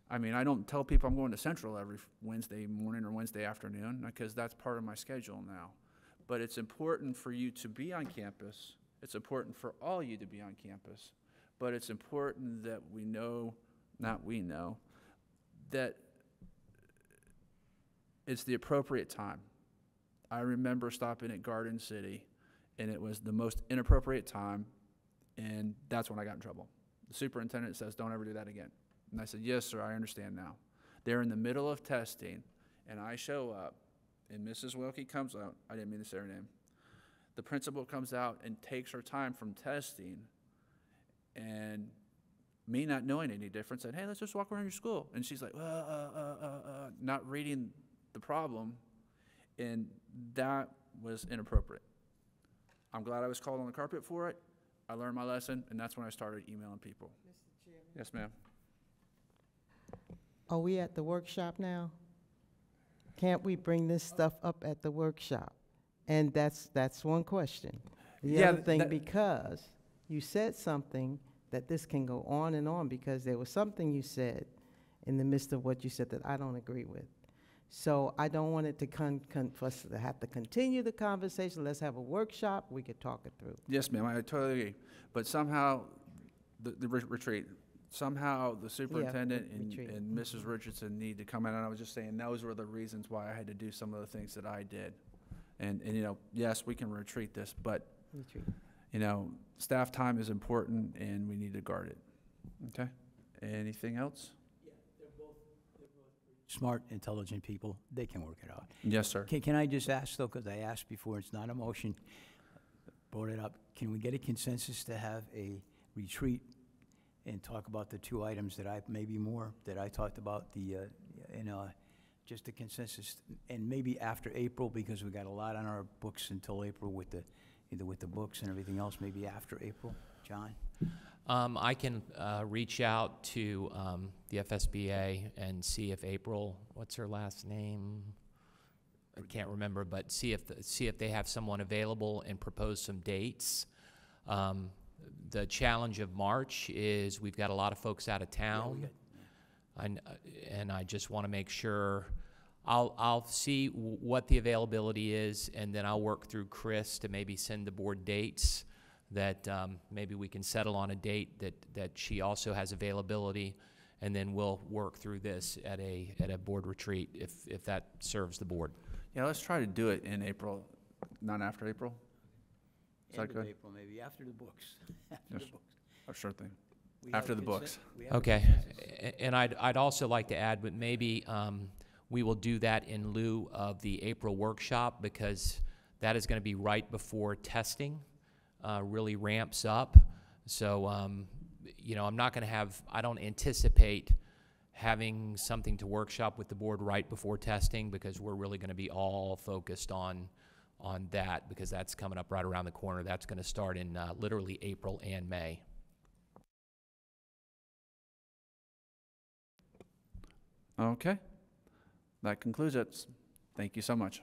I mean, I don't tell people I'm going to Central every Wednesday morning or Wednesday afternoon because that's part of my schedule now. But it's important for you to be on campus. It's important for all you to be on campus. But it's important that we know, that it's the appropriate time. I remember stopping at Garden City, and it was the most inappropriate time, and that's when I got in trouble. The superintendent says, don't ever do that again. And I said, yes, sir, I understand now. They're in the middle of testing, and I show up, and Mrs. Wilkie comes out. I didn't mean to say her name. The principal comes out and takes her time from testing, and me not knowing any different said, hey, let's just walk around your school. And she's like, not reading the problem, and that was inappropriate. I'm glad I was called on the carpet for it. I learned my lesson, and that's when I started emailing people. Mr. Chairman? Yes, ma'am. Are we at the workshop now? Can't we bring this stuff up at the workshop? And that's one question. The Yeah, other thing, that- because you said something that this can go on and on, because there was something you said in the midst of what you said that I don't agree with. So I don't want it to for us to have to continue the conversation. Let's have a workshop. We could talk it through. Yes, ma'am, I totally agree. But somehow, the retreat, somehow the superintendent retreat. and Mrs. Richardson need to come in, and I was just saying, those were the reasons why I had to do some of the things that I did. And you know, yes, we can retreat this, but, Retreat. you know, staff time is important, and we need to guard it. Okay? Anything else? Smart, intelligent people, they can work it out. Yes, sir. Can I just ask, though, because I asked before, it's not a motion, brought it up, can we get a consensus to have a retreat and talk about the two items that maybe more, that I talked about, just a consensus, and maybe after April, because we got a lot on our books until April with either with the books and everything else, maybe after April? John? I can reach out to the FSBA and see if April, what's her last name? I can't remember, but see if they have someone available and propose some dates. The challenge of March is we've got a lot of folks out of town, and I just want to make sure. I'll see what the availability is, and then I'll work through Chris to maybe send the board dates that maybe we can settle on a date that she also has availability, and then we'll work through this at a board retreat if that serves the board. Yeah, let's try to do it in April, not after April. Is that End of good? April, maybe, after the books. Yes. Oh, sure thing. We After have the books. we have a Okay, consensus. and I'd also like to add, but maybe we will do that in lieu of the April workshop, because that is going to be right before testing really ramps up. So, you know, I'm not going to have, I don't anticipate having something to workshop with the board right before testing, because we're really going to be all focused on that, because that's coming up right around the corner. That's going to start in literally April and May. Okay. That concludes it. Thank you so much.